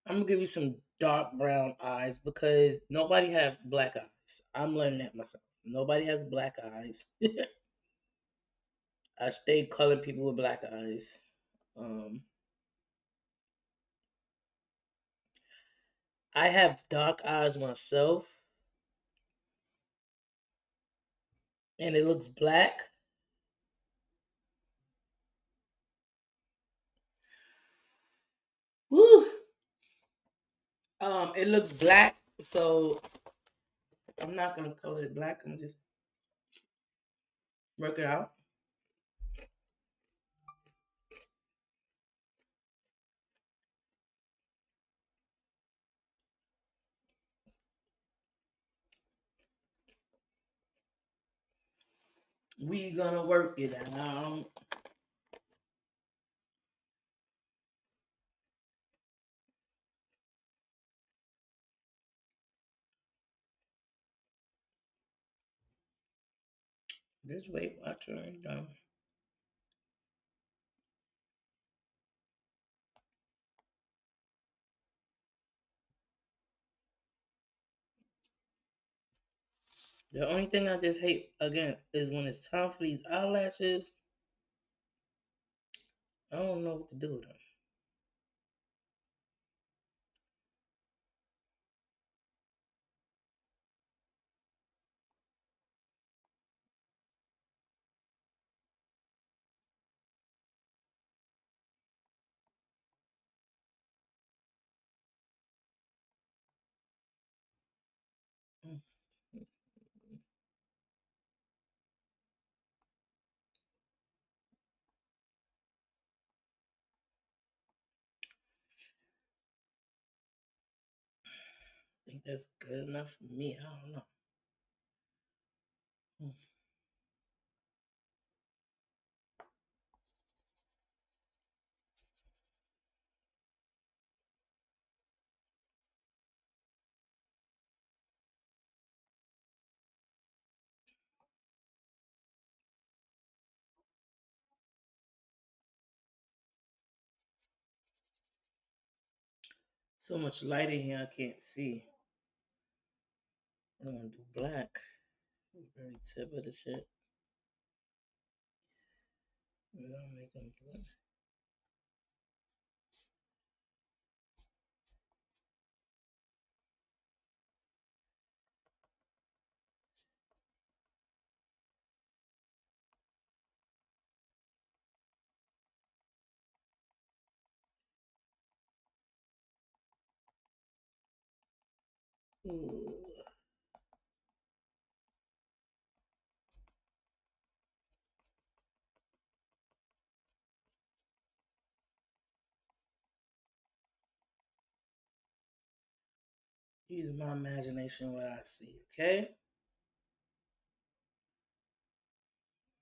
I'm gonna give you some dark brown eyes because nobody have black eyes. I'm learning that myself. Nobody has black eyes. I stayed coloring people with black eyes. Um, I have dark eyes myself, and it looks black. Woo! It looks black, so I'm not gonna color it black. I'm gonna just work it out. We gonna work it out. Just wait, my turn. The only thing I just hate again is when it's time for these eyelashes. I don't know what to do with them. Mm. I think that's good enough for me. I don't know. Mm. So much light in here, I can't see. I'm gonna do black. Very tip of the shit. We're gonna make them blue. Ooh. Use my imagination what I see, okay?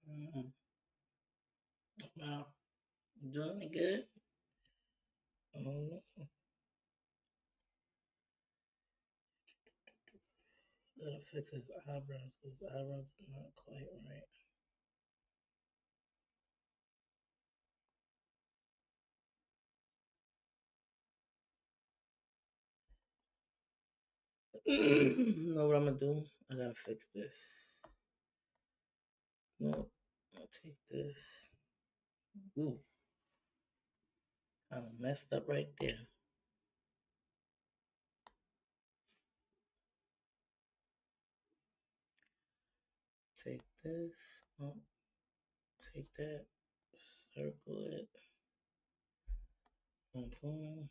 Mm. Wow. Doing it good? Oh, gotta fix his eyebrows because his eyebrows are not quite right. Know what I'm gonna do? I gotta fix this. No, I'll take this. Ooh, I messed up right there. Take this. Oh, take that. Circle it. Boom, boom.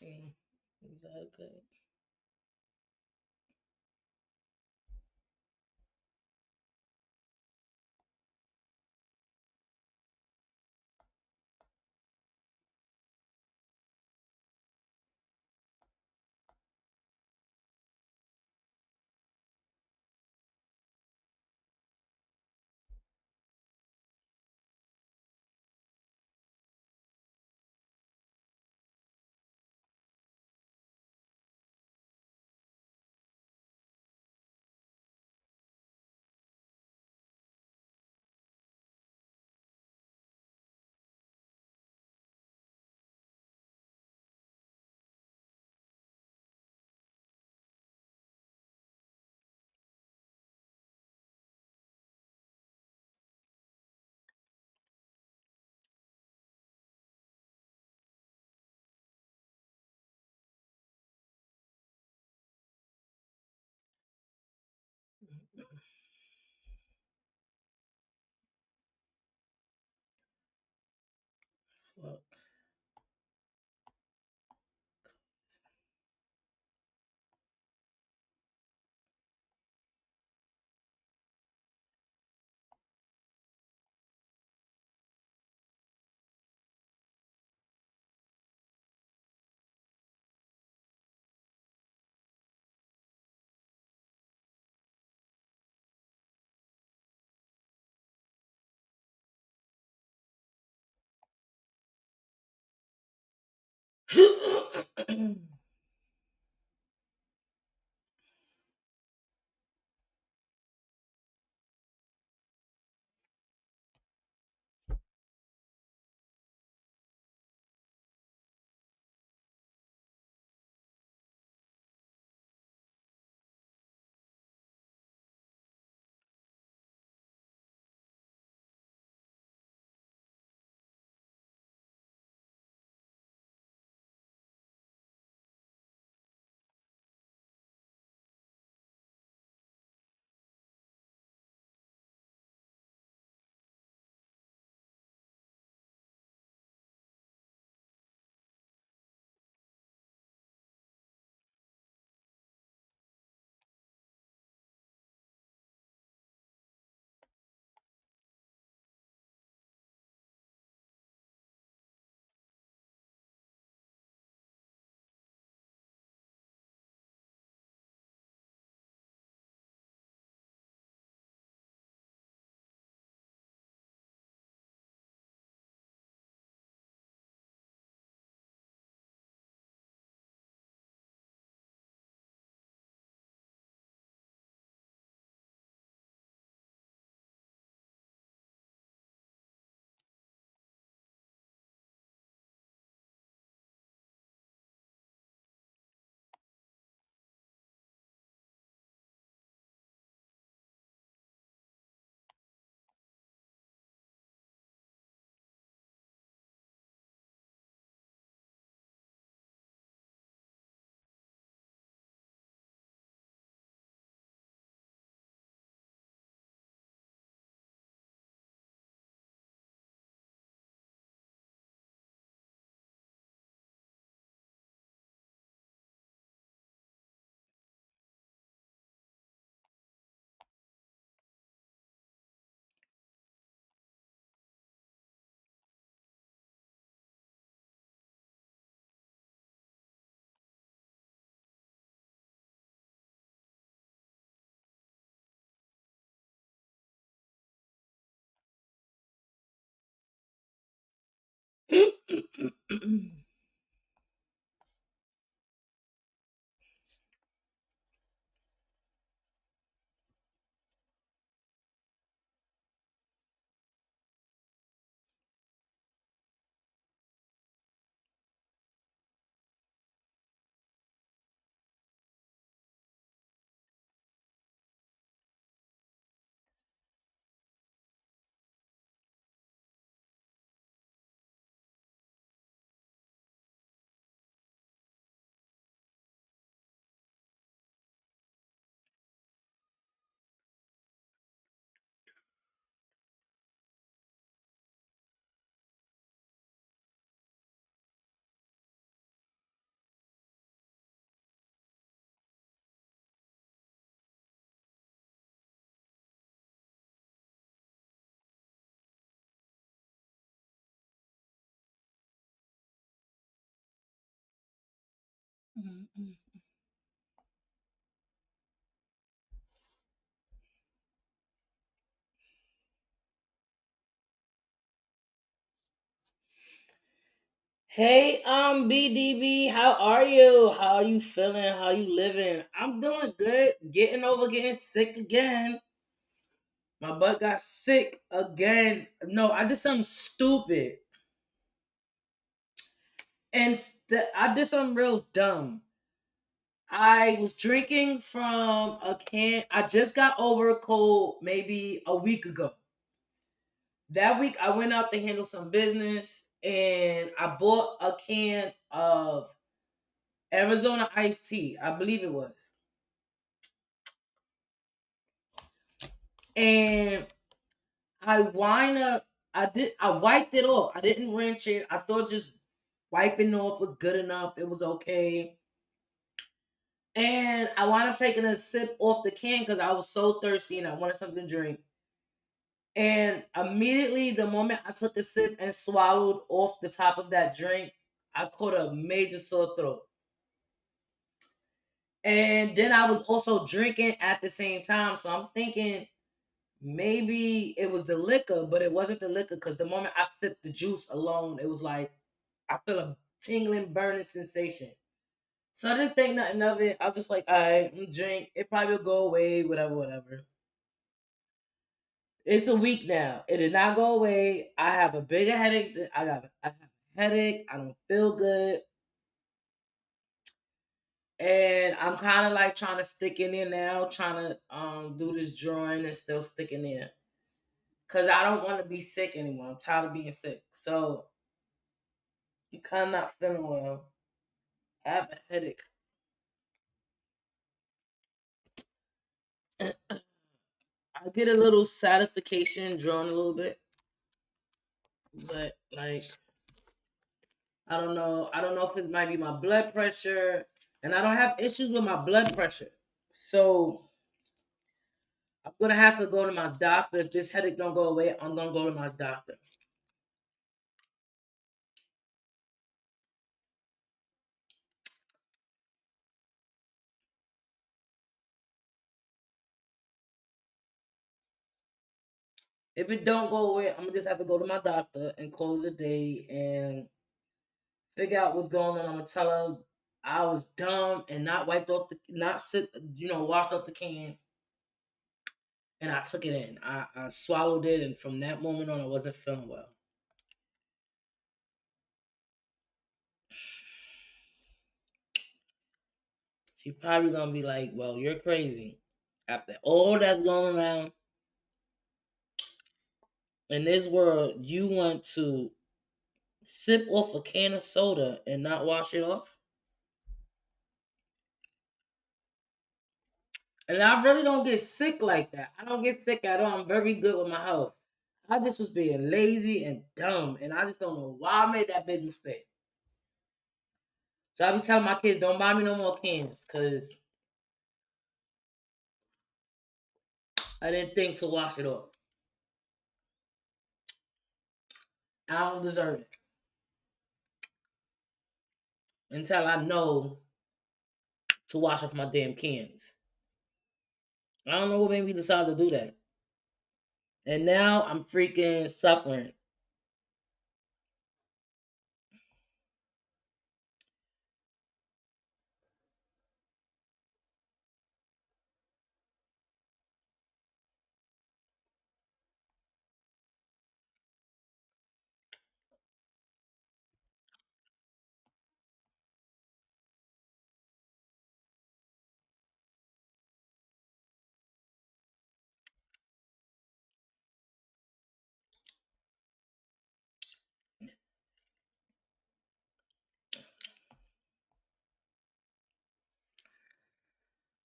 See, is that good? Fuck. Hey, BDB, how are you? How are you feeling? How you living? I'm doing good. Getting over getting sick again. My butt got sick again. No, I did something stupid. I did something real dumb. I was drinking from a can. I just got over a cold maybe a week ago. That week, I went out to handle some business and I bought a can of Arizona iced tea. I believe it was. And I wind up, I wiped it off. I didn't rinse it. I thought just wiping off was good enough. It was okay. And I wound up taking a sip off the can because I was so thirsty and I wanted something to drink. And immediately, the moment I took a sip and swallowed off the top of that drink, I caught a major sore throat. And then I was also drinking at the same time. So I'm thinking maybe it was the liquor, but it wasn't the liquor because the moment I sipped the juice alone, it was like I feel a tingling, burning sensation. So I didn't think nothing of it. I was just like, all right, drink. It probably will go away, whatever, whatever. It's a week now. It did not go away. I have a bigger headache. I have a headache. I don't feel good. And I'm kind of like trying to stick in there now, trying to do this drawing and still stick in there. Cause I don't want to be sick anymore. I'm tired of being sick. So I'm kind of not feeling well. I have a headache. I get a little satisfaction drawing a little bit, but like I don't know. I don't know if it might be my blood pressure, and I don't have issues with my blood pressure. So I'm gonna have to go to my doctor. If this headache don't go away, I'm gonna go to my doctor. If it don't go away, I'm gonna just have to go to my doctor and call it a day and figure out what's going on. I'm gonna tell her I was dumb and not wiped off the, not sit, washed up the can, and I took it in. I swallowed it, and from that moment on, I wasn't feeling well. She probably gonna be like, "Well, you're crazy. After all that's going around in this world, you want to sip off a can of soda and not wash it off?" And I really don't get sick like that. I don't get sick at all. I'm very good with my health. I just was being lazy and dumb, and I just don't know why I made that big mistake. So I be telling my kids, don't buy me no more cans, cause I didn't think to wash it off. I don't deserve it until I know to wash off my damn cans. I don't know what made me decide to do that, and now I'm freaking suffering.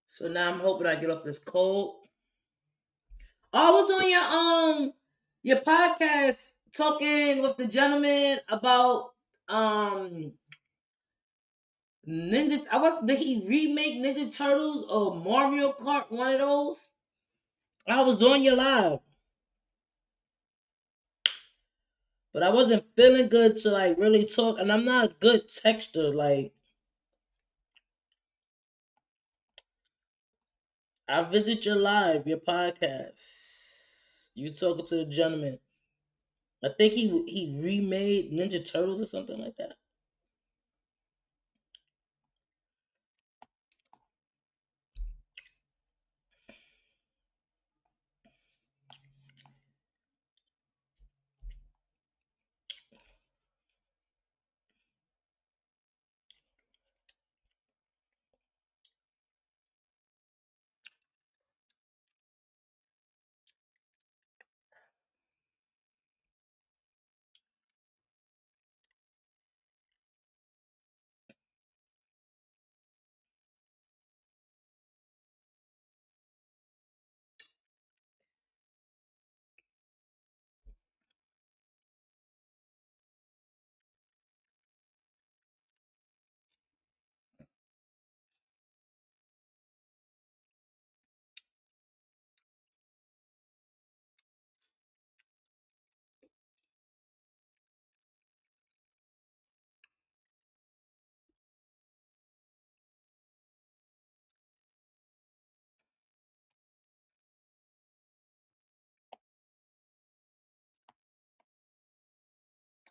So now I'm hoping I get off this cold. Oh, I was on your podcast talking with the gentleman about Ninja. I was Did he remake Ninja Turtles or Mario Kart? One of those. I was on your live, but I wasn't feeling good to like really talk, and I'm not a good texter. Like I visit your live, your podcast. You talking to the gentleman. I think he remade Ninja Turtles or something like that.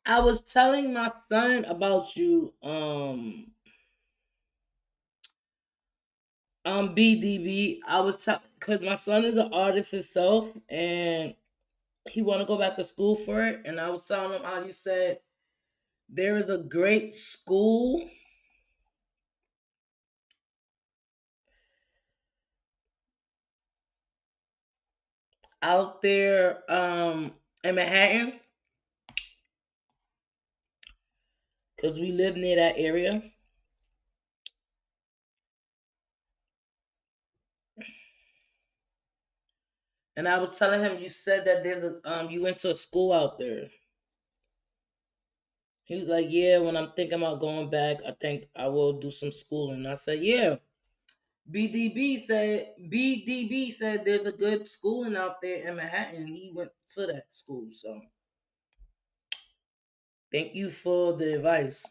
I was telling my son about you, BDB. I was because my son is an artist himself, and he want to go back to school for it. And I was telling him how you said there is a great school out there, in Manhattan, because we live near that area. And I was telling him you said that there's a you went to a school out there. He was like, "Yeah, when I'm thinking about going back, I think I will do some schooling." I said, "Yeah." BDB said there's a good schooling out there in Manhattan. He went to that school, so thank you for the advice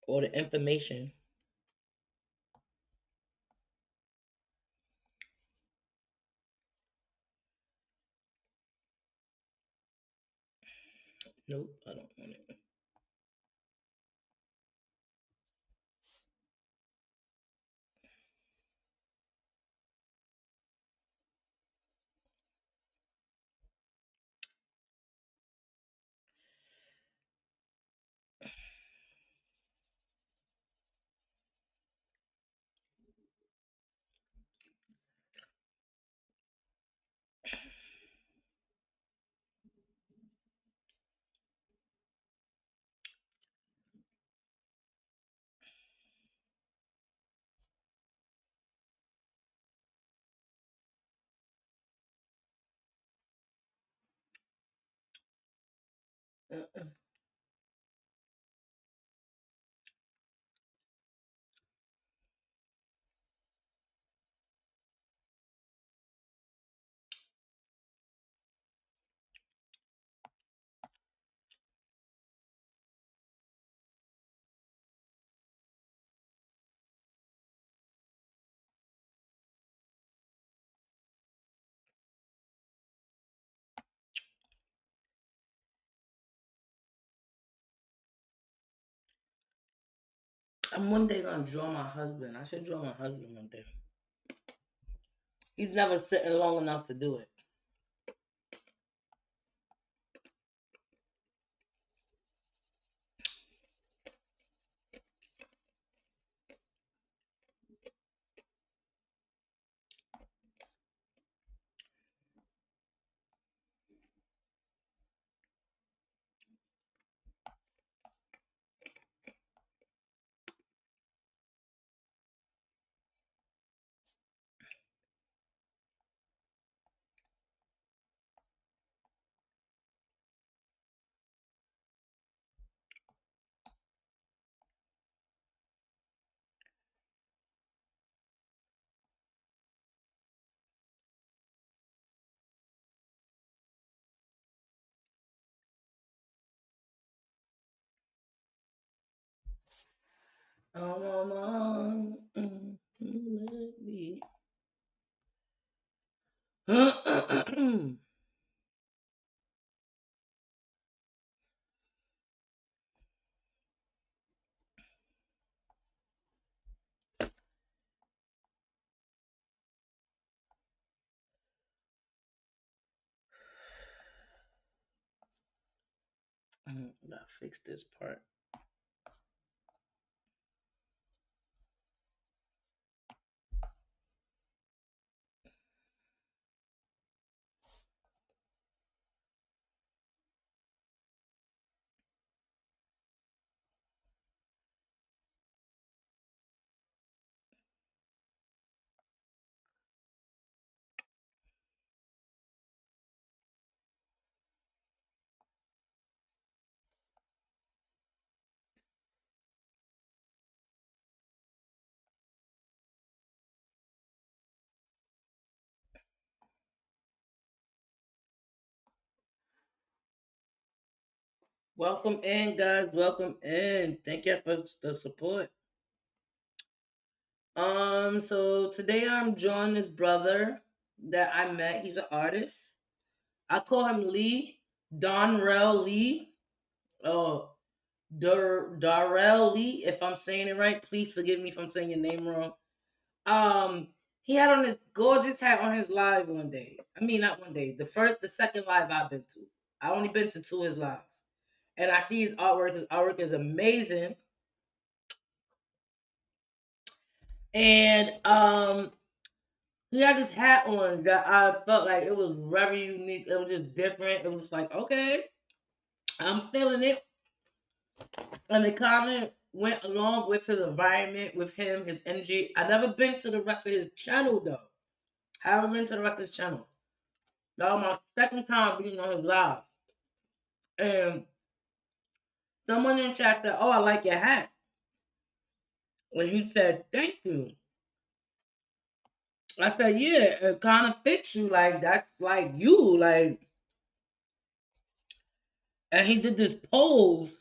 or the information. Nope, I don't want it. Uh-uh. I'm one day gonna draw my husband. I should draw my husband one day. He's never sitting long enough to do it. Oh, mama, let me. Gotta fix this part. Welcome in, guys. Welcome in. Thank you for the support. So today I'm joining this brother that I met. He's an artist. I call him Lee, Donrell Lee. Oh, Darrell Lee. If I'm saying it right, please forgive me if I'm saying your name wrong. Um, he had on this gorgeous hat on his live one day. I mean, not one day. The second live I've been to. I only been to two of his lives, and I see his artwork. His artwork is amazing, and he had this hat on that I felt like it was very unique. It was just different. It was just like, okay, I'm feeling it, and it kind of went along with his environment, with him, his energy. I never been to the rest of his channel though. I haven't been to the rest of his channel. That was my second time being on his live. And someone in chat said, "Oh, I like your hat." When he said, "Thank you," I said, "Yeah, it kind of fits you. Like that's like you." Like, and he did this pose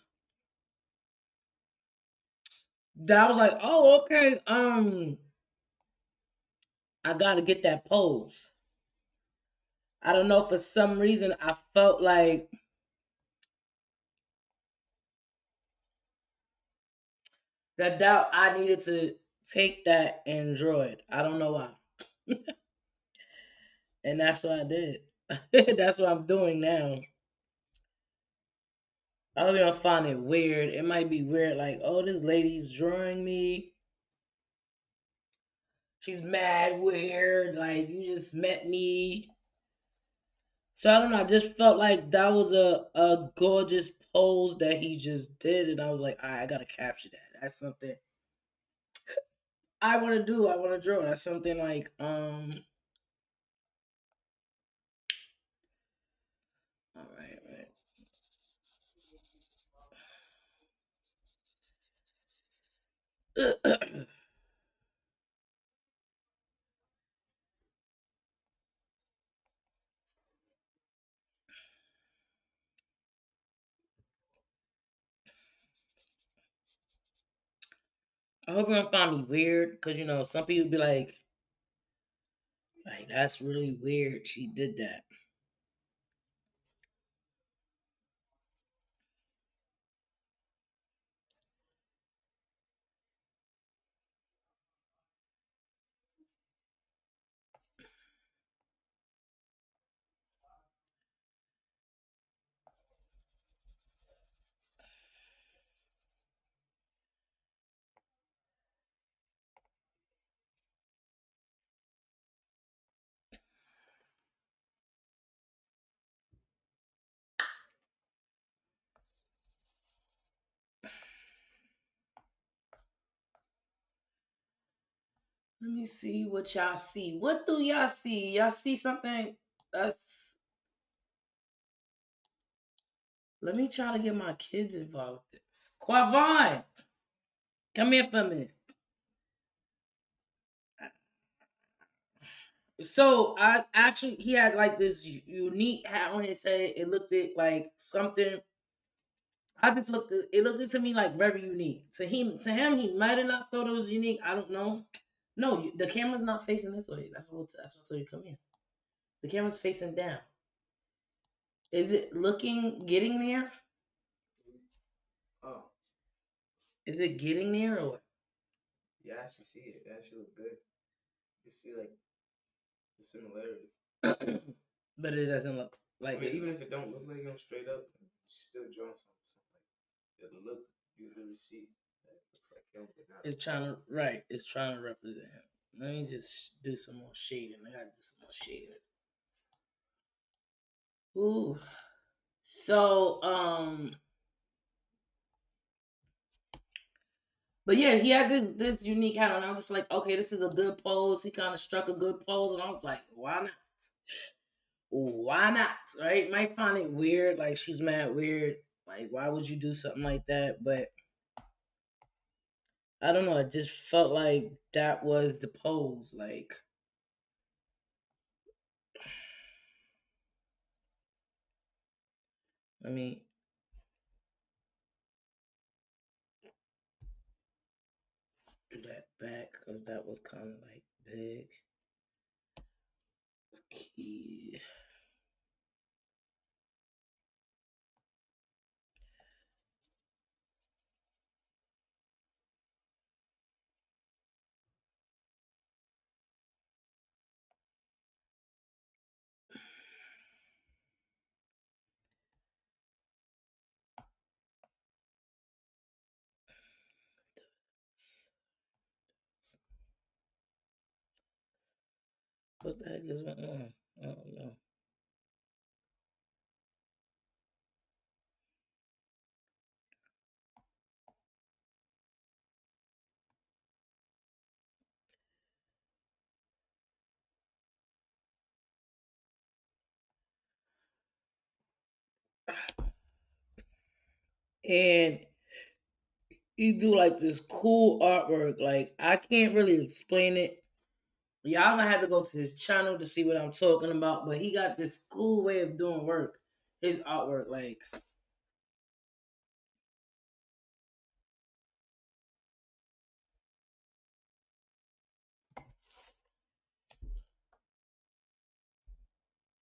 that I was like, "Oh, okay. I gotta get that pose." I don't know, for some reason I felt like that I needed to take that and draw it. I don't know why, and that's what I did. That's what I'm doing now. I don't even find it weird. It might be weird, like, oh, this lady's drawing me. She's mad weird. Like, you just met me. So I don't know. I just felt like that was a gorgeous pose that he just did, and I was like, I gotta capture that. That's something I want to do. I want to draw. That's something like All right, right. I hope you don't find me weird, because some people be like that's really weird. She did that. Let me see what y'all see. What do y'all see? Y'all see something that's. Let me try to get my kids involved with this. Quavon, come here for a minute. So I actually, he had like this unique hat on his head. It looked like something. I just looked. It looked to me like very unique. To him, he might have not thought it was unique. I don't know. No, the camera's not facing this way. That's what I told you. Come here. The camera's facing down. Is it getting there? Oh, is it getting there or what? Yeah, I actually see it. It actually look good. You see like the similarity. But it doesn't look like. I mean, even if it don't look like him straight up, you still drawing something like the look you really see that looks like him, but not. It's trying to right. It's trying to represent him. Let me just do some more shading. I gotta do some more shading. Ooh. So but yeah, he had this unique hat on. I was just like, okay, this is a good pose. He kind of struck a good pose, and I was like, why not? Why not? Right? Might find it weird, like she's mad weird. Like, why would you do something like that? But I don't know. It just felt like that was the pose. Like, let me do that back because that was kind of like big. Key. What the heck is going on? I don't know. And he do like this cool artwork. Like I can't really explain it. Y'all gonna have to go to his channel to see what I'm talking about. But he got this cool way of doing work. His artwork, like,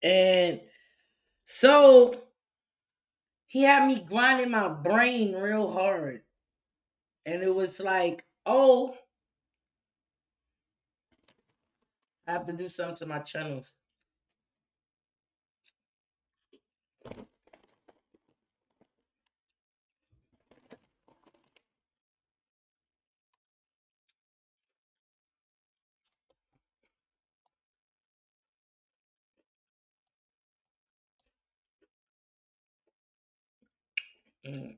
and so he had me grinding my brain real hard, and it was like, oh, I have to do something to my channels. Mm.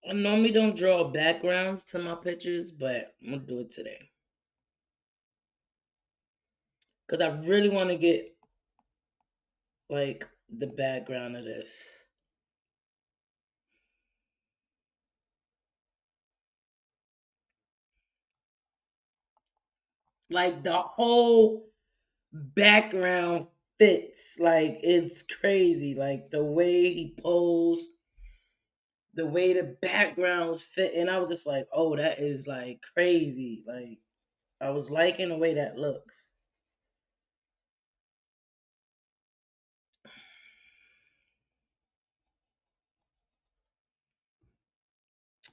I normally don't draw backgrounds to my pictures, but I'm gonna do it today because I really want to get like the background of this, like the whole background fits. Like it's crazy. Like the way he posed, the way the backgrounds fit, and I was just like, oh, that is like crazy. Like I was liking the way that looks.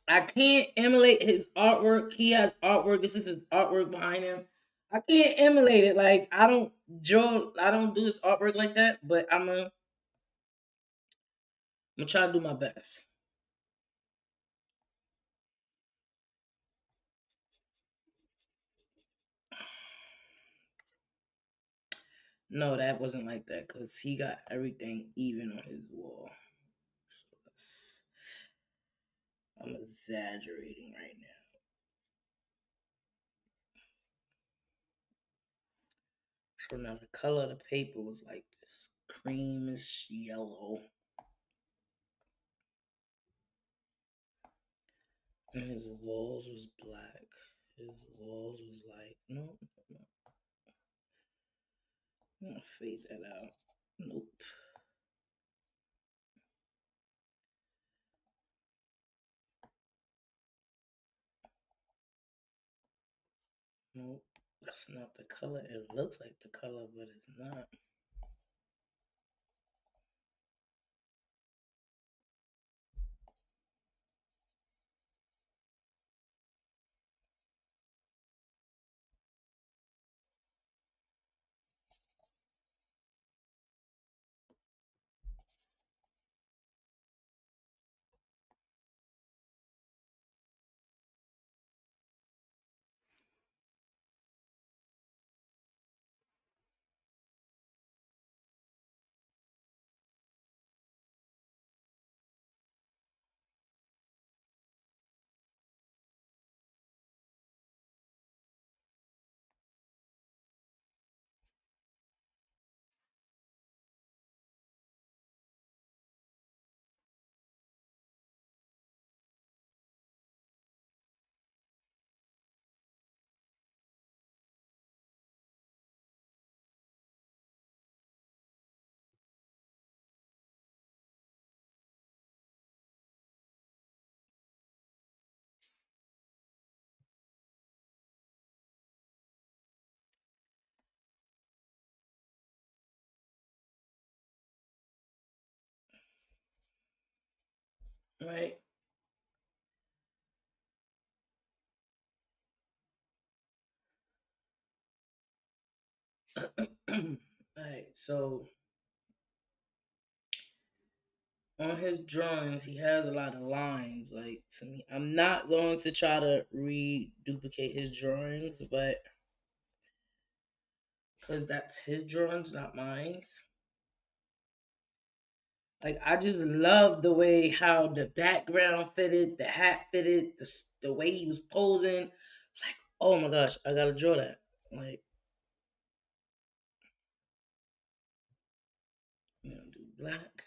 I can't emulate his artwork. He has artwork. This is his artwork behind him. I can't emulate it. Like I don't draw. I don't do his artwork like that. But I'm gonna try to do my best. No, that wasn't like that because he got everything even on his wall. So I'm exaggerating right now. So now the color of the paper was like this creamish yellow, and his walls was black. His walls was like no, no, I'm gonna fade that out. Nope, nope. That's not the color. It looks like the color, but it's not. right? All right, so on his drawings, he has a lot of lines. Like to me, I'm not going to try to reduplicate his drawings, but because that's his drawings, not mine. Like I just love the way how the background fitted, the hat fitted, the way he was posing. It's like, oh my gosh, I gotta draw that. Like, do black.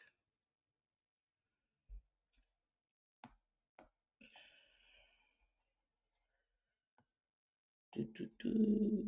Do, do, do.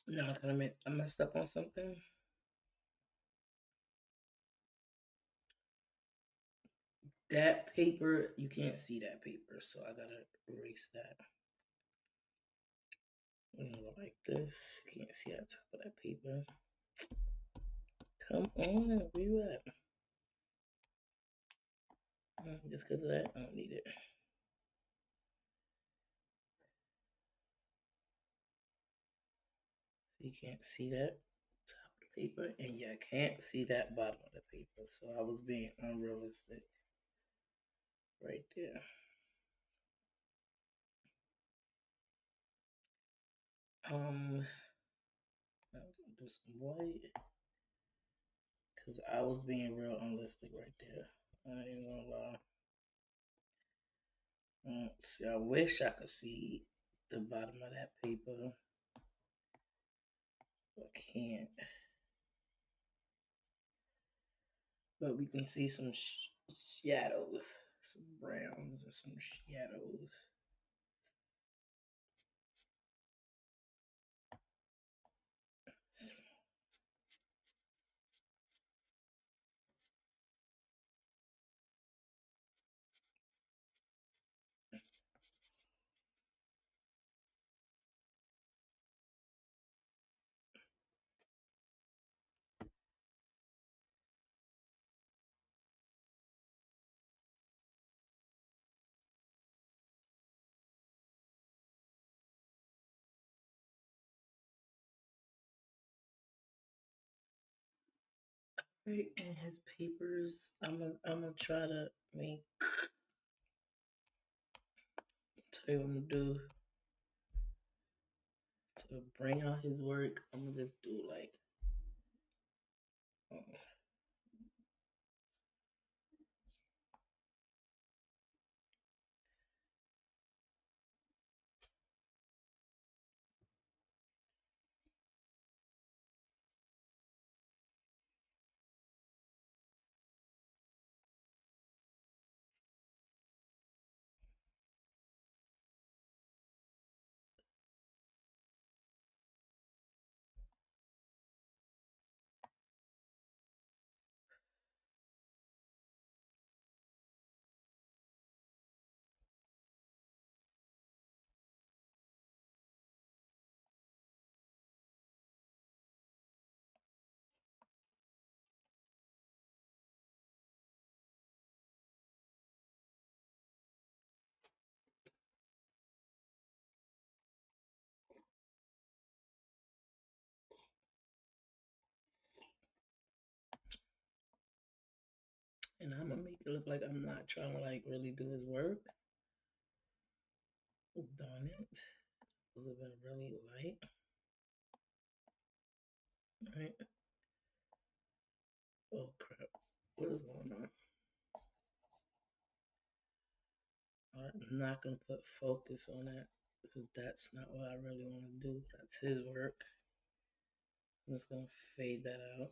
No, I messed up on something. That paper, you can't see that paper, so I gotta erase that. I'm gonna go like this. You can't see that top of that paper. Come on, where you at? Just because of that, I don't need it. You can't see that top of the paper, and you can't see that bottom of the paper. So I was being unrealistic right there. I'm gonna do some white because I was being real unrealistic right there. I ain't gonna lie. See, I wish I could see the bottom of that paper. I can't. But we can see some shadows, some browns and some shadows. Right, and his papers. I'm gonna try to make tell you what I'm gonna do to bring out his work. I'm gonna just do like um, and I'm gonna make it look like I'm not trying to like really do his work. Oh, darn it! Was it been really light? Right? Oh crap! What is going on? I'm not gonna put focus on that because that's not what I really want to do. That's his work. I'm just gonna fade that out.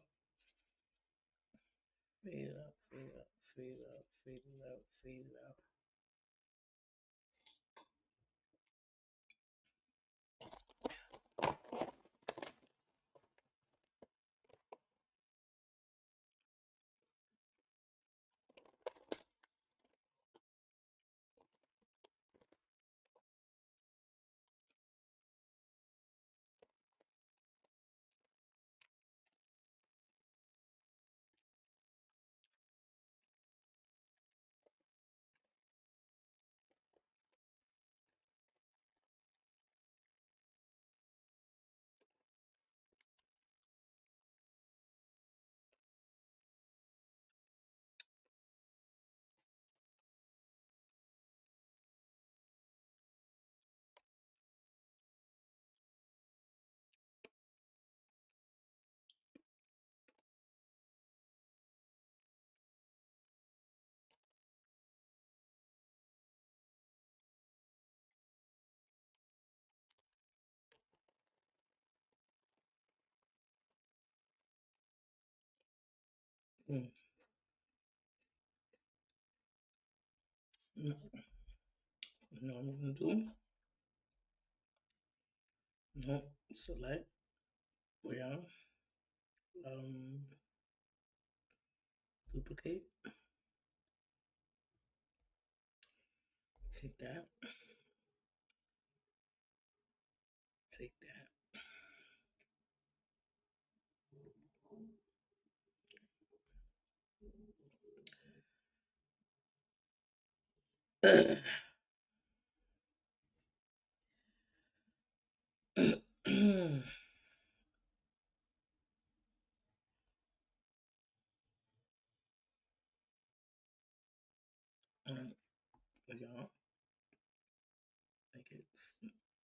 Fade it out, fade it out, fade it out, fade it out, fade it out. Mm. No, no, I'm gonna do. No, select. Yeah. Um, duplicate. Take that. Take that.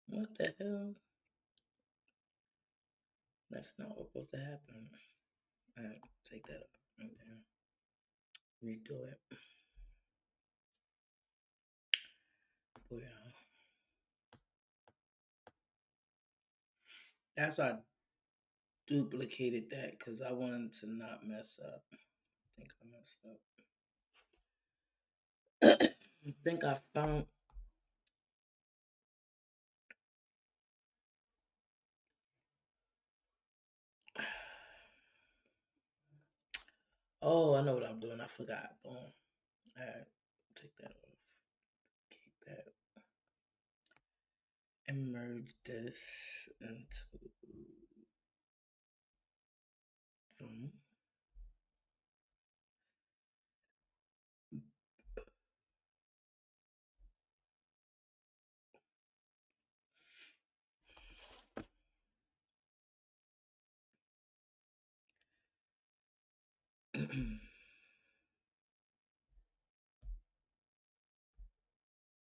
What the hell? That's not what's supposed to happen. Alright, take that up. Okay. Redo it. Well, that's why I duplicated that because I wanted to not mess up. I think I messed up. I think I found. Oh, I know what I'm doing. I forgot. Boom. Alright, take that off. Keep that. And merge this into. Boom.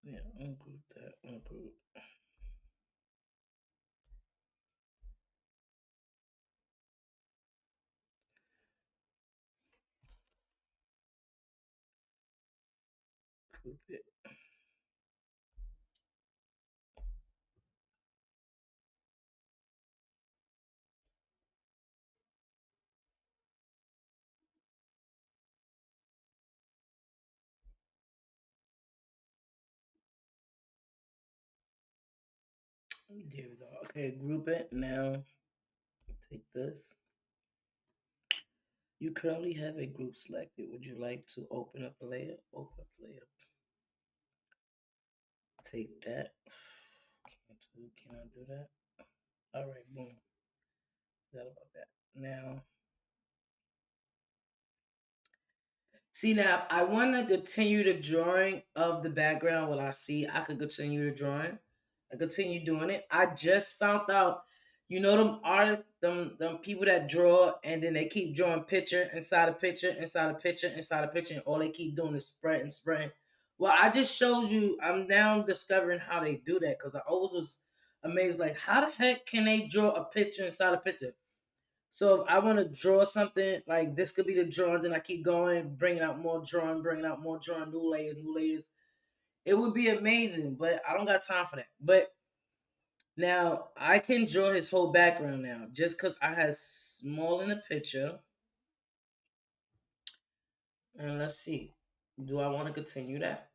Yeah, ungroup that. Ungroup. Group it. There we go. Okay, group it. Now take this. You currently have a group selected. Would you like to open up a layer? Open up layer. Take that. Can I do that? All right, boom. Forgot about that. Now, see now, I want to continue the drawing of the background. What I see, I could continue the drawing. I continue doing it. I just found out, them artists, them people that draw, and then they keep drawing picture inside a picture, inside a picture, inside a picture, and all they keep doing is spreading, spreading. Well, I just showed you. I'm now discovering how they do that because I always was amazed, like how the heck can they draw a picture inside a picture? So if I want to draw something, like this could be the drawing, then I keep going, bringing out more drawing, bringing out more drawing, new layers, new layers. It would be amazing, but I don't got time for that. But now I can draw his whole background now, just because I had small in the picture. And let's see, do I want to continue that?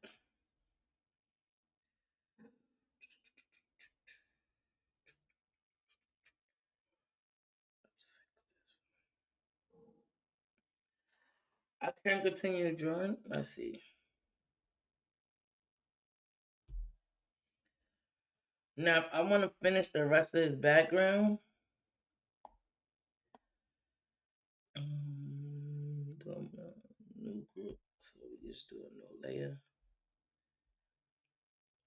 I can continue the drawing. Let's see. Now, if I want to finish the rest of his background, do a new group. So we just do a new layer.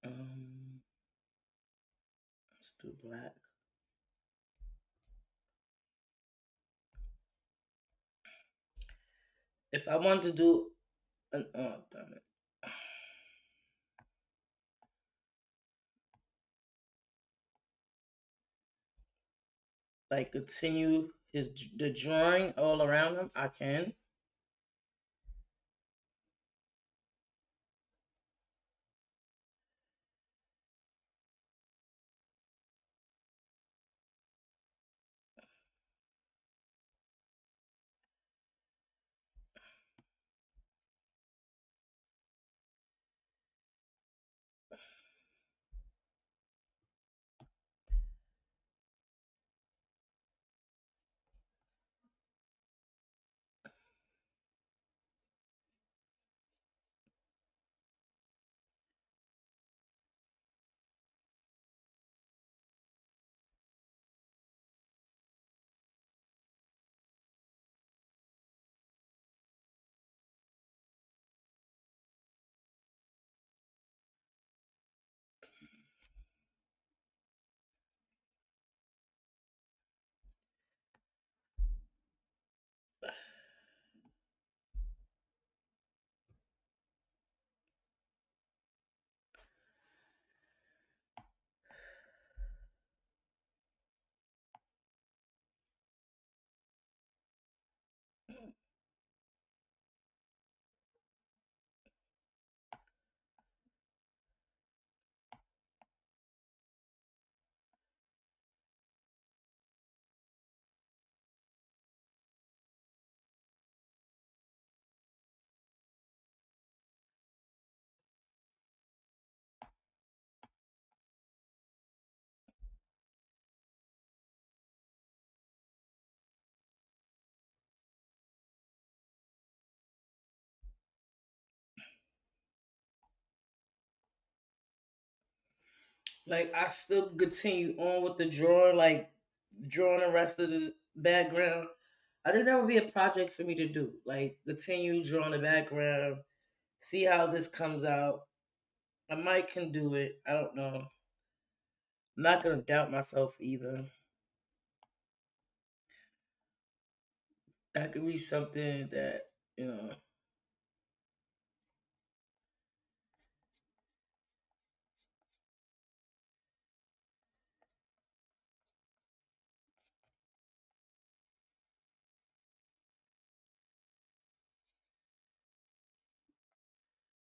Um, let's do black. If I want to do an damn it. Like continue the drawing all around him, I can. Like I still continue on with the drawing, like drawing the rest of the background. I think that would be a project for me to do. Like continue drawing the background, see how this comes out. I might can do it. I don't know. I'm not gonna doubt myself either. That could be something that you know.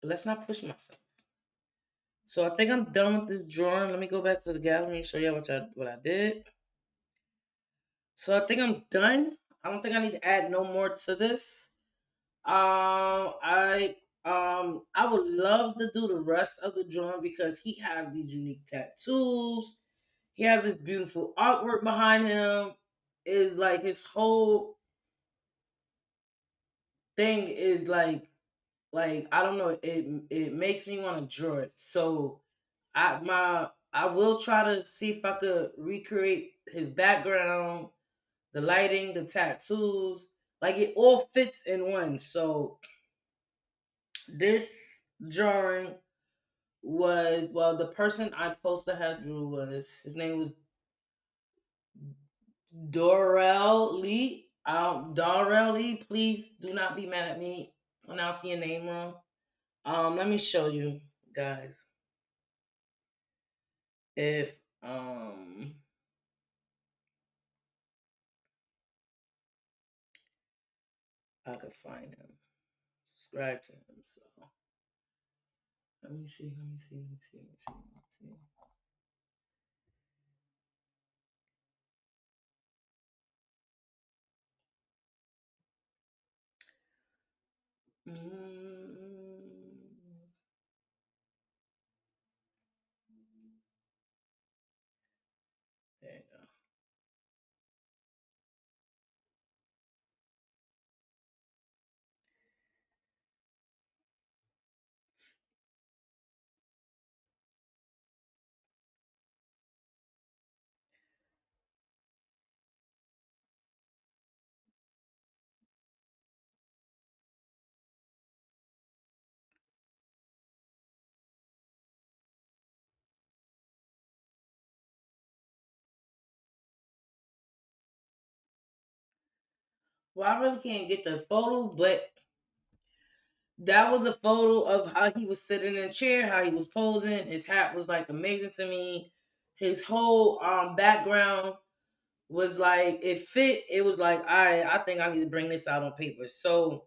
But let's not push myself. So I think I'm done with the drawing. Let me go back to the gallery and show you what I did. So I think I'm done. I don't think I need to add no more to this. I would love to do the rest of the drawing because he have these unique tattoos. He have this beautiful artwork behind him. Is like his whole thing is like I don't know. It makes me want to draw it. So I will try to see if I could recreate his background, the lighting, the tattoos. Like it all fits in one. So this drawing was well the person I posted had drew was his name was Dorel Lee. Dorel Lee, please do not be mad at me pronouncing your name wrong. Let me show you guys if I could find him. Subscribe to him. So let me see. Let me see. Let me see. Let me see. Let me see. Mm, there you go. Well, I really can't get the photo, but that was a photo of how he was sitting in a chair, how he was posing. His hat was like amazing to me. His whole background was like it fit. It was like I think I need to bring this out on paper. So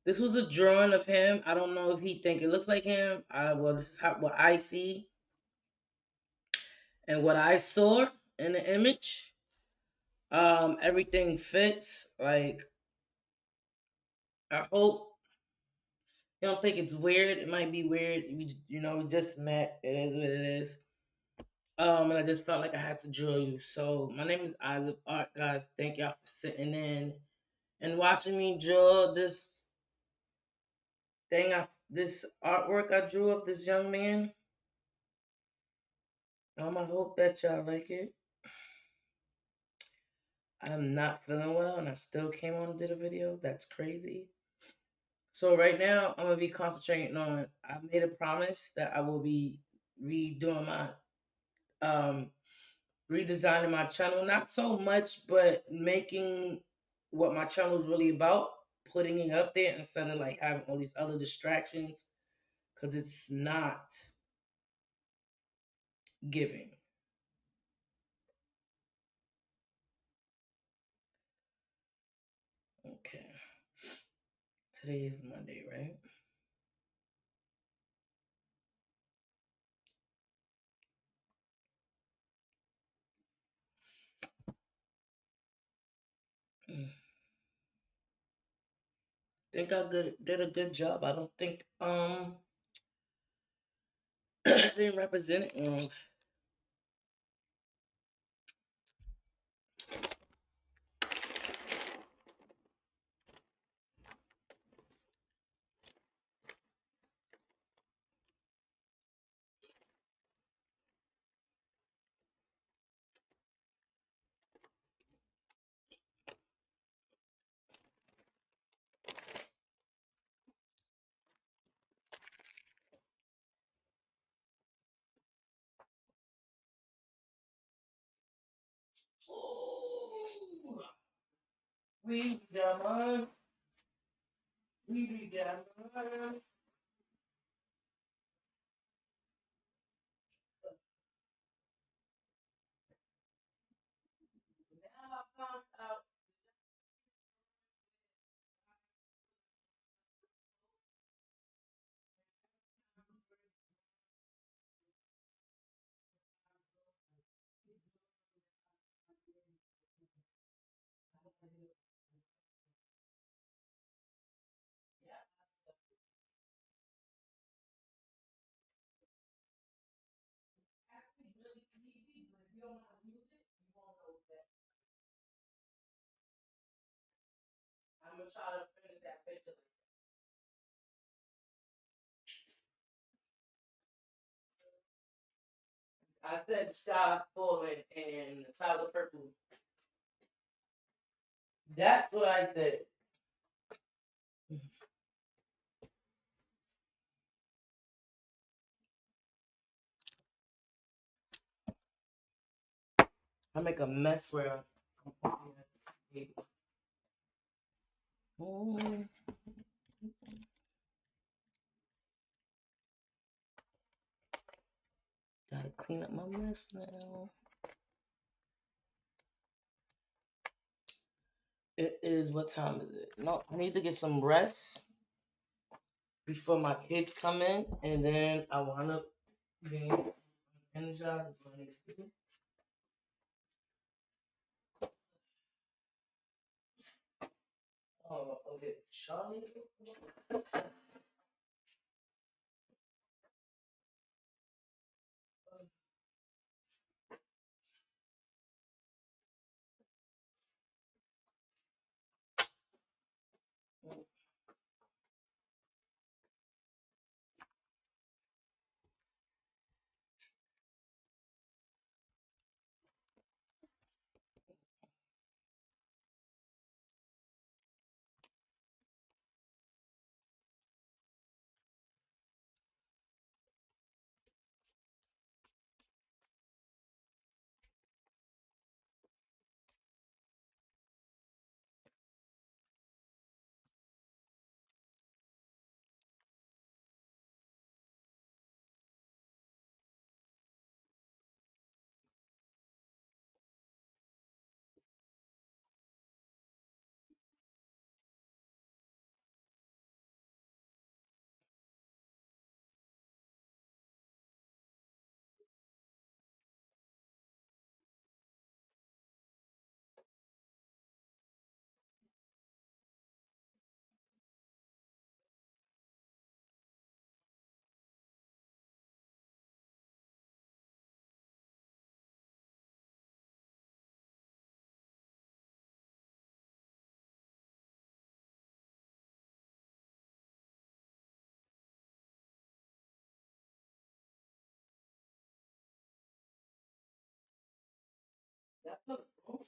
this was a drawing of him. I don't know if he think it looks like him. Well, this is what I see and what I saw in the image. Everything fits. Like I hope you don't think it's weird. It might be weird. We just met. It is what it is. And I just felt like I had to draw you. So my name is Eyez Of Art, guys. Thank y'all for sitting in and watching me draw this artwork I drew of this young man. I hope that y'all like it. I'm not feeling well, and I still came on and did a video. That's crazy. So right now, I'm gonna be concentrating on. I made a promise that I will be redoing my um redesigning my channel. Not so much, but making what my channel is really about, putting it up there instead of like having all these other distractions, because it's not giving. Okay, today is Monday, right? Mm. Think did a good job. I don't think I didn't represent it wrong. We German. We German. Now I found out. I'm gonna try to finish that picture. I said the sky's falling and the clouds are purple. That's what I said. I make a mess where I'm pointing at the table. Mm, gotta clean up my mess now. It is, what time is it? No, I need to get some rest before my kids come in, and then I wanna be energized with what I need to do. Oh, I'll get Charlie. That's the oh,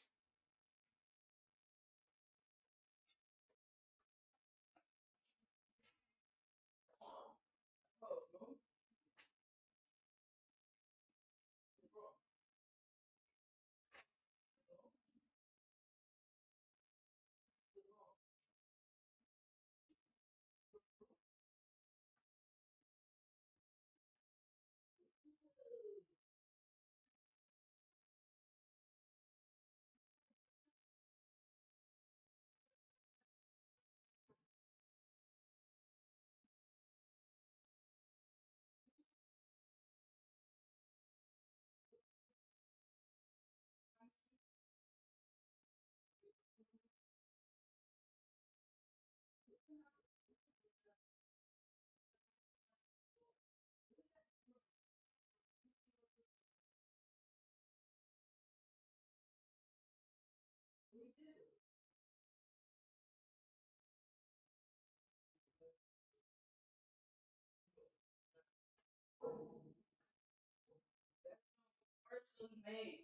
person made.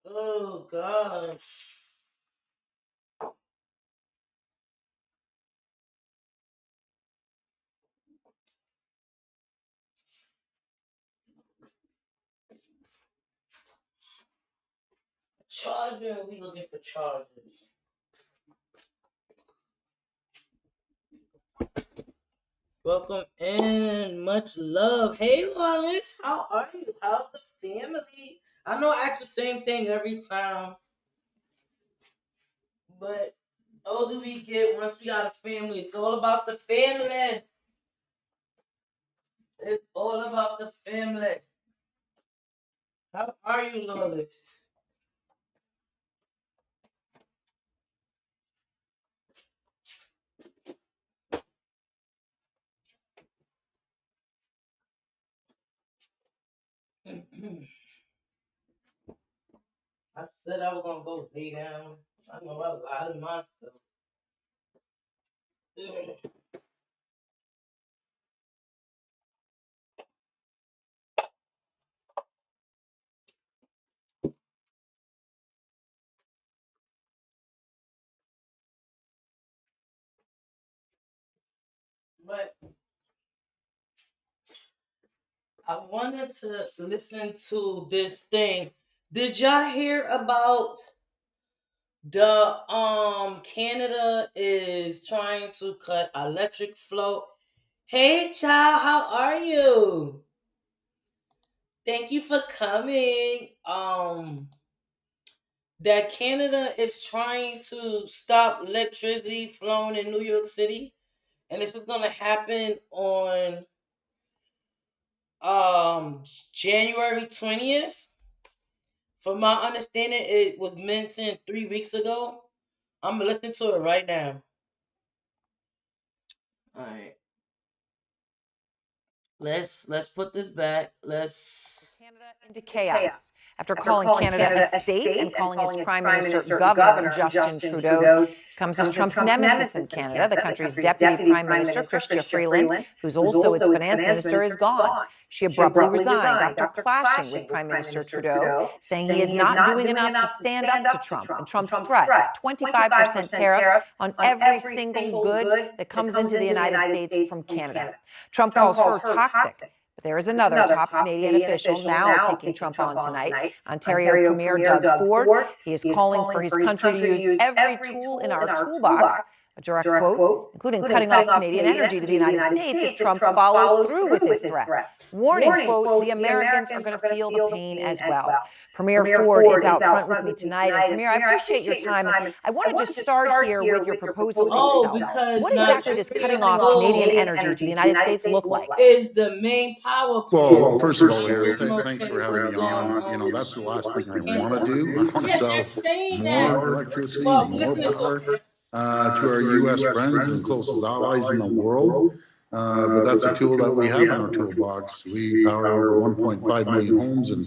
Oh gosh. Charger, we looking for chargers. Welcome in. Much love. Hey Wallace, how are you? How's the family? I know I ask the same thing every time, but the older we get, once we got a family, it's all about the family. It's all about the family. How are you, Lolis? I said I was gonna go lay down. I know I lied to myself. But I wanted to listen to this thing. Did y'all hear about the Canada is trying to cut electric flow? Hey child, how are you? Thank you for coming. That Canada is trying to stop electricity flowing in New York City, and this is gonna happen on January 20th. From my understanding, it was mentioned 3 weeks ago. I'm listening to it right now. All right, let's put this back. Let's. Canada into chaos after calling Canada a state and calling its prime minister governor, Justin Trudeau, comes as Trump's nemesis in Canada. The country's deputy prime minister, Chrystia Freeland, who's also its finance minister, is gone. She abruptly resigned after clashing with Prime Minister Trudeau, saying he is not doing enough to stand up to Trump and Trump's threat of 25% tariffs on every single good that comes into the United States from Canada. Trump calls her toxic. But there is another top Canadian official now taking Trump on tonight. Ontario Premier Doug Ford. He is calling for his country to use every tool in our toolbox, a direct quote, including cutting off Canadian energy to the United States if Trump follows through with his threat. Warning, quote, the Americans are going to feel the pain as well. Premier Ford is out front with me tonight. And Premier, I appreciate your time. I want to just start here with your proposal itself. Because what exactly does cutting off Canadian energy to the United States look like? Is the main power Well, first of all, Leah, thanks for having me on. You know, that's the last thing I want to do. I want to sell more electricity, more power to our U.S. friends and closest allies in the world. But that's a tool that we have in our toolbox. We power over 1.5 million homes in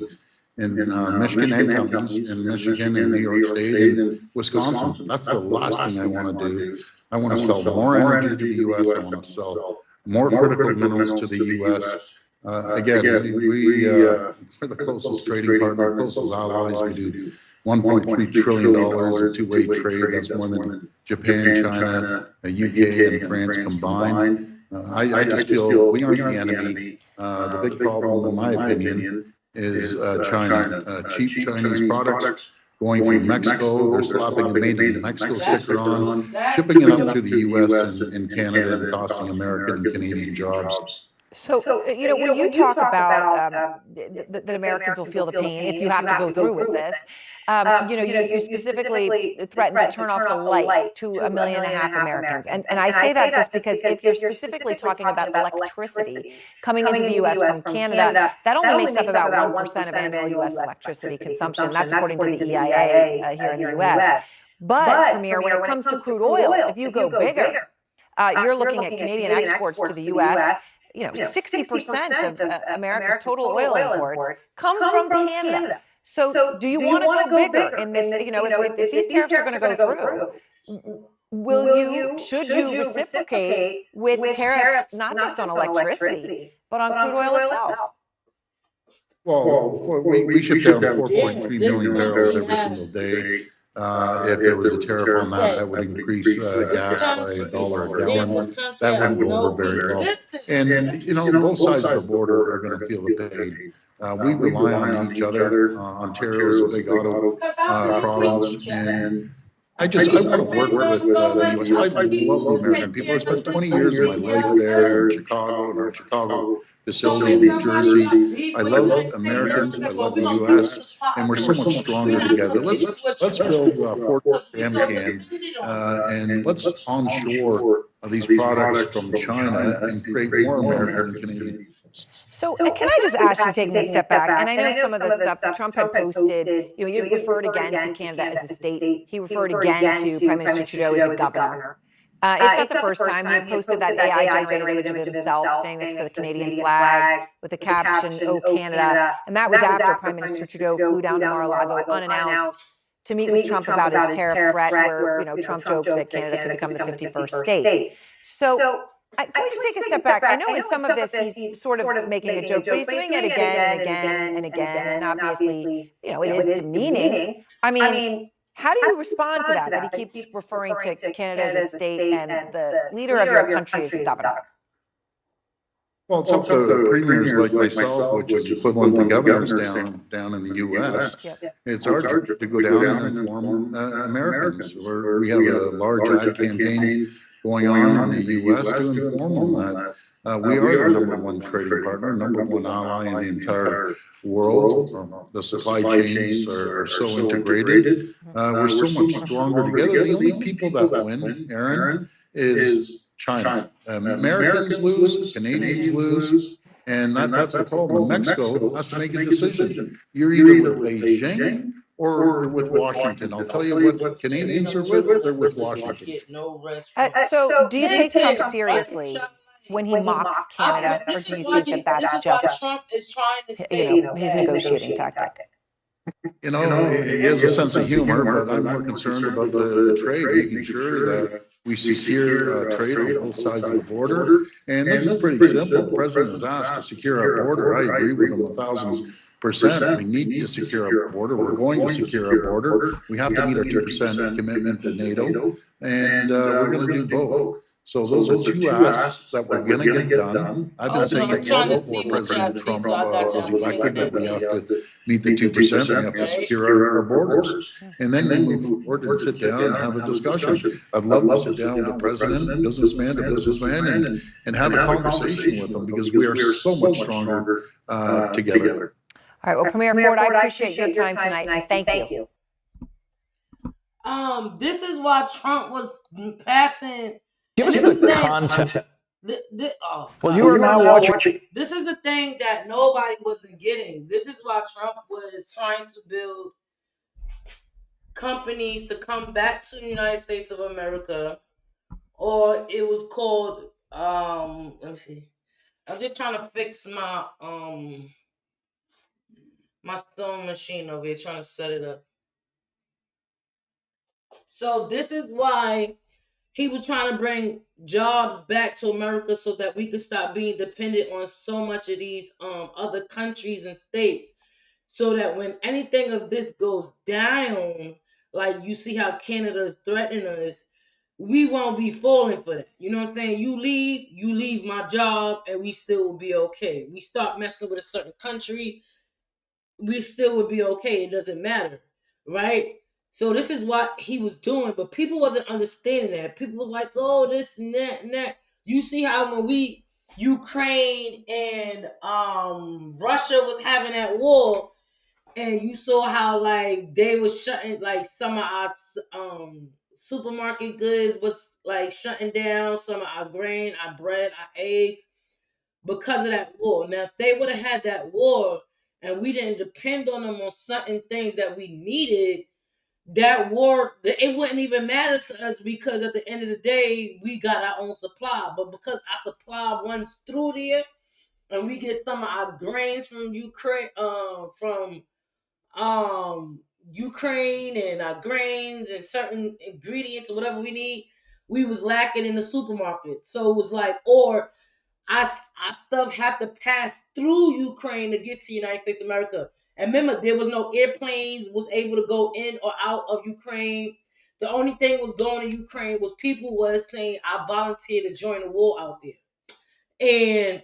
Michigan and counties in Michigan and New York State and Wisconsin. That's the last thing I want to do. I want to sell more energy to the U.S. I want to sell more critical minerals to the U.S. Again, we're the closest trading partner, closest allies. We do $1.3 trillion in two-way trade. That's more than Japan, China, UK, and France combined. I just feel we aren't the enemy. The big problem, in my opinion, is China. Cheap Chinese products going through Mexico. They're slapping a made in Mexico sticker on, shipping it up through the U.S. and Canada and costing American and Canadian jobs. So, when you talk about that Americans will feel the pain if you have to go through with this, you specifically threatened to turn off the lights to 1.5 million Americans. And I say that just because if you're specifically talking about electricity coming into the U.S. from Canada, that only makes up about 1% of annual U.S. electricity consumption. That's according to the EIA here in the U.S. But, Premier, when it comes to crude oil, if you go bigger, you're looking at Canadian exports to the U.S., 60% of America's total oil imports come from Canada. So do you want to go bigger in this? If these tariffs are going to go through, should you reciprocate with tariffs not just on electricity, but on crude oil itself? Well, we ship down 4.3 million barrels every single day. If there was a tariff on that, that would increase gas by $1 a gallon. That wouldn't go over very well. And, both sides of the border are going to feel the pain. We rely on each other. Ontario is a big auto province, and I want to work with the U.S. I love the American people. I spent 20 years of my life there in Chicago, in our Chicago facility in New Jersey. I love Americans. I love the U.S. and we're so much stronger together. Let's build Fort Amcan and let's onshore these products from China and create more American and Canadian jobs. So can I just ask you, taking a step back, and I know some of the stuff that Trump had posted, you referred again to Canada as a state. He referred again to Prime Minister Trudeau as a governor. It's not the first time. He posted that AI-generated image of himself standing next to the Canadian flag with the caption, "Oh, Canada." And that was after Prime Minister Trudeau flew down to Mar-a-Lago unannounced to meet with Trump about his tariff threat, where Trump joked that Canada could become the 51st state. So can we just take a step back? I know in some of this he's sort of making a joke, but he's doing it again and again and again, and obviously, it is demeaning. I mean, how do you respond to that? That he keeps referring to Canada as a state and the leader of your country as a governor? Well, it's up to premiers like myself, which is equivalent to governors down in the U.S. It's our job to go down and inform Americans. We have a large ad campaign going on in the U.S. to inform them that we are the #1 trading partner, #1 ally in the entire world. The supply chains are so integrated. We're so much stronger together. The only people that win, Aaron, is China. Americans lose, Canadians lose, and that's the problem. Mexico has to make a decision. You're either with Beijing or with Washington. I'll tell you what Canadians are with. They're with Washington. So do you take Trump seriously when he mocks Canada, or do you think that that's just his negotiating tactic? He has a sense of humor, but I'm more concerned about the trade, making sure that we secure trade on both sides of the border. And this is pretty simple. The president has asked to secure our border. I agree with him 1,000%. We need to secure our border. We're going to secure our border. We have to meet our 2% commitment to NATO, and we're going to do both. So those are two asks that we're going to get done. I've been saying it long before President Trump was elected that we have to meet the 2%. We have to secure our borders. And then we move forward and sit down and have a discussion. I'd love to sit down with the president, businessman to businessman, and have a conversation with him because we are so much stronger together. All right. Well, Premier Ford, I appreciate your time tonight, and thank you. This is why Trump was passing. Give us the content. Well, you are now watching. This is the thing that nobody wasn't getting. This is why Trump was trying to build companies to come back to the United States of America, or it was called. Let me see. I'm just trying to fix my my stone machine over here, trying to set it up. So this is why he was trying to bring jobs back to America so that we could stop being dependent on so much of these other countries and states, so that when anything of this goes down, like you see how Canada is threatening us, we won't be falling for that. You know what I'm saying? You leave my job, and we still will be okay. We start messing with a certain country, we still would be okay. It doesn't matter, right? So this is what he was doing, but people wasn't understanding that. People was like, "Oh, this and that and that." You see how when Ukraine and Russia was having that war, and you saw how like they was shutting like some of our supermarket goods was like shutting down, some of our grain, our bread, our eggs, because of that war. Now, if they would have had that war and we didn't depend on them on certain things that we needed, that war, it wouldn't even matter to us, because at the end of the day, we got our own supply. But because our supply runs through there, and we get some of our grains from Ukraine and our grains and certain ingredients or whatever we need, we was lacking in the supermarket. So it was like, or our stuff have to pass through Ukraine to get to United States of America. And remember, there was no airplanes was able to go in or out of Ukraine. The only thing was going to Ukraine was people was saying, "I volunteer to join the war out there," and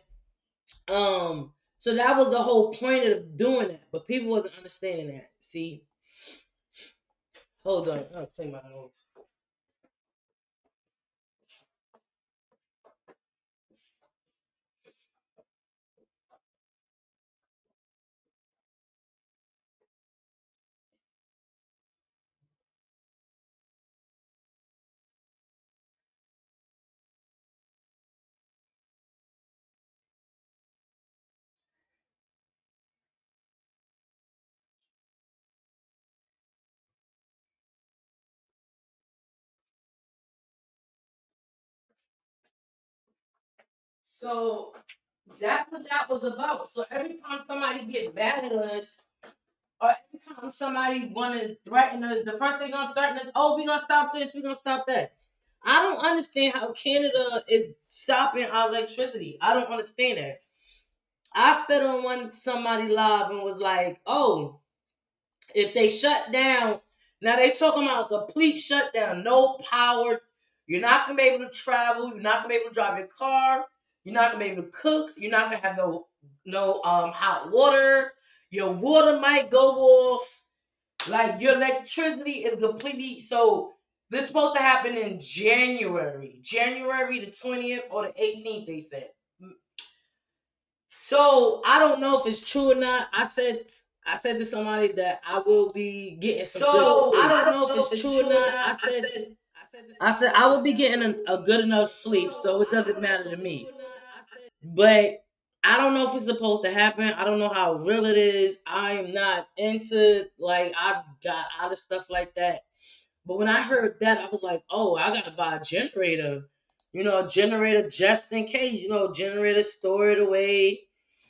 so that was the whole point of doing that. But people wasn't understanding that. See, hold on, I'll clean my nose. So that's what that was about. So every time somebody get mad at us, or every time somebody want to threaten us, the first thing gonna threaten us, oh, we gonna stop this, we gonna stop that. I don't understand how Canada is stopping our electricity. I don't understand that. I said on one somebody live and was like, oh, if they shut down, now they talking about a complete shutdown, no power. You're not gonna be able to travel. You're not gonna be able to drive your car. You're not gonna be able to cook. You're not gonna have no hot water. Your water might go off. Like your electricity is completely so. This is supposed to happen in January the 20th or the 18th. They said. So I don't know if it's true or not. I said to somebody that I will be getting some good sleep. I don't know if it's true or not. I said I will be getting a good enough sleep, so it doesn't matter to me. But I don't know if it's supposed to happen. I don't know how real it is. I am not into like I got out of stuff like that. But when I heard that, I was like, oh, I gotta buy a generator. A generator just in case. Generator store it away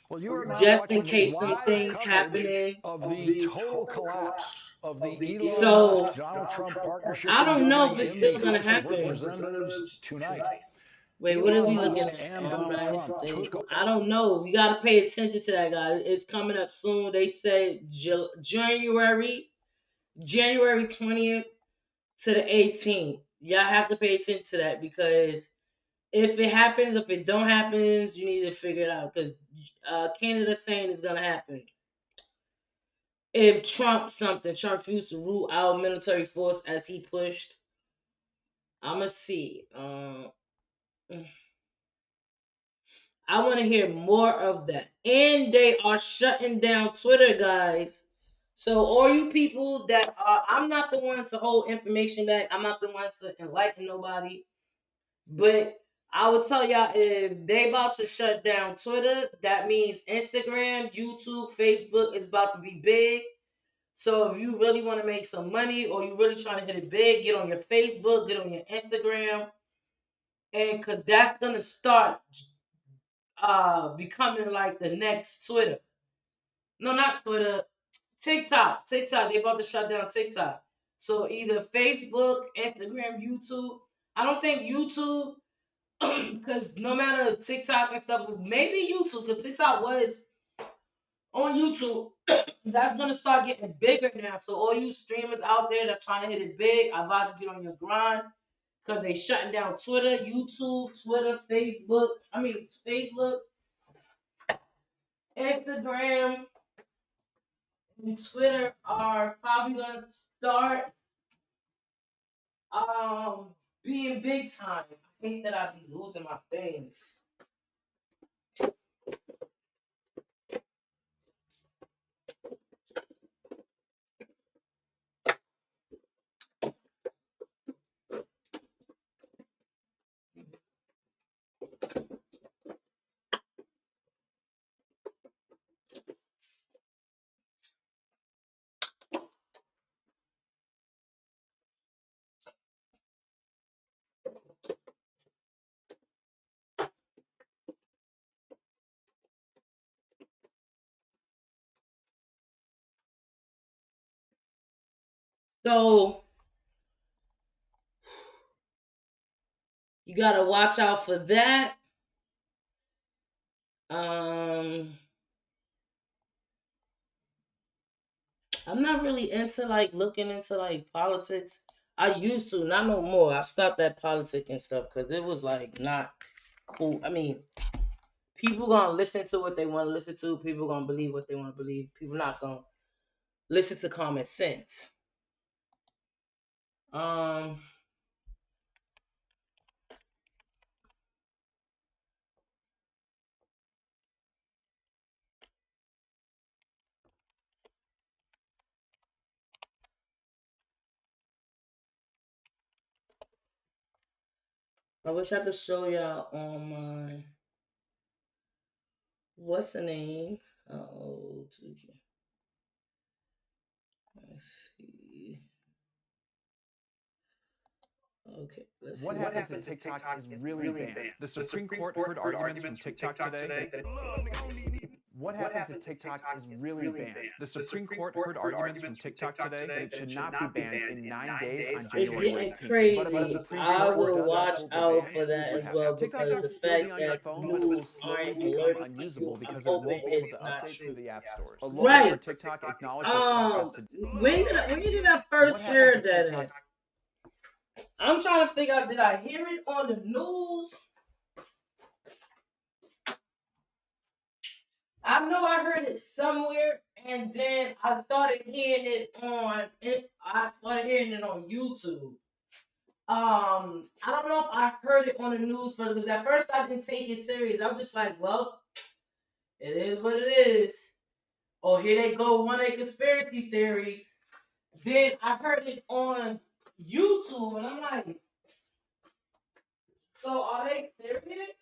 Well, you are now just in watching case some live things coverage happening. of the total collapse of the Elon So Musk Donald Trump partnership I in don't know if governing it's in the still gonna House of happen. Representatives tonight. Wait, what are Elon we looking Musk at? and Donald Trump took. I don't know. We gotta pay attention to that, guys. It's coming up soon. They said January 20th to the 18th. Y'all have to pay attention to that because if it happens, if it don't happen, you need to figure it out because Canada's saying it's gonna happen. If Trump used to rule our military force as he pushed. I'ma see. I want to hear more of that. And they are shutting down Twitter, guys. So all you people that are, I'm not the one to hold information back. I'm not the one to enlighten nobody. But I would tell y'all if they about to shut down Twitter, that means Instagram, YouTube, Facebook is about to be big. So if you really want to make some money or you really trying to hit it big, get on your Facebook, get on your Instagram, and cause that's gonna start becoming like the next Twitter. No, not Twitter. TikTok. TikTok. They about to shut down TikTok. So either Facebook, Instagram, YouTube. I don't think YouTube, because no matter TikTok and stuff, maybe YouTube, because TikTok was on YouTube. That's gonna start getting bigger now. So all you streamers out there that's trying to hit it big, I advise you get on your grind because they shutting down Twitter, YouTube, Twitter, Facebook. I mean, Facebook, Instagram, and Twitter are probably gonna start um being big time. I hate that I be losing my things. So you gotta watch out for that. Um, I'm not really into like looking into like politics. I used to, not no more. I stopped that politic and stuff because it was like not cool. I mean, people gonna listen to what they want to listen to. People gonna believe what they want to believe. People not gonna listen to common sense. Um, I wish I could show y'all on my what's the name? Oh, let's see. Okay, let's see. What happens if TikTok is really banned? The Supreme Court heard arguments from TikTok today that what happens if TikTok is really banned? The Supreme Court heard arguments from TikTok today that it should not be banned in 9 days on It's January getting 18th. But if the crazy. Supreme I Court will does watch uphold the out ban, for here's that what as well happens. TikTok because will the still be fact on your that phone, but it will news slowly aren't become alerting unusable people, I'm because it hoping won't be able to it's not update through true. the app stores. A lawyer for Right. TikTok acknowledged this process today. When did I What first happens hear if that? TikTok I'm trying to figure out. Did I hear it on the news? I know I heard it somewhere, and then I started hearing it on. I started hearing it on YouTube. I don't know if I heard it on the news first because at first I didn't take it serious. I was just like, well, it is what it is. Oh, here they go, one of the conspiracy theories. Then I heard it on YouTube, and I'm like, so are they serious?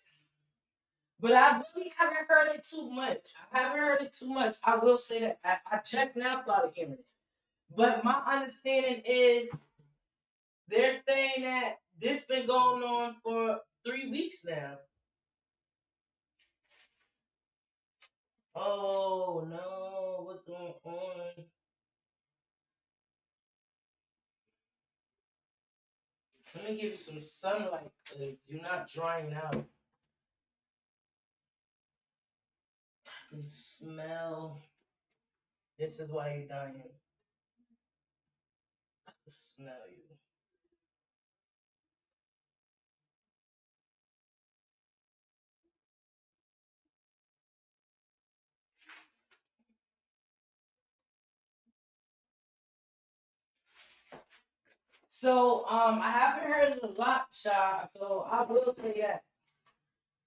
But I really haven't heard it too much. I haven't heard it too much. I will say that I just now started hearing it. But my understanding is they're saying that this been going on for 3 weeks now. Oh no, what's going on? Let me give you some sunlight because you're not drying out. I can smell. This is why you're dying. I can smell you. So I haven't heard it a lot, Sha. So I will tell you that.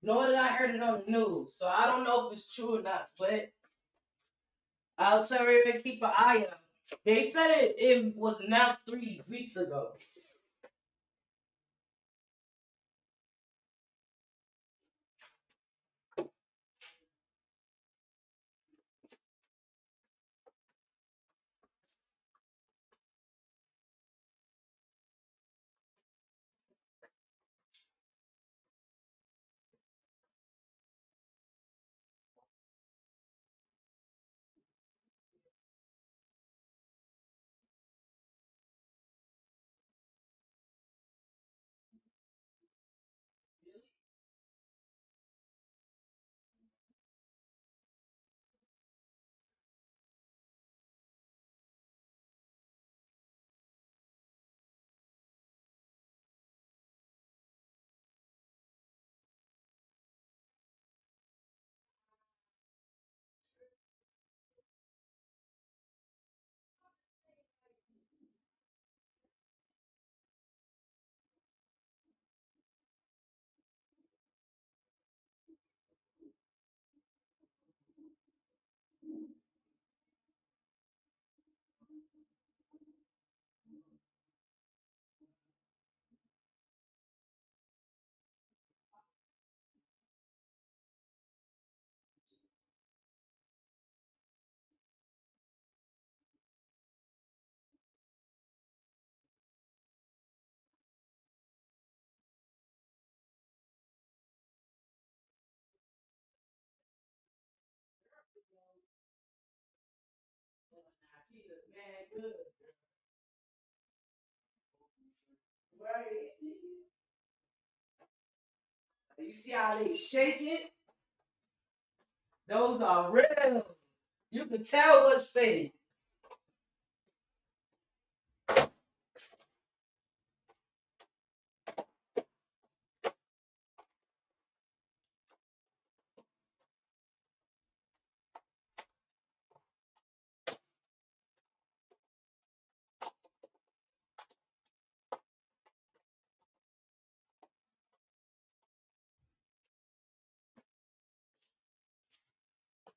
Nor did I heard it on the news. So I don't know if it's true or not, but I'll tell you to keep an eye out. They said it was announced 3 weeks ago. Man, good. Right. You see how they shake it? Those are real. You can tell what's fake.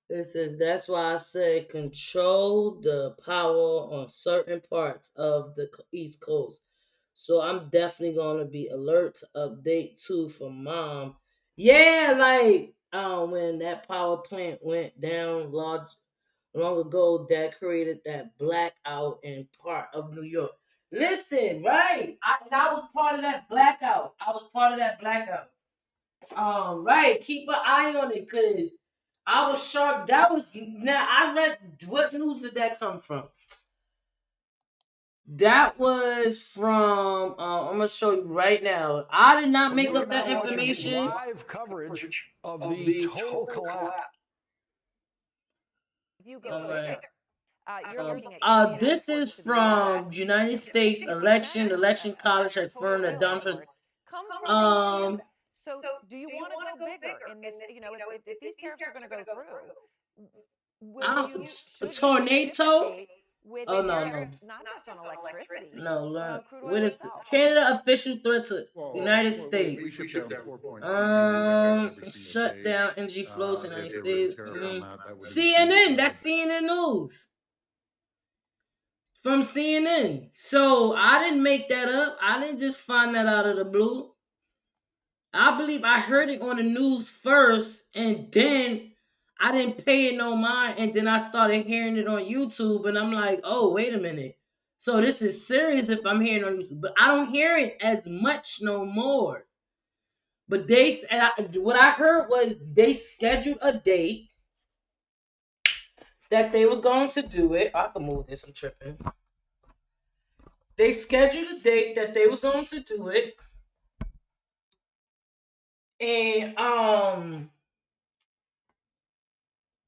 It says that's why I say control the power on certain parts of the East Coast. So I'm definitely gonna be alert to update too for mom. Yeah, like when that power plant went down long ago, that created that blackout in part of New York. Listen, right? I was part of that blackout. I was part of that blackout. Right. Keep an eye on it, cause I was shocked. That was now. I read what news did that come from? That was from. I'm gonna show you right now. I did not make up that information. live coverage of the total collapse. If you go All bigger, right. you're looking at Canadian This exports is to the U.S. from United States 60% election. Election of College Canada's has total confirmed that oil Donald Trump. imports come from Canada. Um, So, do you want to go bigger in this? You know, if these tariffs are going to go through, will I'm you a should you tornado. reciprocate with Oh no tariffs no not just on electricity, no! but Learn on crude what oil is itself? Canada official threat to Well, United we States. ship down 4.3 million barrels every single Shut day. down energy flows in the United If there was a States. tariff on that, that would increase. CNN. That's CNN news from CNN. So I didn't make that up. I didn't just find that out of the blue. I believe I heard it on the news first, and then I didn't pay it no mind, and then I started hearing it on YouTube, and I'm like, oh, wait a minute. So this is serious if I'm hearing it on YouTube, but I don't hear it as much no more. But what I heard was they scheduled a date that they was going to do it. I can move this. I'm tripping. They scheduled a date that they was going to do it, and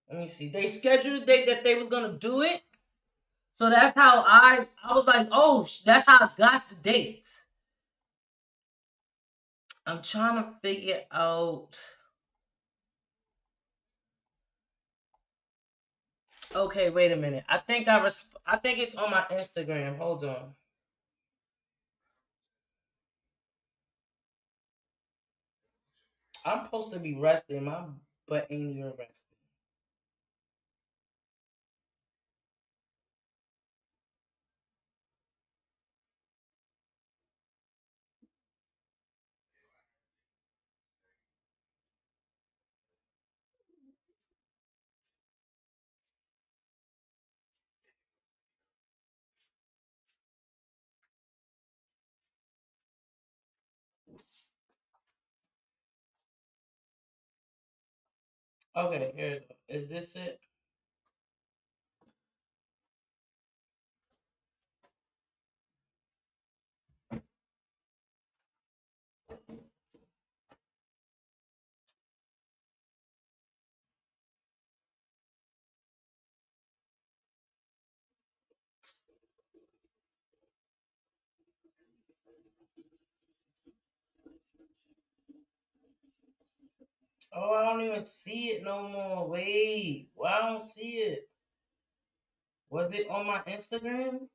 let me see. They scheduled a date that they was gonna do it. So that's how I was like, oh, that's how I got the dates. I'm trying to figure out. Okay, wait a minute. I think it's on my Instagram. Hold on. I'm supposed to be resting. My butt ain't even resting. Okay, here it go. Is this it? Oh, I don't even see it no more. Wait, why I don't see it? Was it on my Instagram?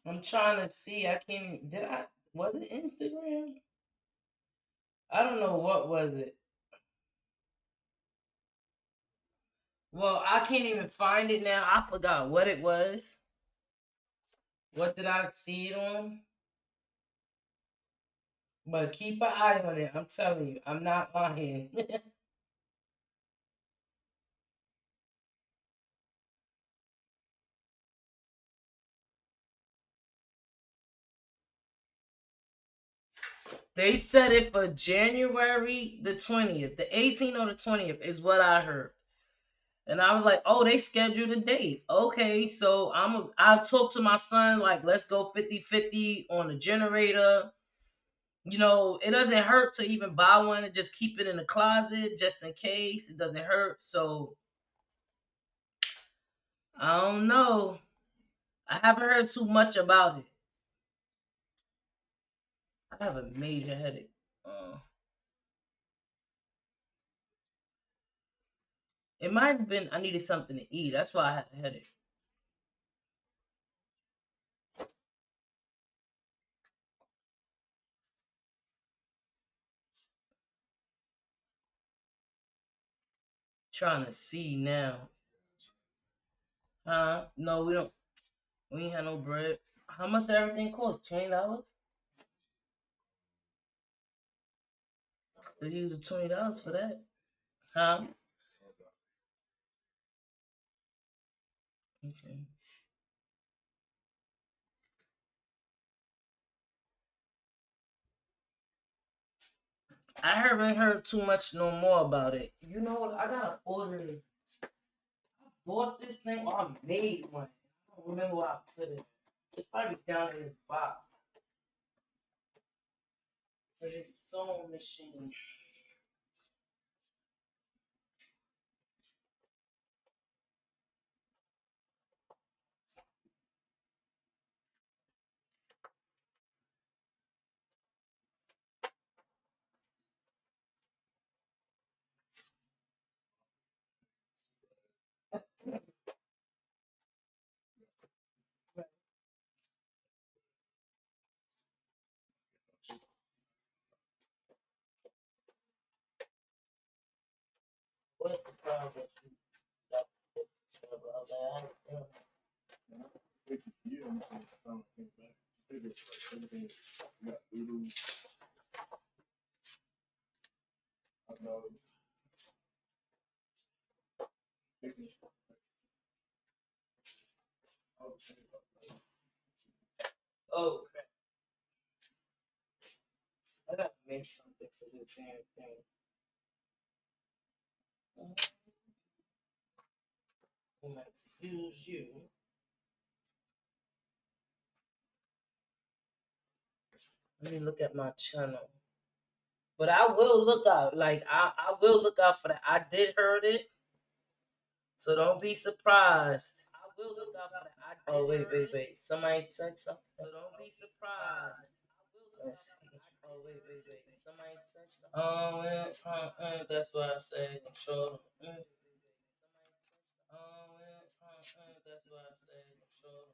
I'm trying to see. I can't. Did I? Was it Instagram? I don't know what was it. Well, I can't even find it now. I forgot what it was. What did I see it on? But keep an eye on it. I'm telling you, I'm not lying. They said it for January the 20th. The 18th or the 20th is what I heard. And I was like, oh, they scheduled a date. Okay, so I'll talk to my son, like, let's go 50-50 on the generator. It doesn't hurt to even buy one and just keep it in the closet just in case. It doesn't hurt. So I don't know. I haven't heard too much about it. I have a major headache. It might have been I needed something to eat. That's why I had a headache. Trying to see now. Huh? No, we don't. We ain't had no bread. How much everything cost? $20? They use $20 for that. Huh? Okay. I haven't heard too much no more about it. You know what? I gotta order it. I bought this thing or I made one. I don't remember where I put it. It's probably down in this box. For this sewing machine. What's the problem that you got about that? Yeah, I'm trying to think back. I think it's like everything got doodoo. I know it's thinking. I was thinking about that. Oh, crap. I gotta make something for this damn thing. Let's use you. Let me look at my channel. But I will look out. Like I will look out for that. I did heard it, so don't be surprised. I will look out for that. Oh wait. Somebody text something. So don't be surprised. Let's see. Oh wait. Somebody text something. Oh that's what I said. I'm sure. Oh that's what I said. I'm sure.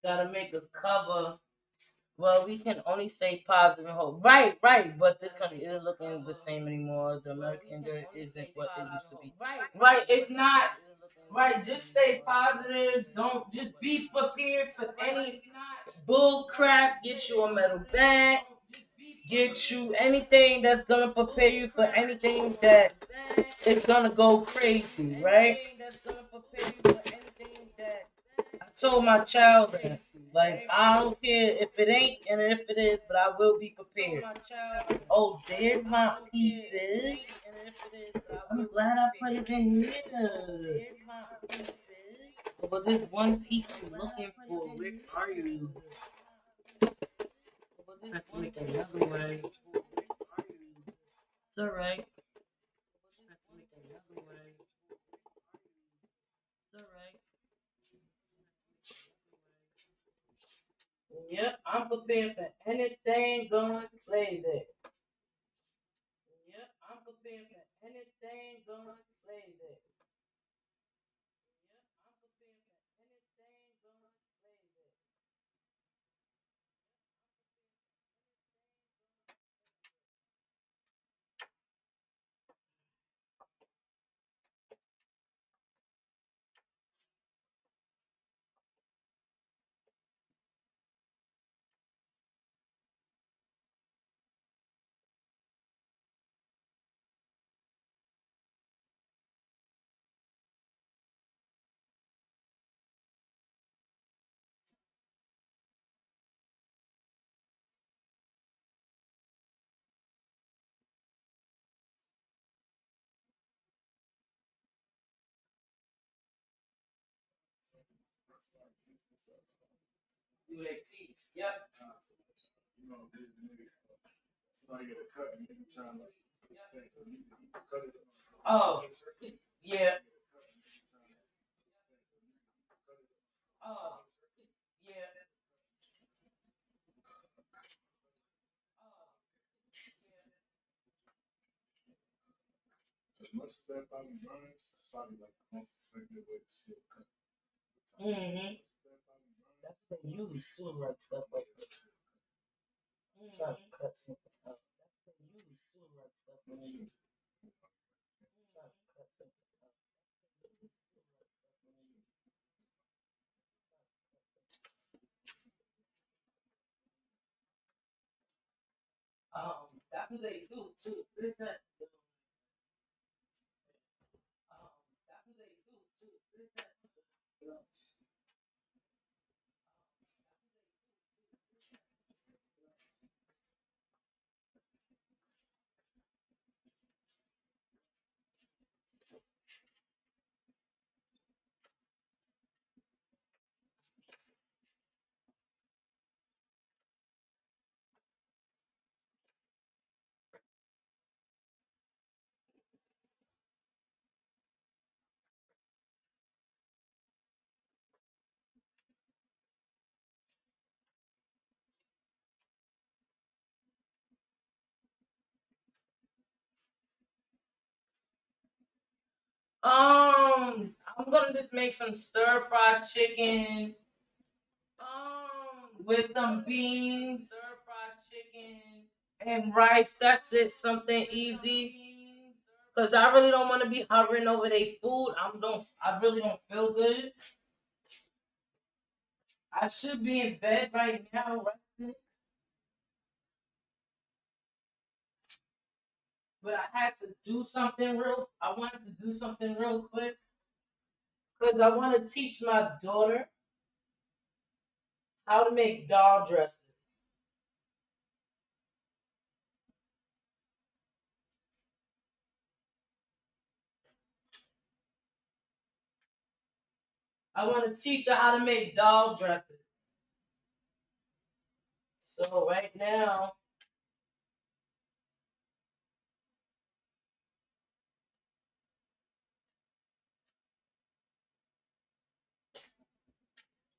gotta make a cover. Well, we can only say positive and hope. Right, right. But this country isn't looking the same anymore. The American dirt isn't what it used to be. Right, it's not. Right, just stay positive. Don't just be prepared for any bull crap. Get you a metal bat. Get you anything that's gonna prepare you for anything that is gonna go crazy, right? I told my child that, like, I don't care if it ain't and if it is, but I will be prepared. Oh, there's my pieces. I'm glad I put it in here. But there's one piece I'm looking for. Where are you? I have to make another way. It's alright. I have to make another way. It's alright. Yep, I'm prepared for anything going crazy. Yep, I'm prepared for anything going crazy. UAT. Yep. You know, this nigga, somebody get a cut and nigga trying to respect, he cut it. Oh, yeah. Oh, yeah. As much as that probably burns, it's probably like the most effective way to see a cut. Mm-hmm. That's what they use too, like stuff like that. Try to cut something out. That's what they use too, like stuff like that. Try to cut something out. That's what they do too. Where's that? That's what they do too. Where's that? I'm gonna just make some stir fried chicken. With some beans and rice. That's it. Something easy. Cause I really don't want to be hovering over their food. I really don't feel good. I should be in bed right now, resting. But I had to do something real. I wanted to do something real quick because I want to teach my daughter how to make doll dresses. I want to teach her how to make doll dresses. So right now,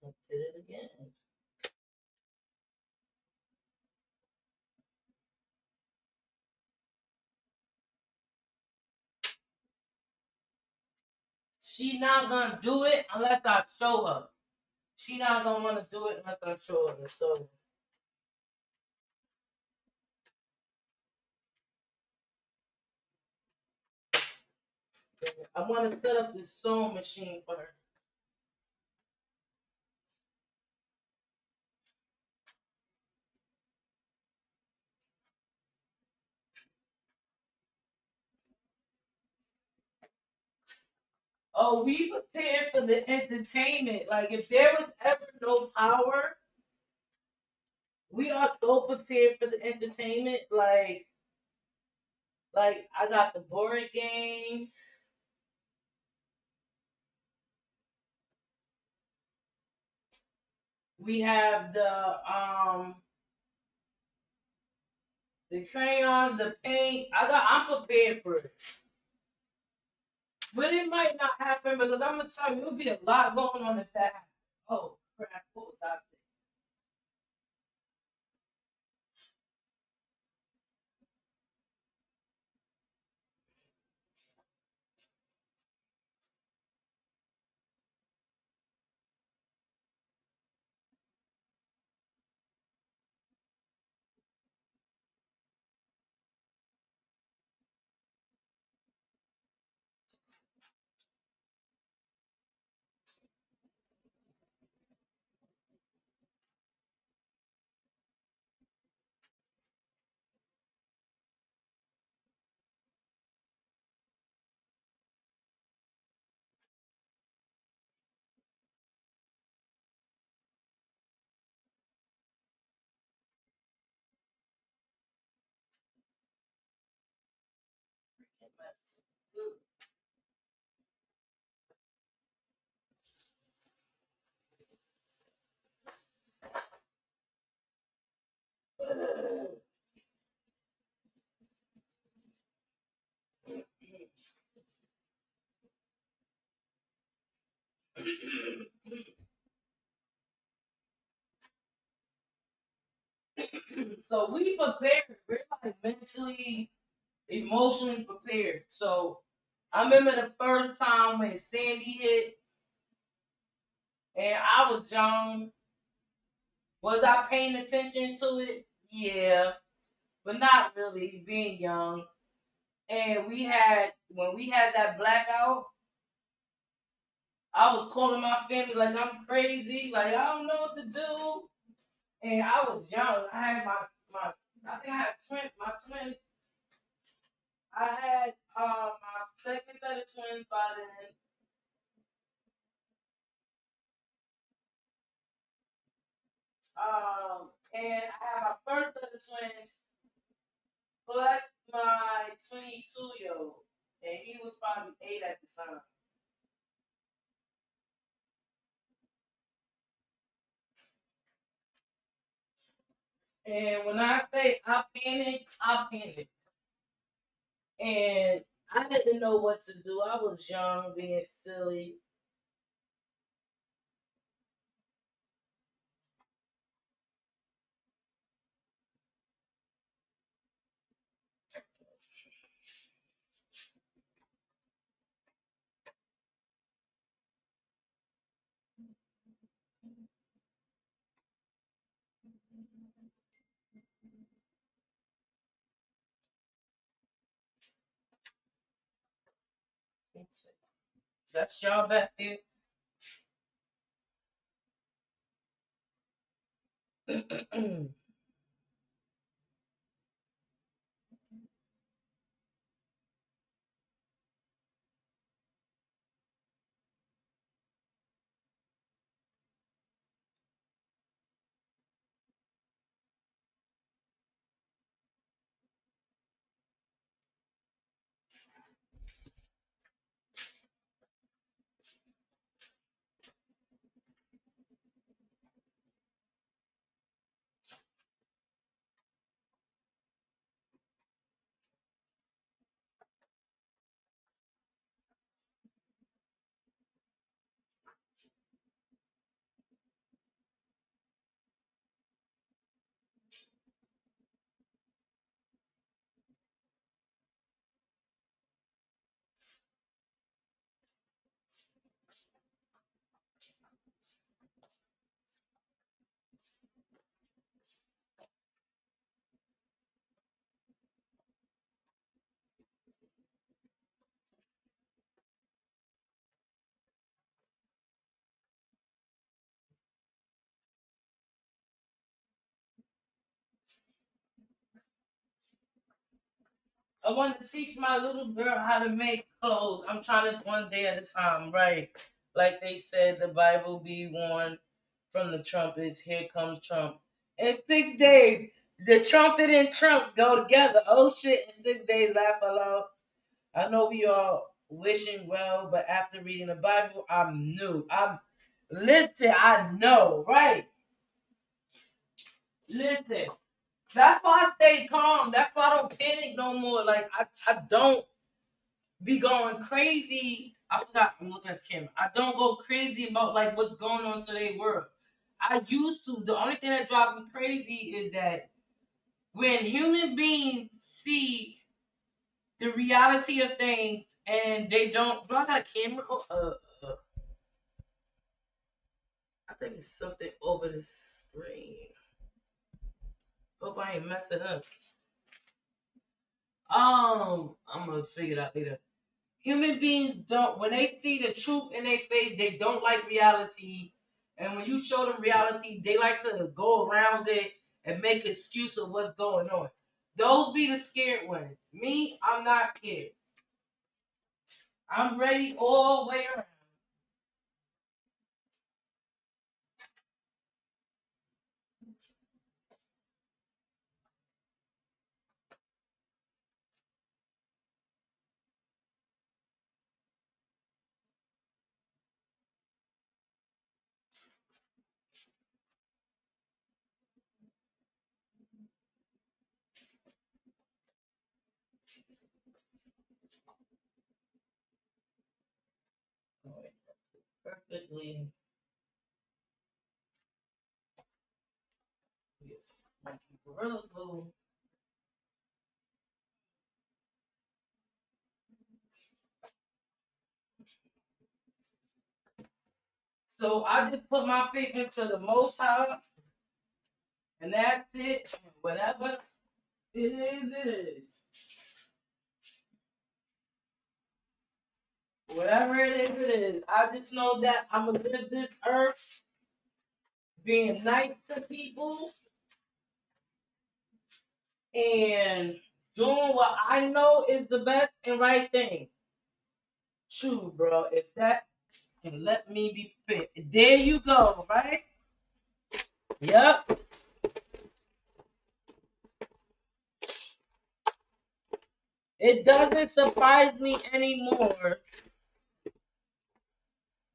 I did it again. She not gonna do it unless I show her. She not gonna want to do it unless I'm sure of it. So I want to set up this sewing machine for her. Oh, we prepared for the entertainment. Like if there was ever no power, we are so prepared for the entertainment. Like I got the board games. We have the crayons, the paint. I'm prepared for it. But it might not happen because I'm gonna tell you it'll be a lot going on at that. Oh crap! What was I So we prepared. We're like mentally, emotionally prepared. So I remember the first time when Sandy hit, and I was young. Was I paying attention to it? Yeah, but not really. Being young, and when we had that blackout, I was calling my family like I'm crazy, like I don't know what to do. And I was young. I had my I think I had twin. I had my second set of twins by then. And I had my first set of twins plus my 22-year-old, and he was probably 8 at the time. And when I say I panicked, and I didn't know what to do. I was young, being silly. That's y'all back there. I want to teach my little girl how to make clothes. I'm trying to one day at a time, right? Like they said, the Bible be warned from the trumpets. Here comes Trump. In 6 days, the trumpet and trumps go together. Oh shit! In 6 days, laugh aloud. I know we are wishing well, but after reading the Bible, I'm new. I'm listen. I know, right? Listen. That's why I stay calm. That's why I don't panic no more. Like I don't be going crazy. I forgot. I'm looking at the camera. I don't go crazy about like what's going on today world. I used to. The only thing that drives me crazy is that when human beings see the reality of things and they don't. Do I got a camera? I think it's something over the screen. Hope I ain't mess it up. I'm gonna figure it out later. Human beings don't, when they see the truth in their face, they don't like reality. And when you show them reality, they like to go around it and make excuse of what's going on. Those be the scared ones. Me, I'm not scared. I'm ready all the way around. Perfectly. Yes. Gorilla glue. So I just put my faith into the Most High, and that's it. Whatever it is, it is. Whatever it is. I just know that I'm gonna live this earth being nice to people and doing what I know is the best and right thing. True, bro. If that and let me be fit. There you go, right? Yep. It doesn't surprise me anymore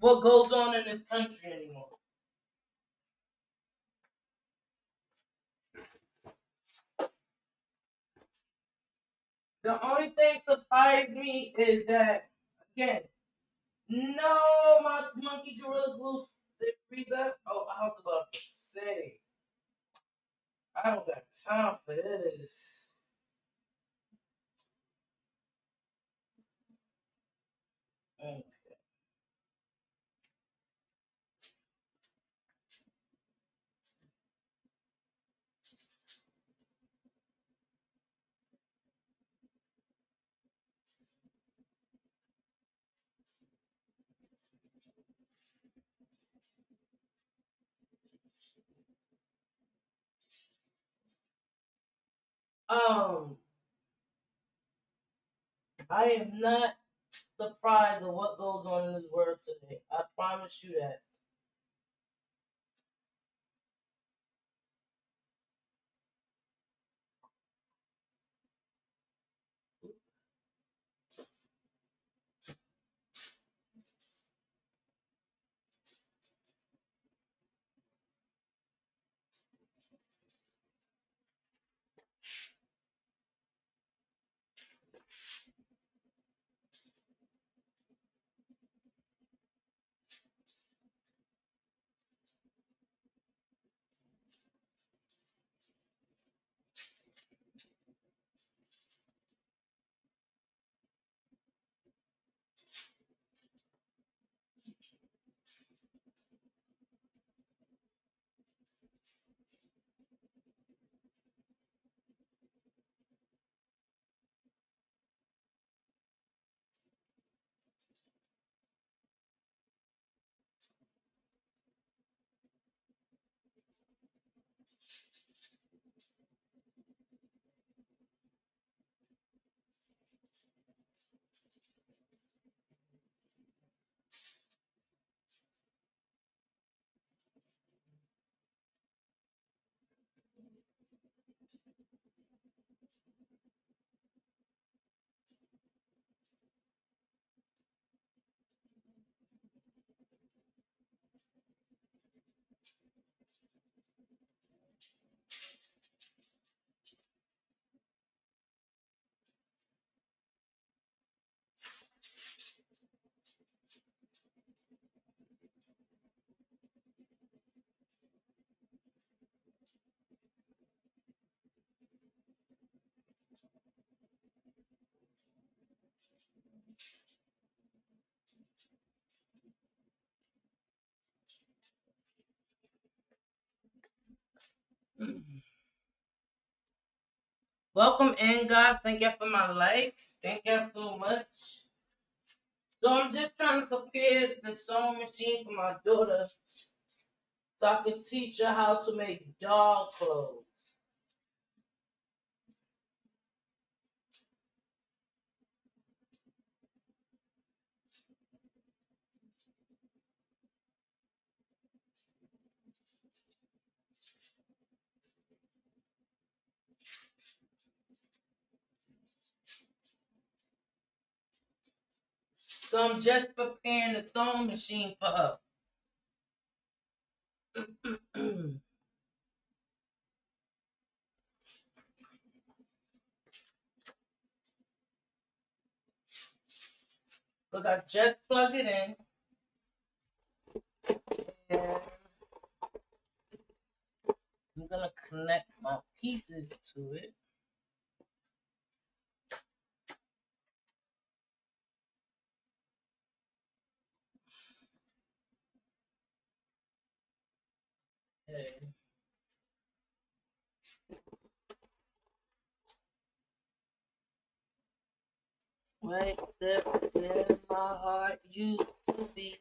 what goes on in this country anymore. The only thing surprised me is that again, no, my monkey gorilla glue did freeze up. Oh, I was about to say, I don't got time for this. Mm. Um, I am not surprised at what goes on in this world today. I promise you that. Welcome in, guys. Thank you for my likes. Thank you so much. So I'm just trying to prepare the sewing machine for my daughter so I can teach her how to make dog clothes. So I'm just preparing the sewing machine for her. Because I just plugged it in. And I'm going to connect my pieces to it. Okay. Right step in my heart used to be.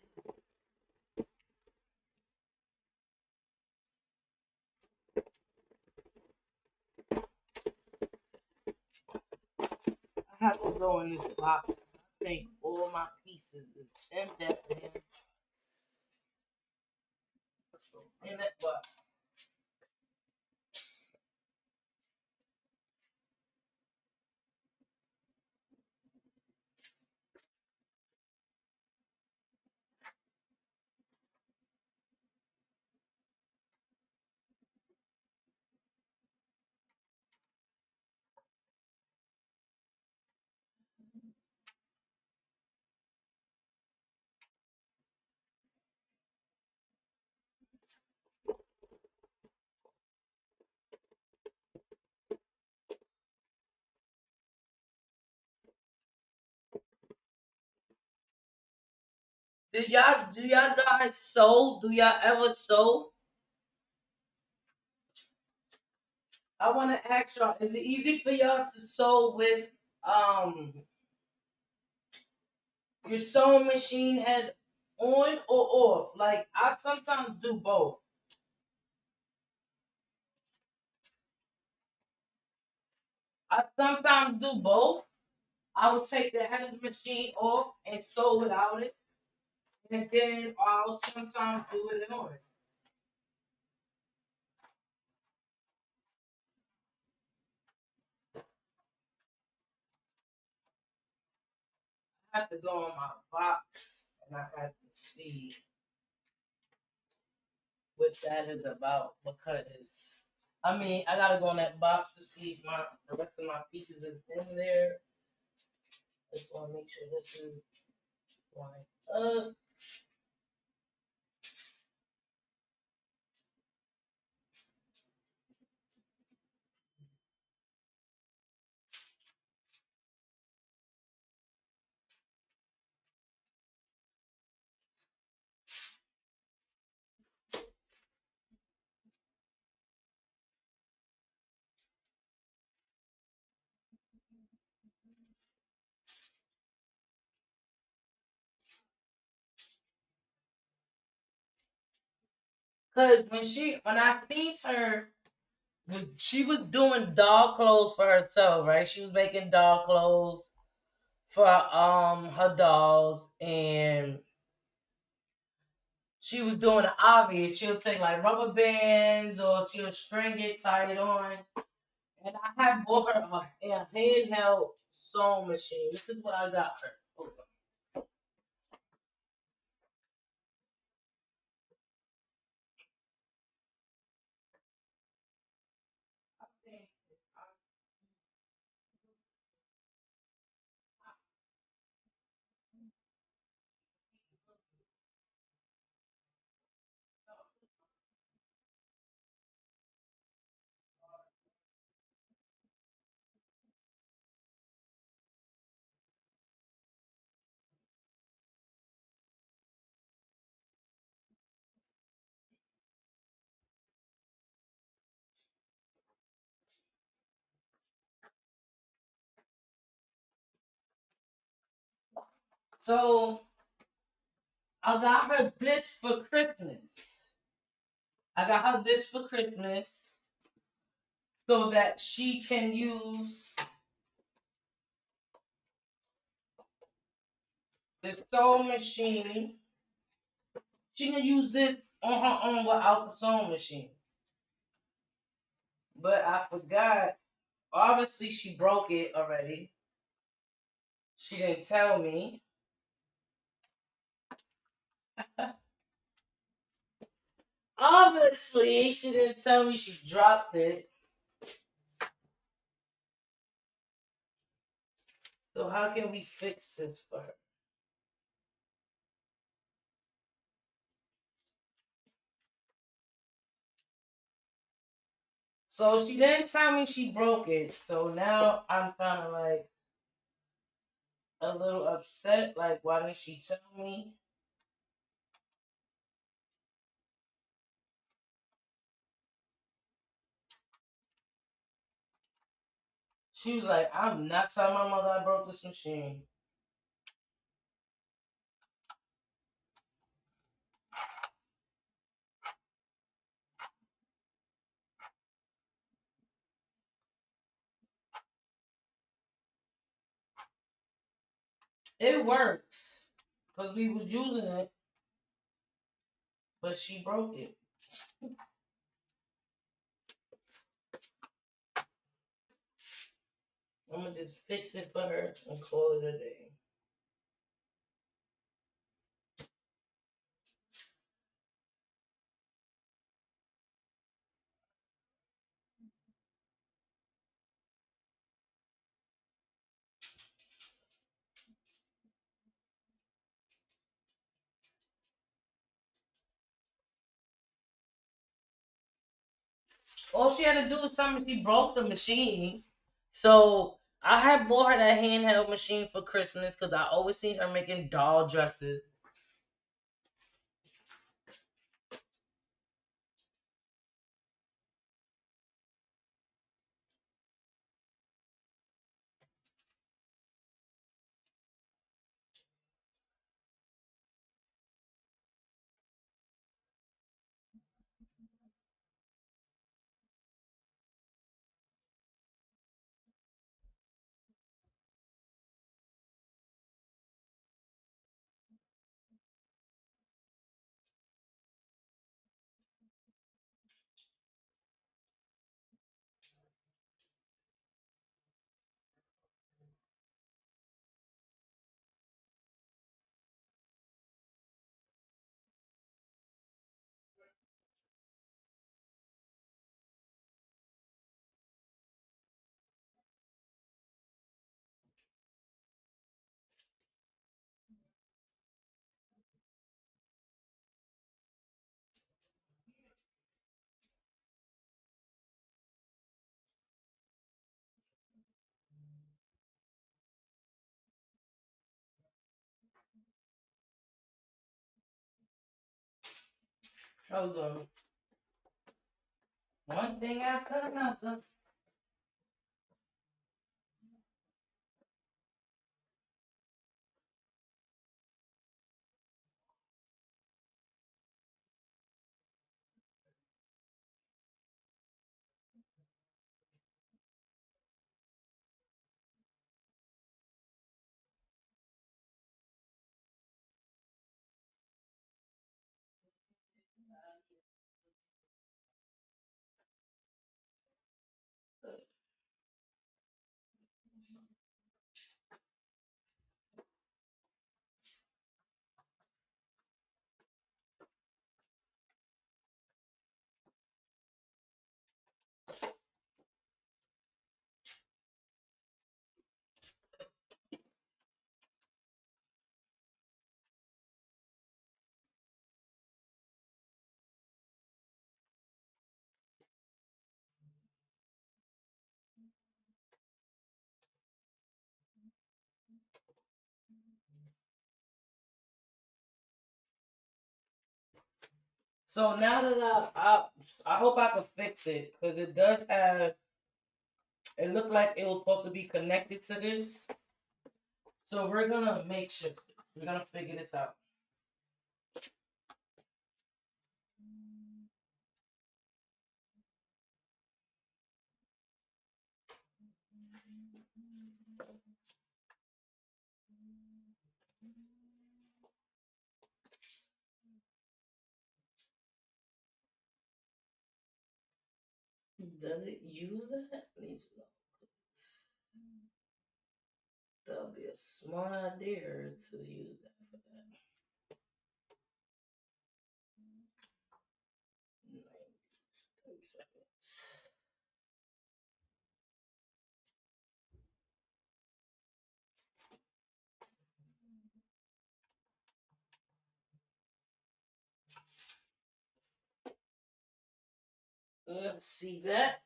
I have to go in this box. I think all my pieces is in that damn in that box. Do y'all guys sew? Do y'all ever sew? I want to ask y'all, is it easy for y'all to sew with um your sewing machine head on or off? Like I sometimes do both. I sometimes do both. I will take the head of the machine off and sew without it. And then I'll sometimes do it on. I have to go on my box and I have to see what that is about because I mean I gotta go in that box to see if the rest of my pieces is in there. Just want to make sure this is lined up. Cause when I seen her when she was doing dog clothes for herself, right? She was making dog clothes for her dolls and she was doing the obvious. She'll take like rubber bands or she'll string it, tie it on. And I had bought her a handheld sewing machine. This is what I got her. Hold on. So I got her this for Christmas. I got her this for Christmas so that she can use the sewing machine. She can use this on her own without the sewing machine. But I forgot. Obviously, she broke it already. She didn't tell me. Obviously, she didn't tell me she dropped it. So how can we fix this for her? So she didn't tell me she broke it. So now I'm kind of like a little upset. Like, why didn't she tell me? She was like, I'm not telling my mother I broke this machine. It works because we was using it, but she broke it. I'm gonna just fix it for her and call it a day. All she had to do was tell me she broke the machine. So I had bought her that handheld machine for Christmas because I always seen her making doll dresses. Hold on. One thing after another. So now that I hope I can fix it because it does have. It looked like it was supposed to be connected to this. So we're gonna make sure. We're gonna figure this out. Does it use that? Needs to know. That'll be a smart idea to use that for that. 30 seconds. Let's see that.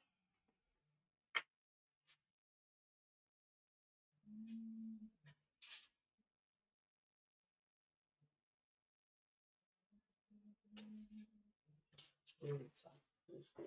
Let's go.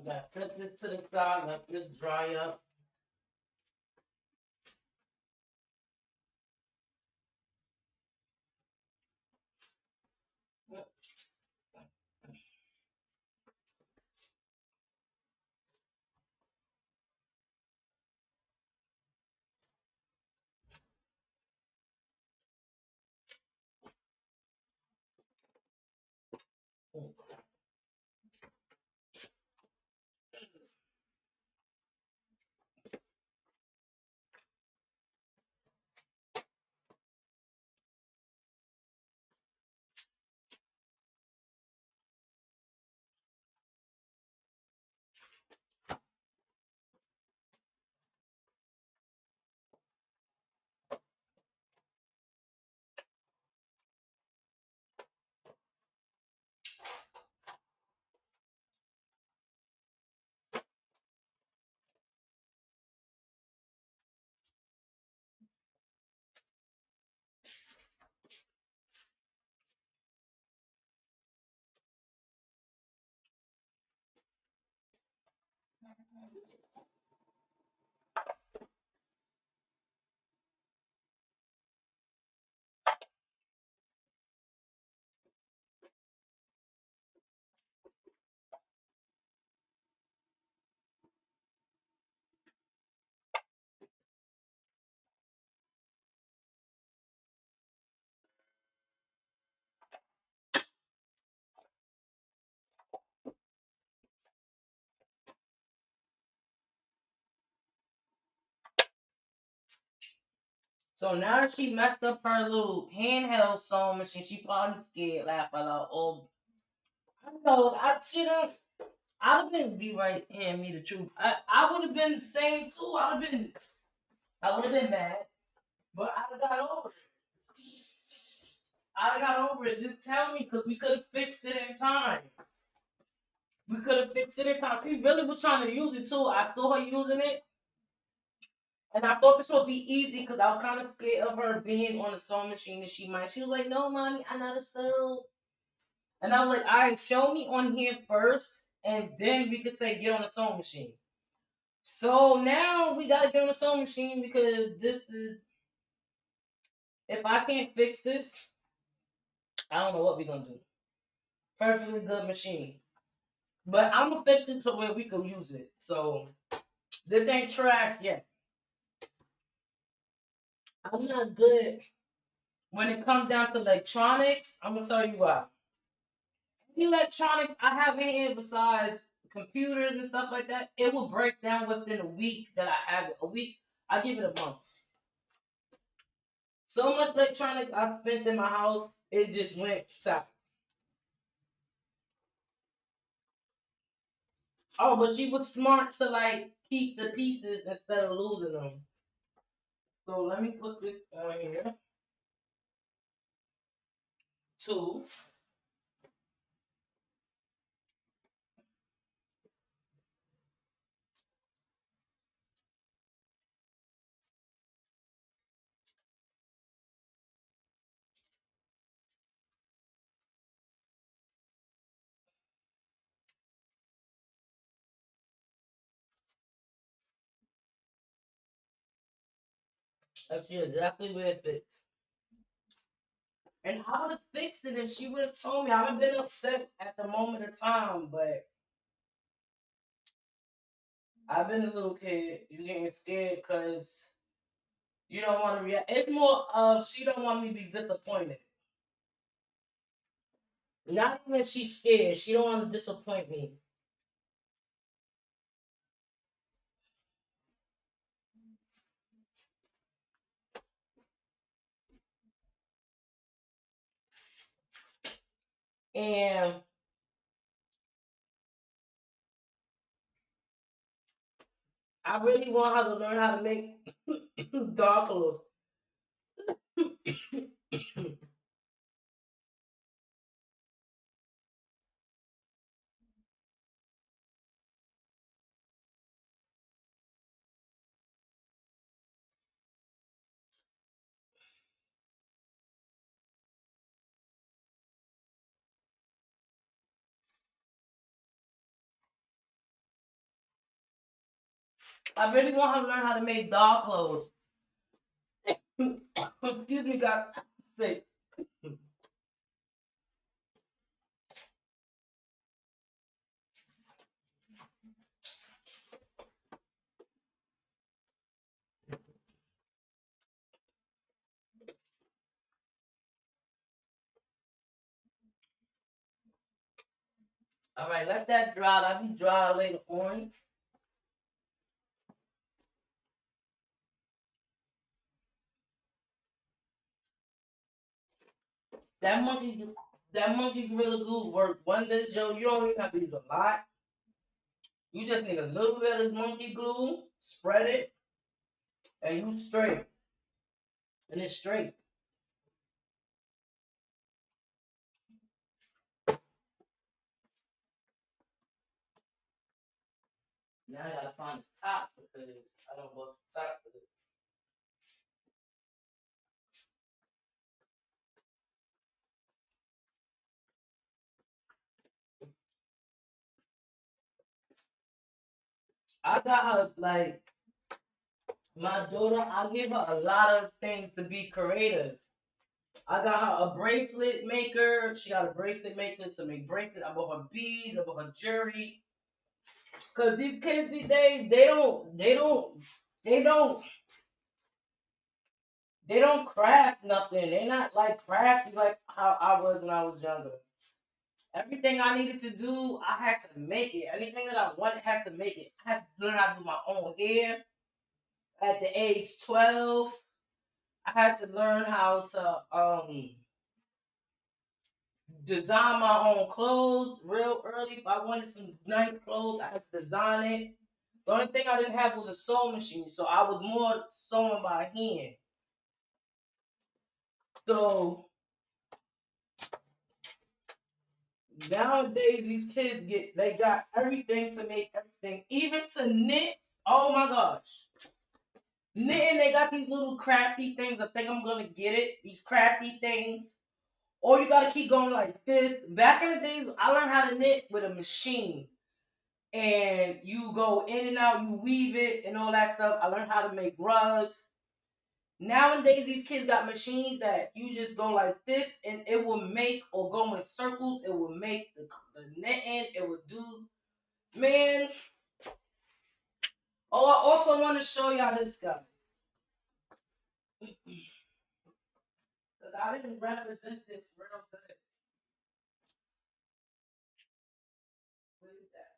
Gotta set this to the side, let this dry up. So now that she messed up her little handheld sewing machine, she probably scared, laugh out loud. Oh, I know. She don't. I'd have been be right here, me the truth. I would have been the same too. I would have been mad, but I'd have got over it. I'd have got over it. Just tell me, cause we could have fixed it in time. We could have fixed it in time. She really was trying to use it too. I saw her using it, and I thought this would be easy because I was kind of scared of her being on the sewing machine and she might. She was like, "No, mommy, I know to sew." And I was like, "All right, show me on here first, and then we could say get on the sewing machine." So now we gotta get on the sewing machine because this is if I can't fix this, I don't know what we're gonna do. Perfectly good machine. But I'm gonna fix it to where we can use it. So this ain't trash yet. I'm not good when it comes down to electronics. I'm gonna tell you why. Electronics I have in here besides computers and stuff like that, it will break down within a week that I have it. A week, I give it a month. So much electronics I spent in my house, it just went south. Oh, but she was smart to keep the pieces instead of losing them. So let me put this on here. Two. That's exactly where it fits. And I would have fixed it if she would have told me. I would have been upset at the moment of time, but I've been a little kid. You getting scared because you don't want to react. It's more of she don't want me to be disappointed. Not even she's scared. She don't want to disappoint me. And I really want her to learn how to make dog clothes. I really want her to learn how to make dog clothes. Excuse me, God. Sick. All right, let that dry. That'll be dry later on. That monkey, that monkey gorilla glue works wonders, yo. You don't even have to use a lot. You just need a little bit of this monkey glue, spread it, and you straight. And it's straight. Now I gotta find the top because I don't bust the top to this. I got her my daughter. I give her a lot of things to be creative. I got her a bracelet maker. She got a bracelet maker to make bracelets. I bought her beads. I bought her jewelry. Cause these kids these days, they don't craft nothing. They're not like crafty like how I was when I was younger. Everything I needed to do, I had to make it. Anything that I wanted, I had to make it. I had to learn how to do my own hair at the age 12. I had to learn how to design my own clothes real early. If I wanted some nice clothes, I had to design it. The only thing I didn't have was a sewing machine, so I was more sewing by hand. So nowadays, these kids they got everything to make everything, even to knit. Oh my gosh. Knitting, they got these little crafty things. I think I'm gonna get it. These crafty things. Or you gotta keep going like this. Back in the days, I learned how to knit with a machine. and you go in and out, you weave it and all that stuff. I learned how to make rugs. Nowadays, these kids got machines that you just go like this, and it will make or go in circles. It will make the netting. It will do, man. Oh, I also want to show y'all this, guys, because I didn't represent this real good. Where is that?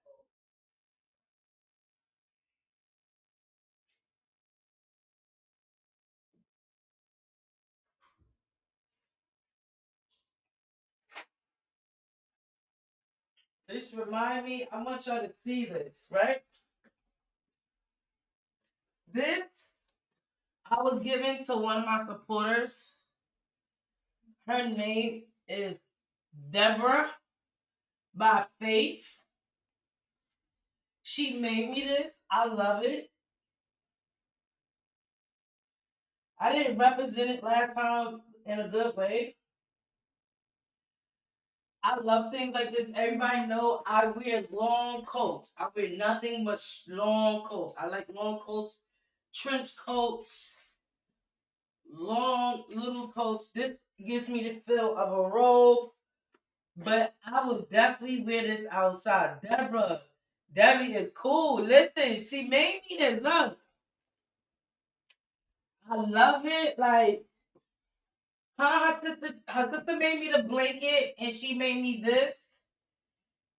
This remind me. I want y'all to see this, right? This I was given to one of my supporters. Her name is Deborah by Faith. She made me this. I love it. I didn't represent it last time in a good way. I love things like this. Everybody know I wear long coats. I wear nothing but long coats. I like long coats, trench coats, long little coats. This gives me the feel of a robe, but I would definitely wear this outside. Debbie is cool. Listen, she made me this. Look, I love it. Like, her sister made me the blanket, and she made me this,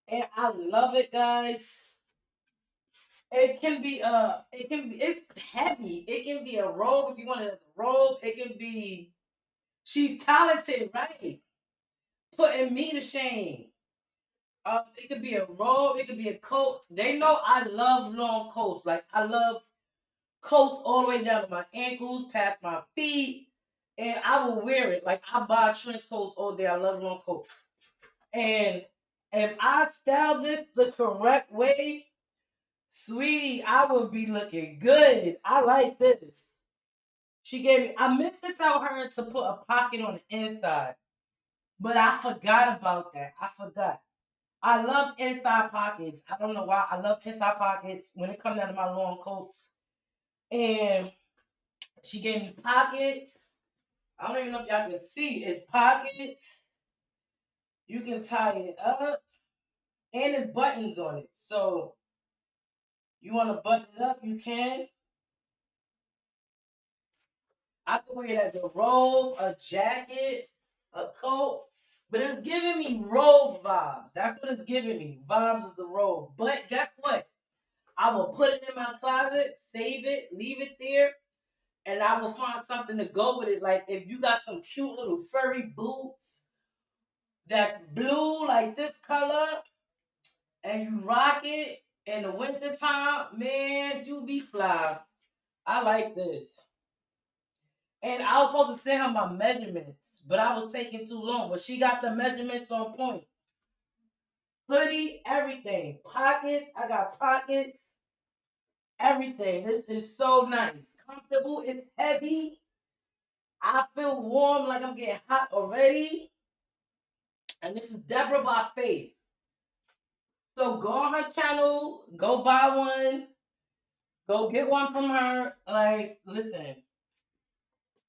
and I love it, guys. It's heavy. It can be a robe if you want it as a robe. It can be. She's talented, right? Putting me to shame. It could be a robe. It could be a coat. They know I love long coats. Like, I love coats all the way down to my ankles, past my feet, and I will wear it. Like, I buy trench coats all day. I love long coats. And if I style this the correct way, sweetie, I would be looking good. I like this. She gave me. I meant to tell her to put a pocket on the inside, but I forgot about that. I forgot. I love inside pockets. I don't know why. I love inside pockets when it comes down to my long coats. And she gave me pockets. I don't even know if y'all can see. It's pockets. You can tie it up, and there's buttons on it. So you want to button it up, you can. I can wear it as a robe, a jacket, a coat. But it's giving me robe vibes. That's what it's giving me. Vibes is a robe. But guess what? I will put it in my closet, save it, leave it there, and I will find something to go with it. Like, if you got some cute little furry boots that's blue, like this color, and you rock it in the wintertime, man, you be fly. I like this. And I was supposed to send her my measurements, but I was taking too long. But she got the measurements on point. Hoodie, everything. Pockets, I got pockets, everything. This is so nice. Comfortable, it's heavy. I feel warm like I'm getting hot already. And this is Deborah by Faith. So go on her channel, go buy one, go get one from her. Like, listen.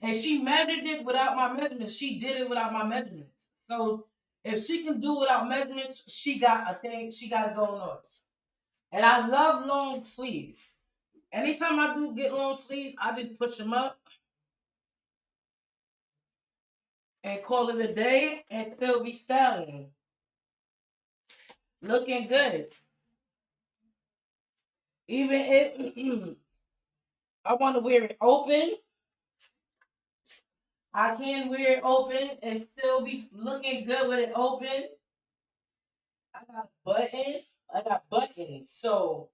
And she measured it without my measurements. She did it without my measurements. So if she can do without measurements, she got a thing. She got it going on. And I love long sleeves. Anytime I do get long sleeves, I just push them up and call it a day and still be styling. Looking good. Even if I want to wear it open, I can wear it open and still be looking good with it open. I got buttons. I got buttons. So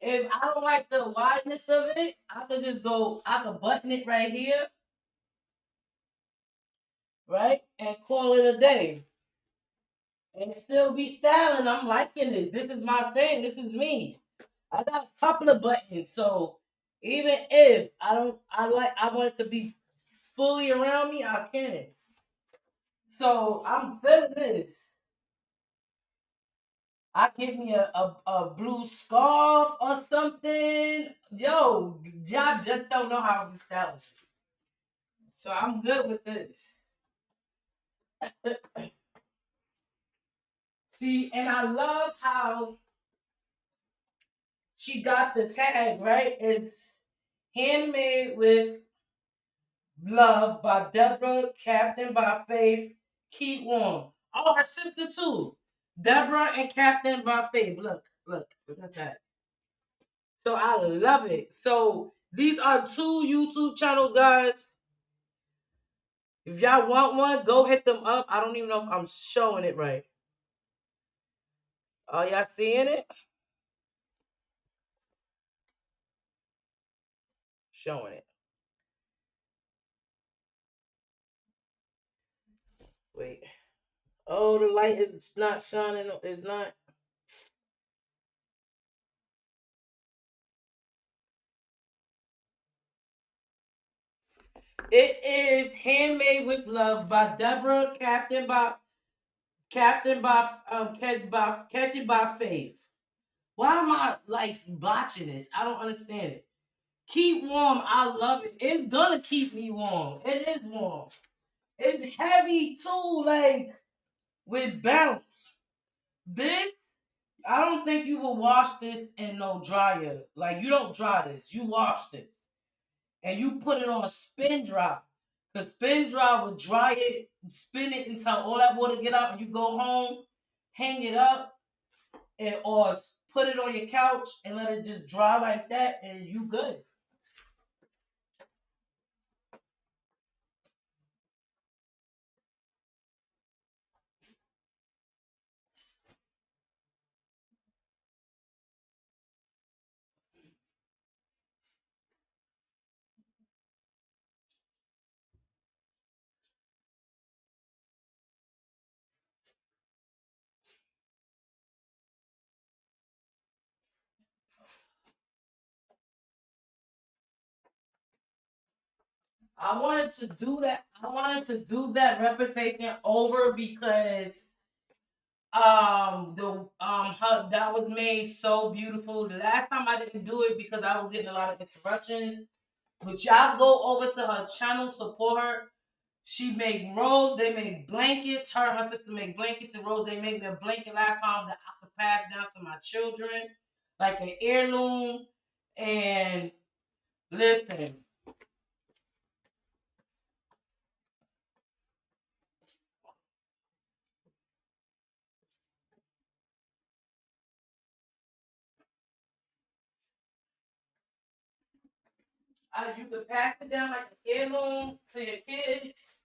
if I don't like the wideness of it, I could just go, I could button it right here, right? And call it a day. And still be styling. I'm liking this. This is my thing. This is me. I got a couple of buttons. So even if I want it to be fully around me, I can. So I'm feeling this. I give me a blue scarf or something. Yo, y'all just don't know how to style this. So I'm good with this. See, and I love how she got the tag, right? It's handmade with love by Deborah, Captain by Faith, Keep Warm. Oh, her sister too. Deborah and Captain by Faith. Look at that. So I love it. So these are two YouTube channels, guys. If y'all want one, go hit them up. I don't even know if I'm showing it right. Are y'all seeing it? Showing it. Wait. Oh, the light is not shining. It's not. It is Handmade with Love by Deborah, Catching by Faith. Why am I like botching this? I don't understand it. Keep warm. I love it. It's gonna keep me warm. It is warm. It's heavy too, like with bounce. This, I don't think you will wash this in no dryer. Like you don't dry this. You wash this. And you put it on a spin dry. The spin dry will dry it, spin it until all that water get out, and you go home, hang it up, and or put it on your couch and let it just dry like that, and you good. I wanted to do that. I wanted to do that reputation over because that was made so beautiful. The last time I didn't do it because I was getting a lot of interruptions. But y'all go over to her channel, support her. She make robes, they make blankets. Her and her sister make blankets and robes. They made me a blanket last time that I could pass down to my children, like an heirloom. And listen, you could pass it down like an heirloom to your kids.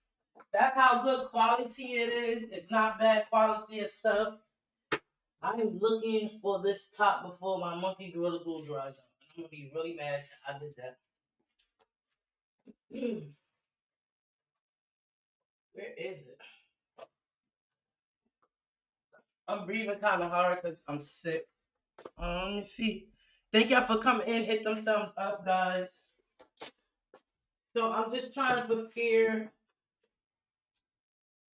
That's how good quality it is. It's not bad quality of stuff. I'm looking for this top before my monkey gorilla glue dries out. I'm gonna be really mad I did that. Where is it? I'm breathing kind of hard because I'm sick. Let me see. Thank y'all for coming in. Hit them thumbs up, guys. So I'm just trying to prepare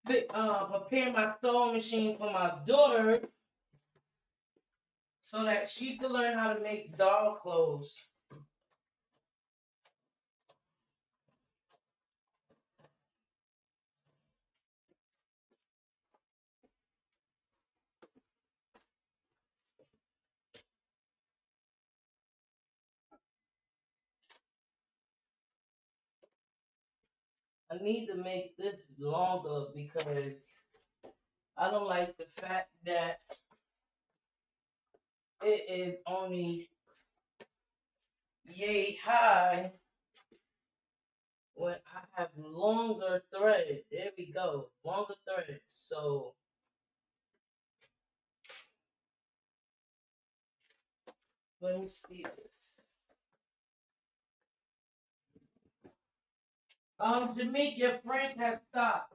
my sewing machine for my daughter so that she can learn how to make doll clothes. I need to make this longer because I don't like the fact that it is only yay high when I have longer thread. There we go, longer thread. So let me see this. Jameek, your friend has stopped.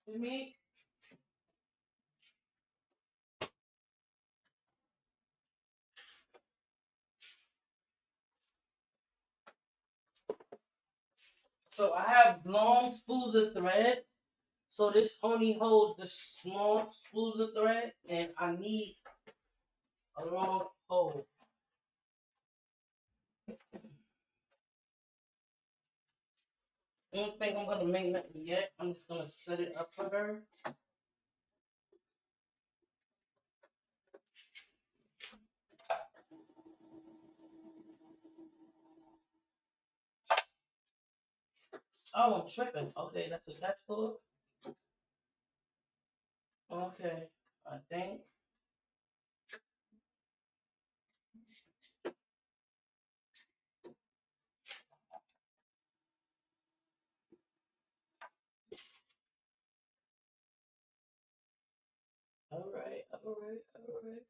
Jameek, so I have long spools of thread. So this only holds the small spools of thread, and I need a long hole. I don't think I'm gonna make nothing yet. I'm just gonna set it up for her. Oh, I'm tripping. Okay, that's what that's for. Okay, I think. All right, all right, all right.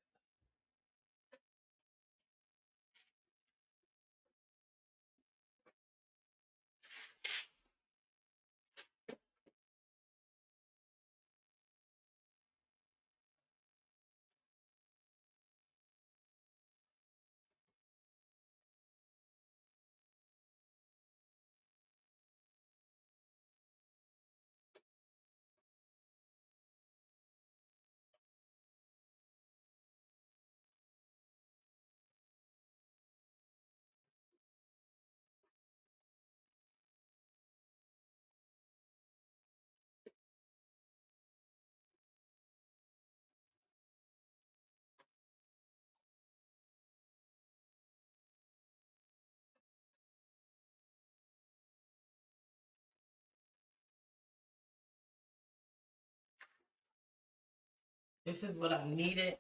This is what I needed.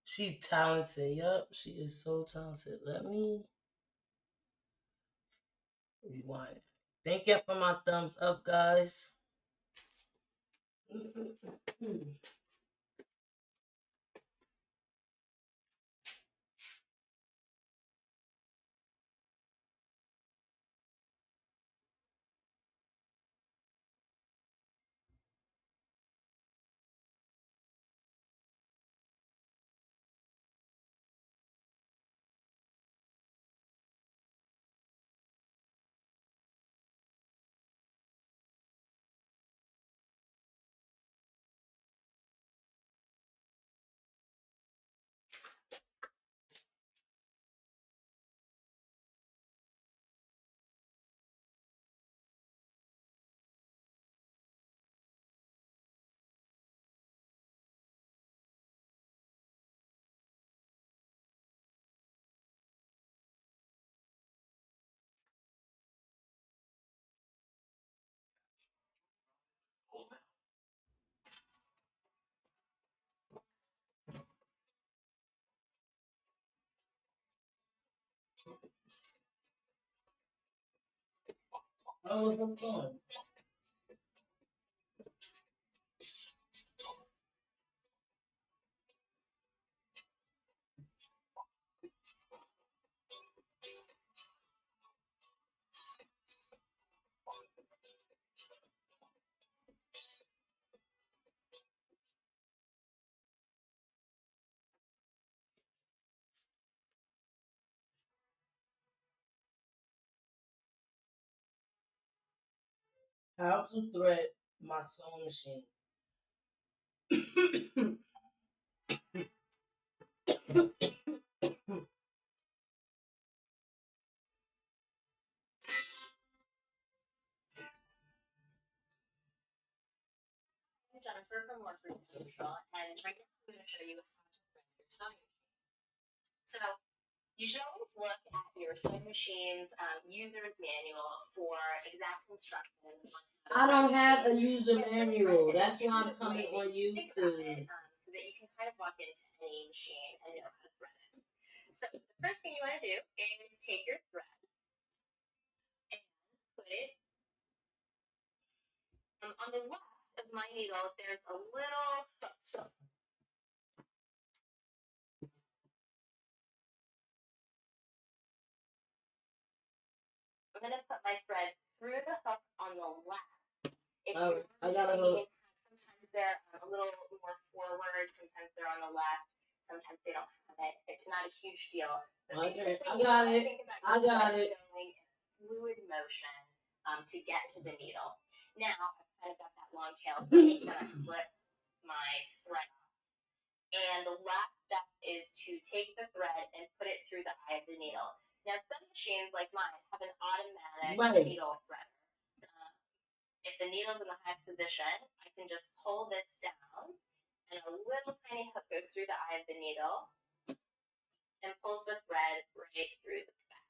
She's talented. Yup, she is so talented. Let me rewind. Thank you for my thumbs up, guys. Oh, what's going? How to thread my sewing machine. Jennifer from Workroom Social, and right now I'm going to show you how to thread your sewing machine. So you should always look at your sewing machine's user's manual for exact instructions on how to. I don't have a user manual. That's why I'm coming on YouTube. So that you can kind of walk into any machine and know how to thread it. So the first thing you want to do is take your thread and put it on the left of my needle. There's a little hook. So I'm going to put my thread through the hook on the left. If I gotta go. Sometimes they're a little more forward, sometimes they're on the left, sometimes they don't have it. It's not a huge deal. But okay, I got it. I got it. Going in fluid motion to get to the needle. Now I've kind of got that long tail, so I'm just gonna flip my thread off. And the last step is to take the thread and put it through the eye of the needle. Now some machines like mine have an automatic needle threader. If the needle's in the highest position, I can just pull this down and a little tiny hook goes through the eye of the needle and pulls the thread right through the back.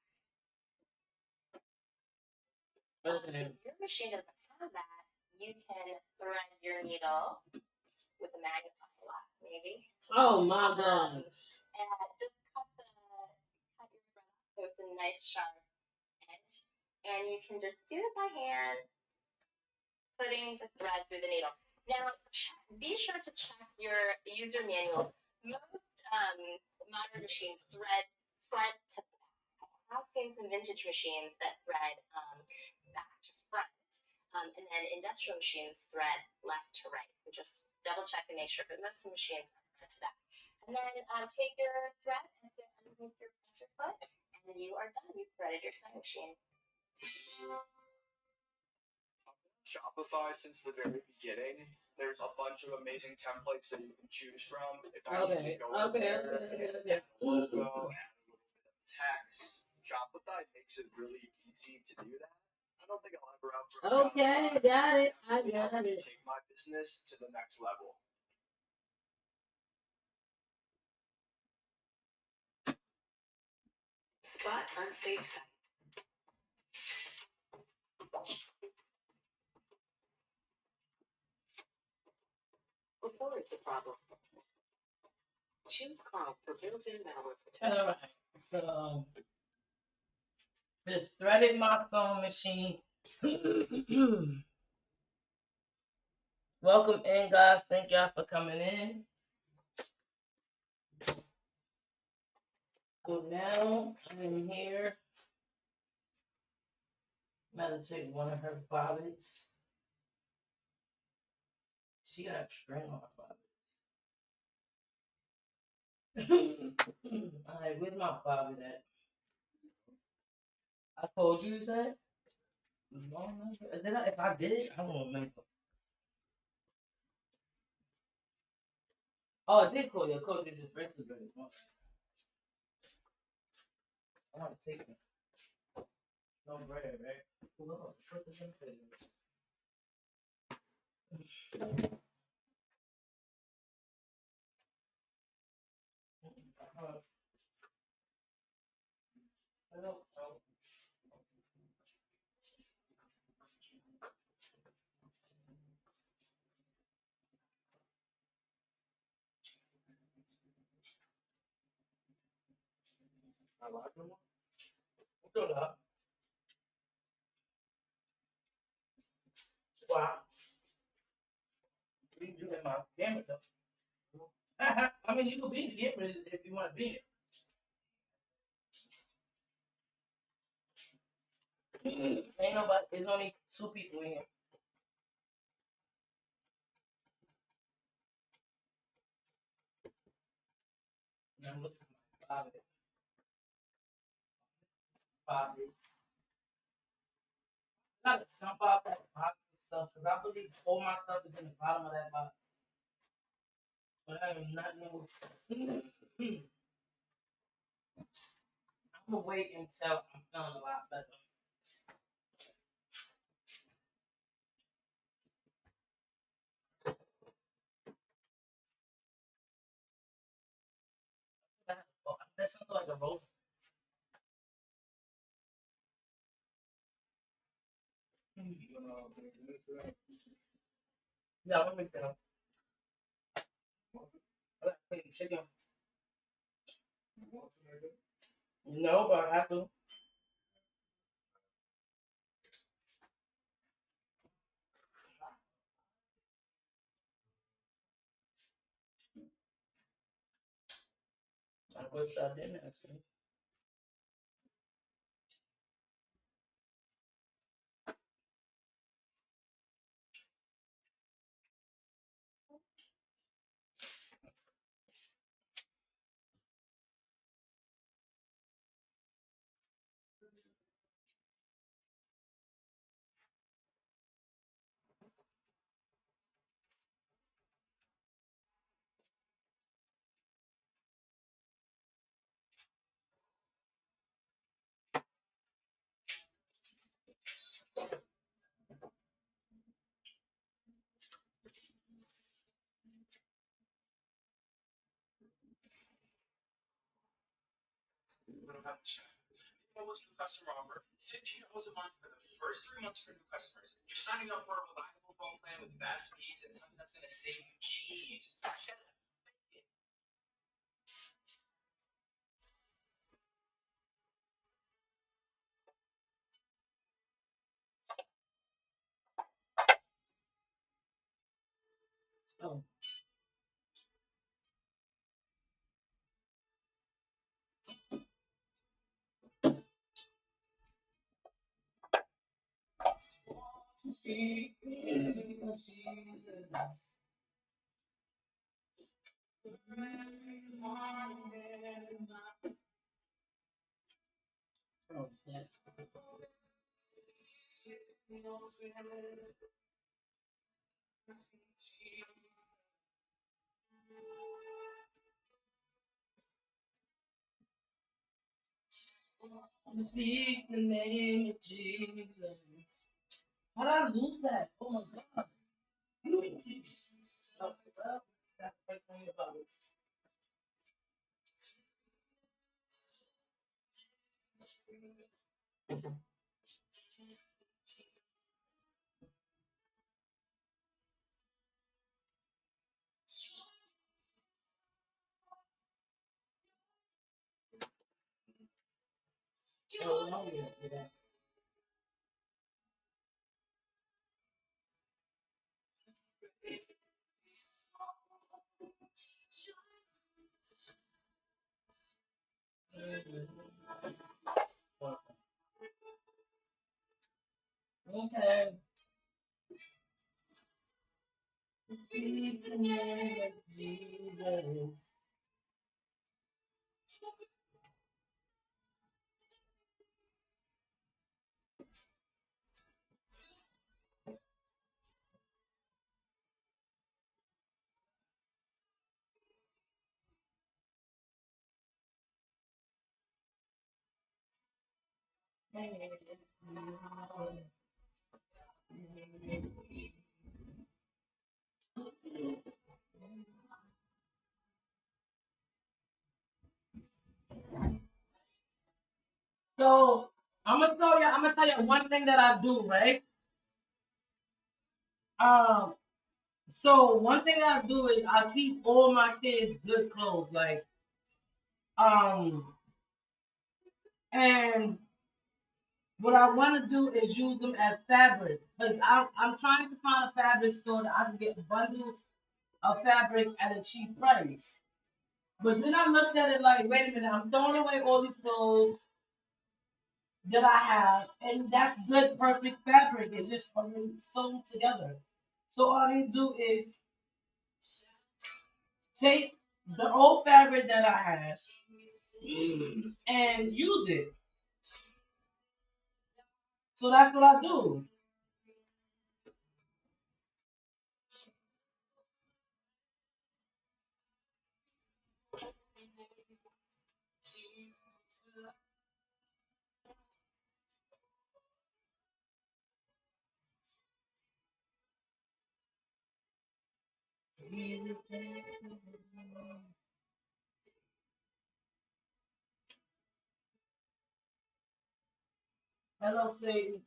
Okay. If your machine doesn't have that, you can thread your needle with a magnifying glass, maybe. Oh my gosh. And just cut your thread off so it's a nice sharp edge. And you can just do it by hand, putting the thread through the needle. Now, be sure to check your user manual. Most modern machines thread front to back. I have seen some vintage machines that thread back to front, and then industrial machines thread left to right. So just double check and make sure, but most machines are front to back. And then take your thread and put it underneath your presser foot, and you are done. You've threaded your sewing machine. Shopify since the very beginning. There's a bunch of amazing templates that you can choose from. If I need to go in there and add a logo, add a little bit of text, Shopify makes it really easy to do that. I don't think I'll ever outgrow Shopify. Okay, got it. I got it. Take my business to the next level. Spot unsafe sites. Before it's a problem, choose Chrome for built-in malware protection. All right, so just threaded my sewing machine. Welcome in, guys. Thank y'all for coming in. So now I'm in here. I'm going to take one of her bobbins. She got a string on her bobbin. Alright, where's my bobbin at? I told you to say? Did I? If I did, I don't remember. Oh, I did call you. I called you this rest of it. I want to take it. No bread, right? Look, put this in there. I don't know. I like them. What's up? Wow. You can do that, my camera though. I mean, you can be in the camera if you want to be it. Ain't nobody. There's only two people in here. And I'm looking for my Bobby. I gotta jump out that box and stuff because I believe all my stuff is in the bottom of that box. But I am not know. I'm gonna wait until I'm feeling a lot better. That sounds like a roast. Yeah, I'm gonna make that. I like clean chicken. No, but I have to. I wish I didn't ask me. Oh. Speak the name of Jesus. How did I lose that? Oh my God. You need to. Oh, well, sacrifice on your bodies. Oh, no, we don't do that. Okay. Speak the name of Jesus. So I'm gonna tell you one thing that I do, right? Um, so one thing I do is I keep all my kids good clothes, like um, and what I want to do is use them as fabric because I'm trying to find a fabric store that I can get bundles of fabric at a cheap price. But then I looked at it like, wait a minute, I'm throwing away all these clothes that I have, and that's good, perfect fabric. It's just already sewn together. So all I need to do is take the old fabric that I have and use it. So that's what I do. Hello, Satan.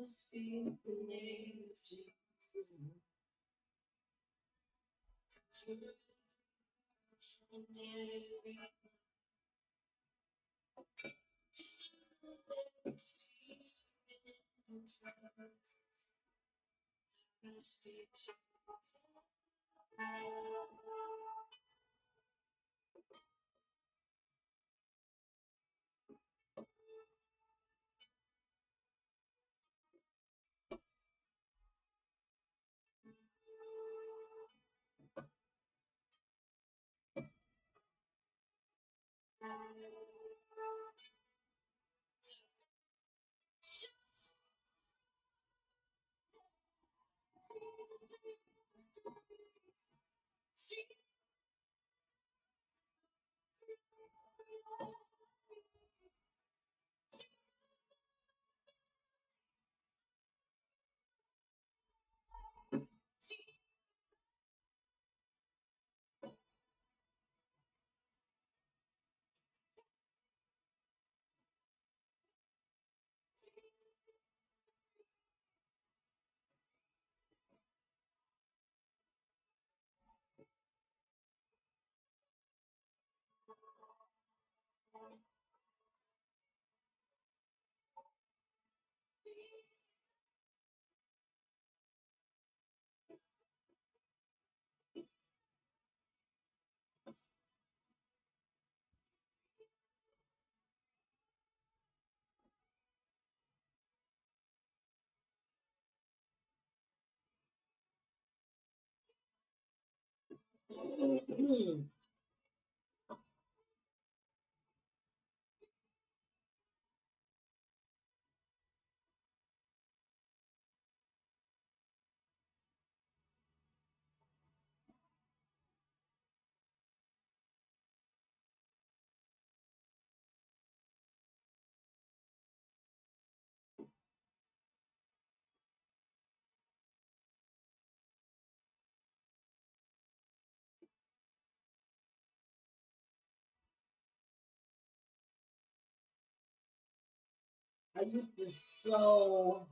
Speak the name of Jesus. I used to so.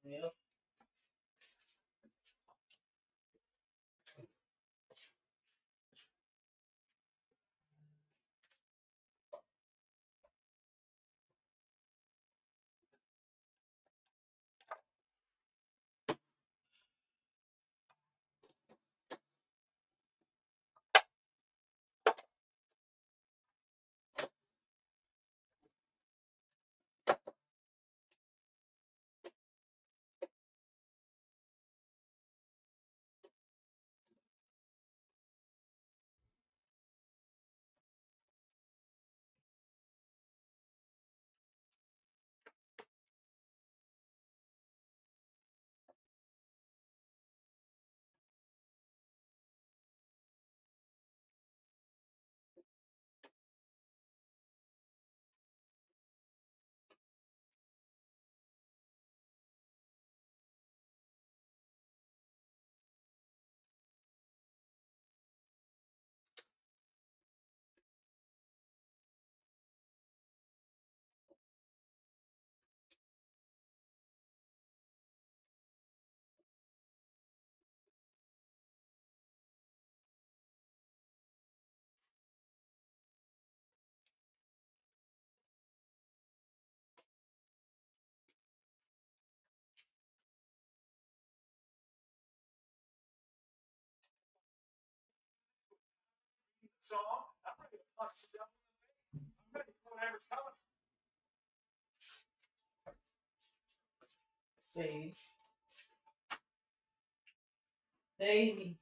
Yep. Say, say.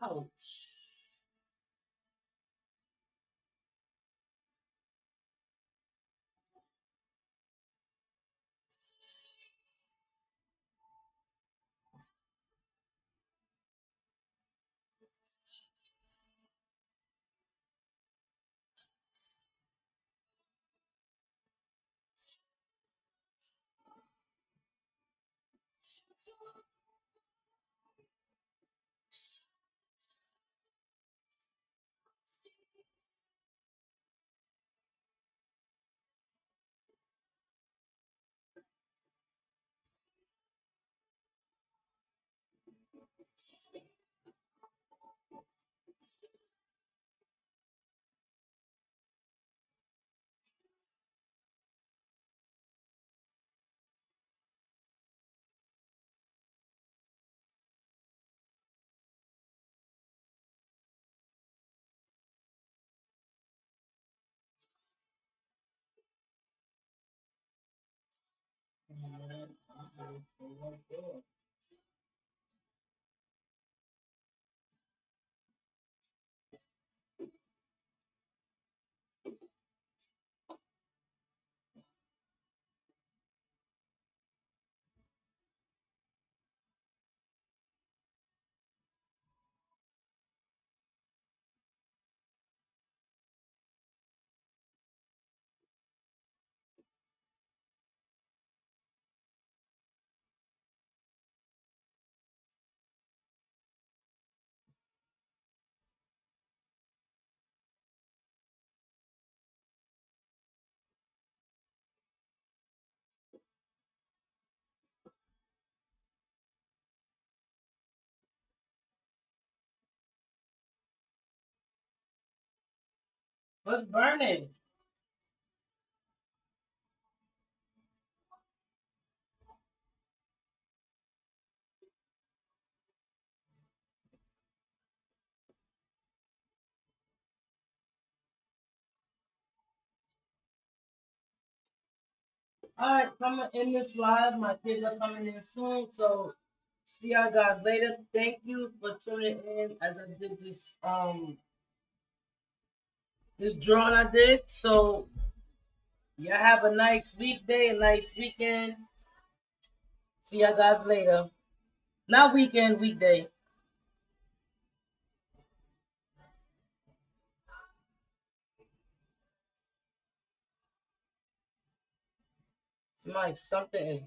Ouch. What's burning? All right, coming in this live. My kids are coming in soon, so see y'all guys later. Thank you for tuning in as I did this drawing I did. So y'all have a nice weekday, a nice weekend. See y'all guys later. Not weekend, weekday. Something is